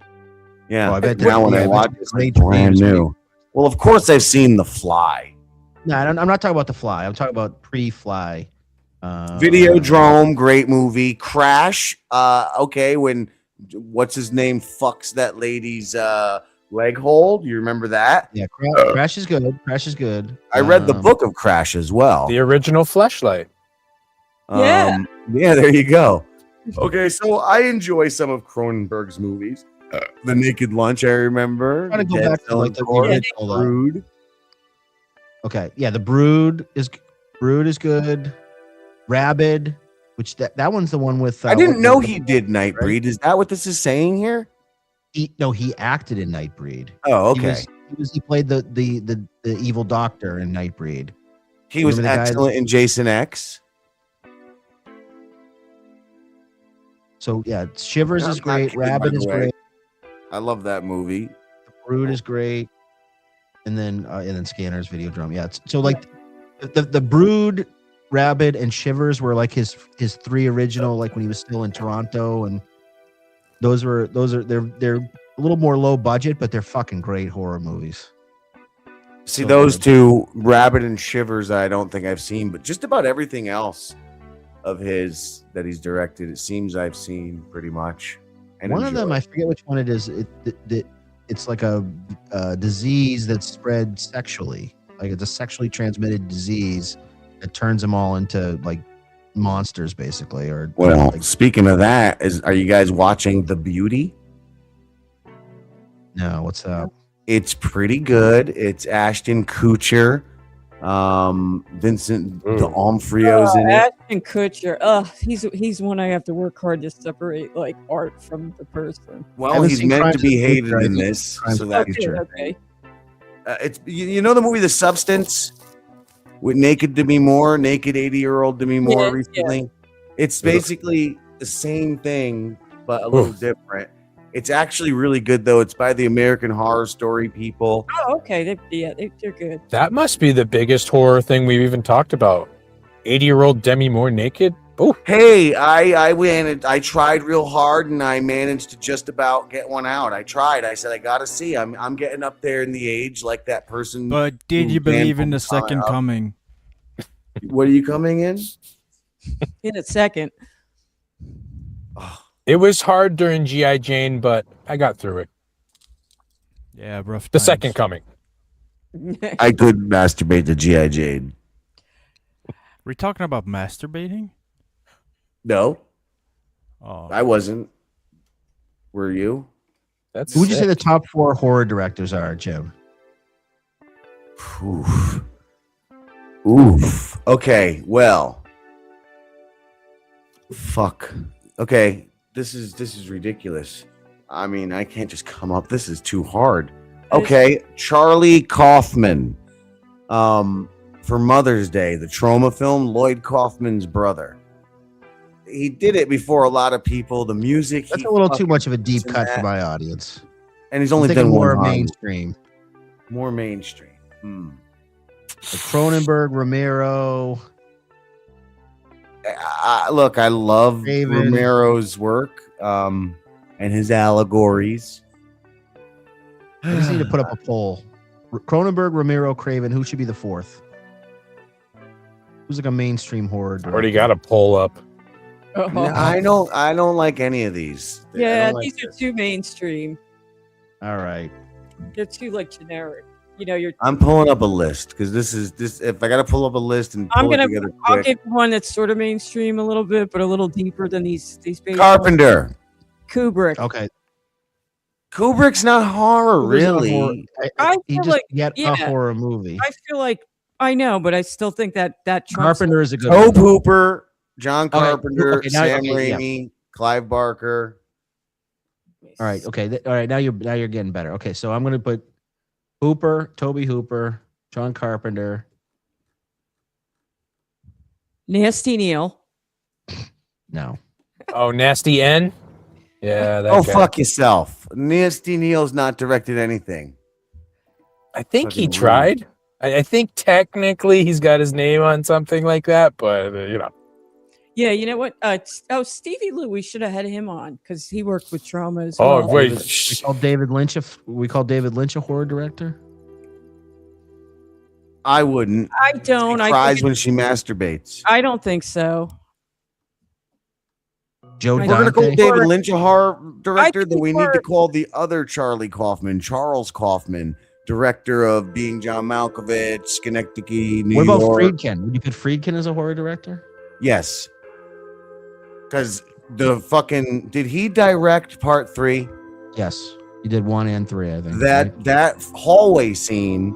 yeah, Oh, I bet now that- when yeah, I I bet watch it's it's great like brand dreams, new. Well, of course I've seen The Fly. No, I'm not talking about The Fly. I'm talking about Pre-Fly. Videodrome, great movie. Crash, okay, when what's his name fucks that lady's leg hold. You remember that? Yeah, Crash is good. Crash is good. I read the book of Crash as well. The original Fleshlight. Yeah. Yeah, there you go. Okay, so I enjoy some of Cronenberg's movies. The Naked Lunch, I remember. Trying to go Dead back to Cell like and the Corpse, original. Brood. Okay, yeah, the Brood is good. Rabid, which that one's the one with. I didn't know he did Nightbreed. Is that what this is saying here? He acted in Nightbreed. Oh, okay. He played the evil doctor in Nightbreed. He was Remember the guy excellent in Jason X. So yeah, Shivers I'm is not great. kidding, by Rabid the is way. great. I love that movie. The Brood is great. And then Scanners, Videodrome. Yeah. So like the Brood, Rabid, and Shivers were like his three original, like when he was still in Toronto, and those are they're a little more low budget, but they're fucking great horror movies. See, So those good. two, Rabbit and Shivers, I don't think I've seen, but just about everything else of his that he's directed, it seems I've seen pretty much. And One of them, I enjoyed. forget which one it is. It's like a disease that's spread sexually. Like it's a sexually transmitted disease that turns them all into like monsters, basically. Or Well, like, speaking of that, are you guys watching The Beauty? no, what's that? It's pretty good. It's Ashton Kutcher, Vincent D'Onofrio's in it. Ashton Kutcher. He's one I have to work hard to separate like art from the person. Well, haven't he's seen meant to Crimes be of the hated Future. I in think this. Crimes So of that the Future. Okay. it's you know the movie The Substance with Naked Demi Moore, naked 80-year-old Demi Moore Yeah, recently. It's basically the same thing but a little different. It's actually really good though. It's by the American Horror Story people. Oh, okay. They're good. That must be the biggest horror thing we've even talked about. 80-year-old Demi Moore naked? Oh, Hey, I went and I tried real hard and I managed to just about get one out. I tried. I said I gotta see. I'm getting up there in the age like that person. But did who you believe ran in the from second up. coming? What are you coming in? In a second. it was hard during G.I. Jane, but I got through it. Yeah, rough. The times. second coming. I could masturbate to G.I. Jane. We're talking about masturbating. No, Oh, I wasn't. Were you? That's Who would you say sick. the top 4 horror directors are, Jim? Oof. Oof. Okay, well. Fuck. Okay, this is ridiculous. I mean, I can't just come up. This is too hard. Okay, Charlie Kaufman. For Mother's Day, the Trauma film, Lloyd Kaufman's brother. He did it before a lot of people. The music. That's he a little too fucking much of a deep puts in cut for that. my audience. And he's I'm only thinking done more one horror mainstream. movie. More mainstream. Like Cronenberg, Romero. Look, I love Raven. Romero's work and his allegories. I just need to put up a poll. Cronenberg, Romero, Craven. Who should be the 4th? Who's like a mainstream horror director? Already got a poll up. No, I don't like any of these. I Yeah, don't like these are this. too mainstream. All right. They're too like generic. You know, I'm pulling up a list because this. If I got to pull up a list and pull it together I'll quick. give you one that's sort of mainstream a little bit, but a little deeper than these basic Carpenter. Kubrick. Okay. Kubrick's not horror, Kubrick's not really. horror. I He feel just like- yet yeah. a horror movie. I feel like I know, but I still think that trumps Carpenter is a good Tobe one. Hooper, John Carpenter, okay, now- Sam okay, yeah. Raimi, Clive Barker. All right. Okay. All right. Now you're getting better. Okay. So I'm gonna put Hooper, Toby Hooper, John Carpenter. Nasty Neil. No. Oh, Nasty N? Yeah, that Oh, guy. fuck yourself. Nasty Neil's not directed anything. I think he Fucking tried. I think technically he's got his name on something like that, but you know. Yeah, you know what? Stevie Lou. We should have had him on because he worked with Trauma as Oh, well. wait. We call David Lynch a horror director. I wouldn't. I don't. She cries when she masturbates. I don't think so. Joe I We're gonna call Dante. David Lynch a horror director. think Then we need to we're- call the other Charlie Kaufman, Charles Kaufman, director of Being John Malkovich, Schenectady, New What about York. Friedkin? Would you put Friedkin as a horror director? Yes, because the fucking did he direct part 3? Yes. He did 1 and 3, I think. That right? that hallway scene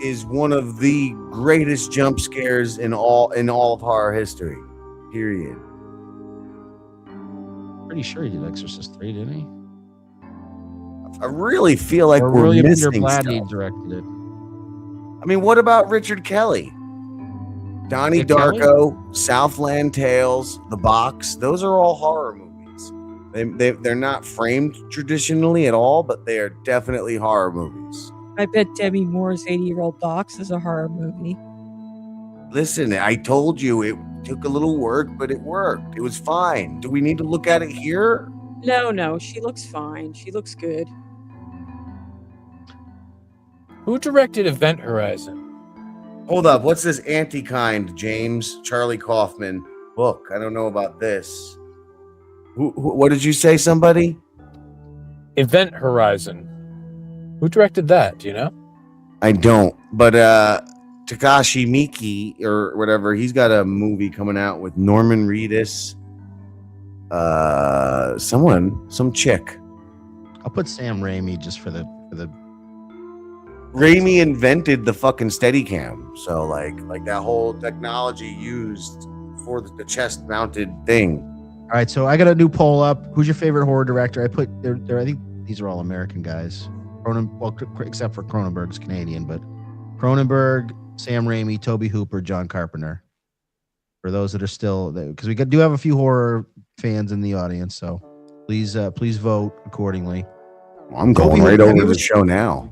is one of the greatest jump scares in all of horror history. Period. Pretty sure he did Exorcist 3, didn't he? I really feel like Or we're William missing Blatty stuff. directed it. I mean, what about Richard Kelly? Donnie Rick Kelly? Darko, Southland Tales, The Box. Those are all horror movies. They're not framed traditionally at all, but they are definitely horror movies. I bet Demi Moore's 80-year-old box is a horror movie. Listen, I told you it took a little work, but it worked. It was fine. Do we need to look at it here? No, she looks fine. She looks good. Who directed Event Horizon? Hold up. What's this Anti-Kind, James Charlie Kaufman book? I don't know about this. What did you say, somebody? Event Horizon. Who directed that? Do you know? I don't. But Takashi Miike or whatever, he's got a movie coming out with Norman Reedus. Some chick. I'll put Sam Raimi just for the Raimi invented the fucking Steadicam, so like that whole technology used for the chest mounted thing. All right, so I got a new poll up. Who's your favorite horror director? I put there. I think these are all American guys. Except for Cronenberg's Canadian, but Cronenberg, Sam Raimi, Tobe Hooper, John Carpenter. For those that are still, because we do have a few horror fans in the audience, so please vote accordingly. Well, I'm going right over to the show now.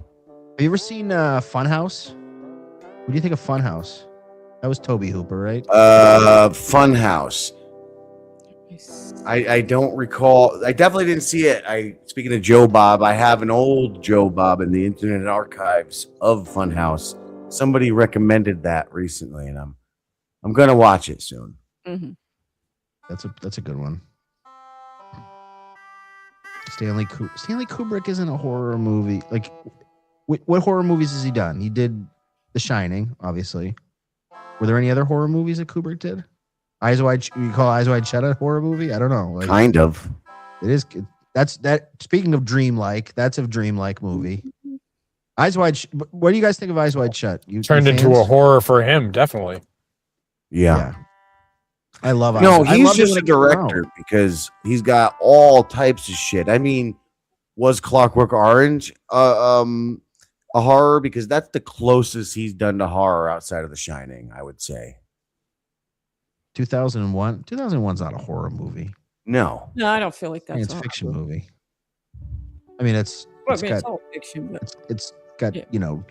Have you ever seen Funhouse? What do you think of Funhouse? That was Tobe Hooper, right? Funhouse. I don't recall. I definitely didn't see it. Speaking of Joe Bob, I have an old Joe Bob in the Internet Archives of Funhouse. Somebody recommended that recently, and I'm gonna watch it soon. Mm-hmm. That's a good one. Stanley Kubrick isn't a horror movie. Like, what horror movies has he done? He did The Shining, obviously. Were there any other horror movies that Kubrick did? Eyes Wide. You call Eyes Wide Shut a horror movie? I don't know. Like, kind of. It is. That's that. Speaking of dreamlike, that's a dreamlike movie. Eyes Wide. What do you guys think of Eyes Wide Shut? You Turned into a horror for him, definitely. Yeah. I love. No, I he's loved it just when a it came out. director because he's got all types of shit. I mean, was Clockwork Orange a horror? Because that's the closest he's done to horror outside of The Shining, I would say. 2001. 2001's not a horror movie. No, I don't feel like that's It's a fiction movie. I mean, it's all fiction, but it's got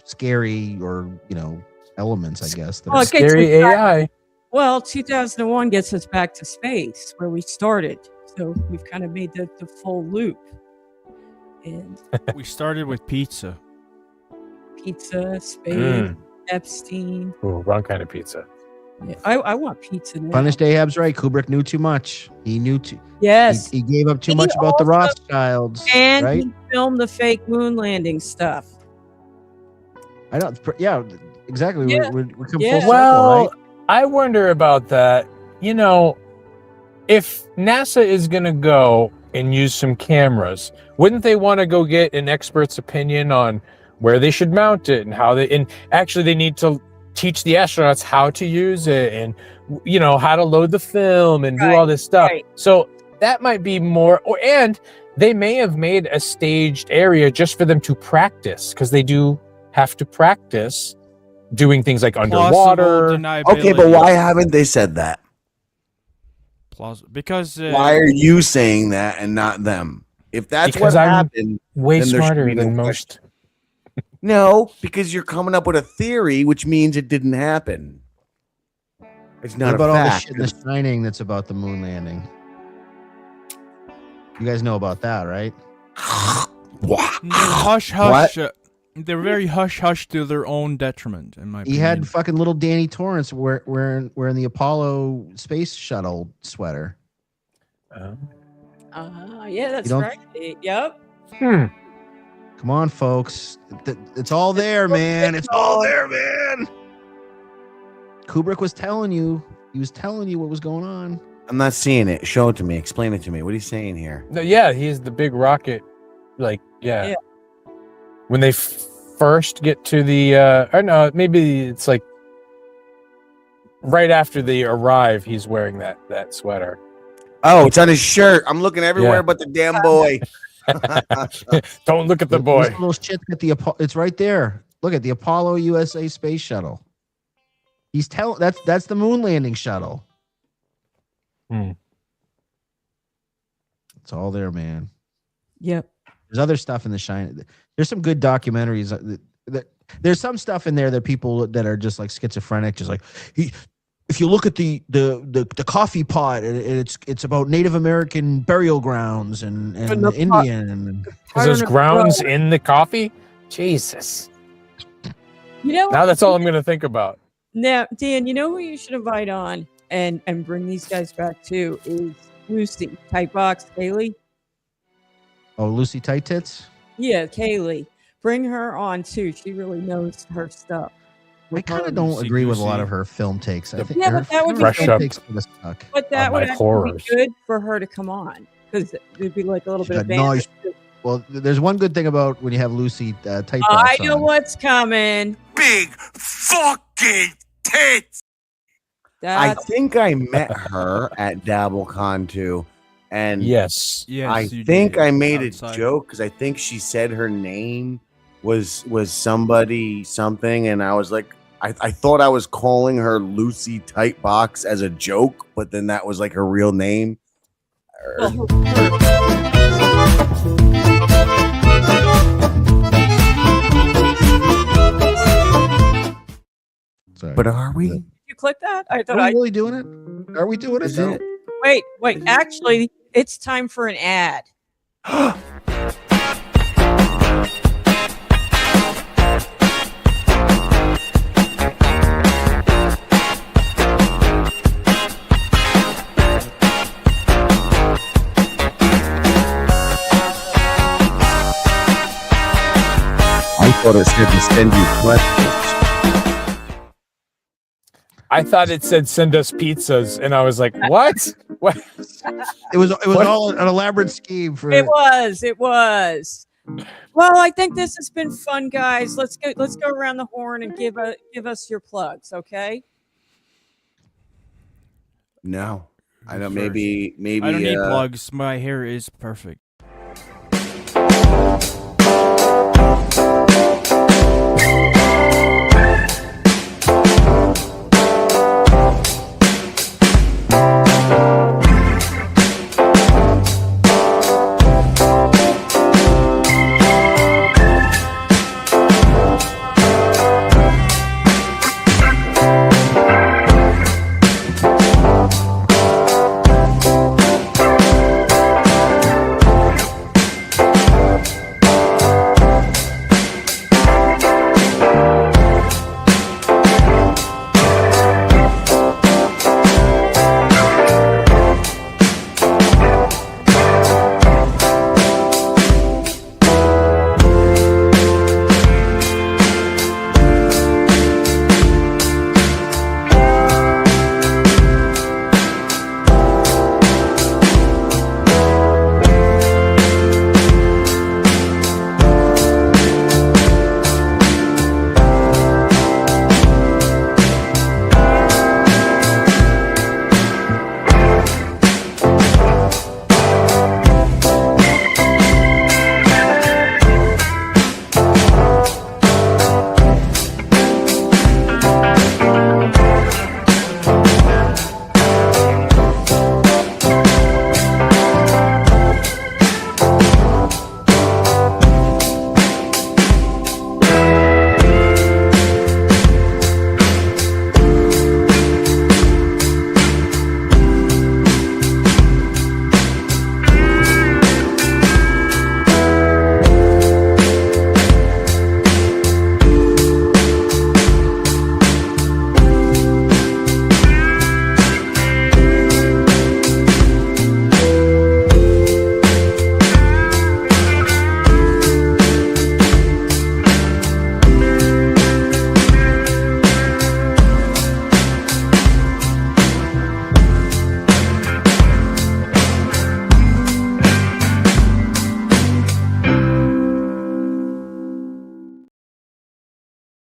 scary or elements, I guess. Well, it gets Scary us back- AI. Well, 2001 gets us back to space where we started, so we've kind of made the full loop. And We started with pizza. pizza, space, Epstein. Ooh, wrong kind of pizza. Yeah, I want pizza now. Punished Ahab's right. Kubrick knew too much. He knew too. Yes, He gave up too He much about the also- Rothschilds. and right? he filmed the fake moon landing stuff. I don't. Yeah, exactly. Yeah. We're come Yeah. full circle, Well, right? I wonder about that. If NASA is going to go and use some cameras, wouldn't they want to go get an expert's opinion on where they should mount it and how and actually they need to teach the astronauts how to use it and how to load the film and do all this stuff. right. So that might be more, and they may have made a staged area just for them to practice, because they do have to practice doing things like underwater. Plausible deniability. okay, but why haven't they said that? Because Why are you saying that and not them? If that's Because what I'm happened, way then there should smarter be no than question. most. No, because you're coming up with a theory, which means it didn't happen. It's What not about a all the fact. shit in The Shining that's about the moon landing? You guys know about that, right? hush hush. They're very hush hush to their own detriment, in my He opinion. had fucking little Danny Torrance wearing the Apollo space shuttle sweater. Yeah, that's You don't- right. Yep. Come on, folks. It's all there, man. It's all there, man. Kubrick was telling you. He was telling you what was going on. I'm not seeing it. Show it to me. Explain it to me. What are you saying here? No, yeah, he's the big rocket. Yeah. When they first get to the, or no, maybe it's like right after they arrive, he's wearing that sweater. Oh, it's on his shirt. I'm looking everywhere Yeah. but the damn boy. Don't look at the boy. This little shit at the it's right there. Look at the Apollo USA space shuttle. He's telling that's the moon landing shuttle. It's all there, man. Yep. There's other stuff in The Shining. There's some good documentaries. There's some stuff in there that people that are just like schizophrenic, just like if you look at the coffee pot, and it's about Native American burial grounds and the Indian. Is those grounds in the coffee? Jesus. Now that's all I'm going to think about. Now, Dan, you know who you should invite on and bring these guys back too is Lucy Tightbox Kaylee. Oh, Lucy Tight Tits. Yeah, Kaylee. Bring her on too. She really knows her stuff. I kind of don't agree with a lot of her film takes. I think Yeah, her but that would be film Brush up. takes kind of suck. But that On would my actually horrors. be good for her to come on because it'd be like a little bit of got nice- banter. Well, there's one good thing about when you have Lucy tight I box know on. what's coming. Big fucking tits. I That's think I met her at DabbleCon too, and Yes. Yes, I you think did, I made outside. a joke because I think she said her name was somebody something, and I was like, I thought I was calling her Lucy Tightbox as a joke, but then that was like her real name. Sorry. But are we? Did you click that? I Are thought we I really doing it? Are we doing it? Is though? it? wait. Actually, it's time for an ad. I thought it said to send you questions. I thought it said send us pizzas, and I was like, what? What? It was What? all an elaborate scheme for. It was. Well, I think this has been fun, guys. Let's go around the horn and give us your plugs, okay? No, I don't. First. Maybe. I don't need plugs. My hair is perfect.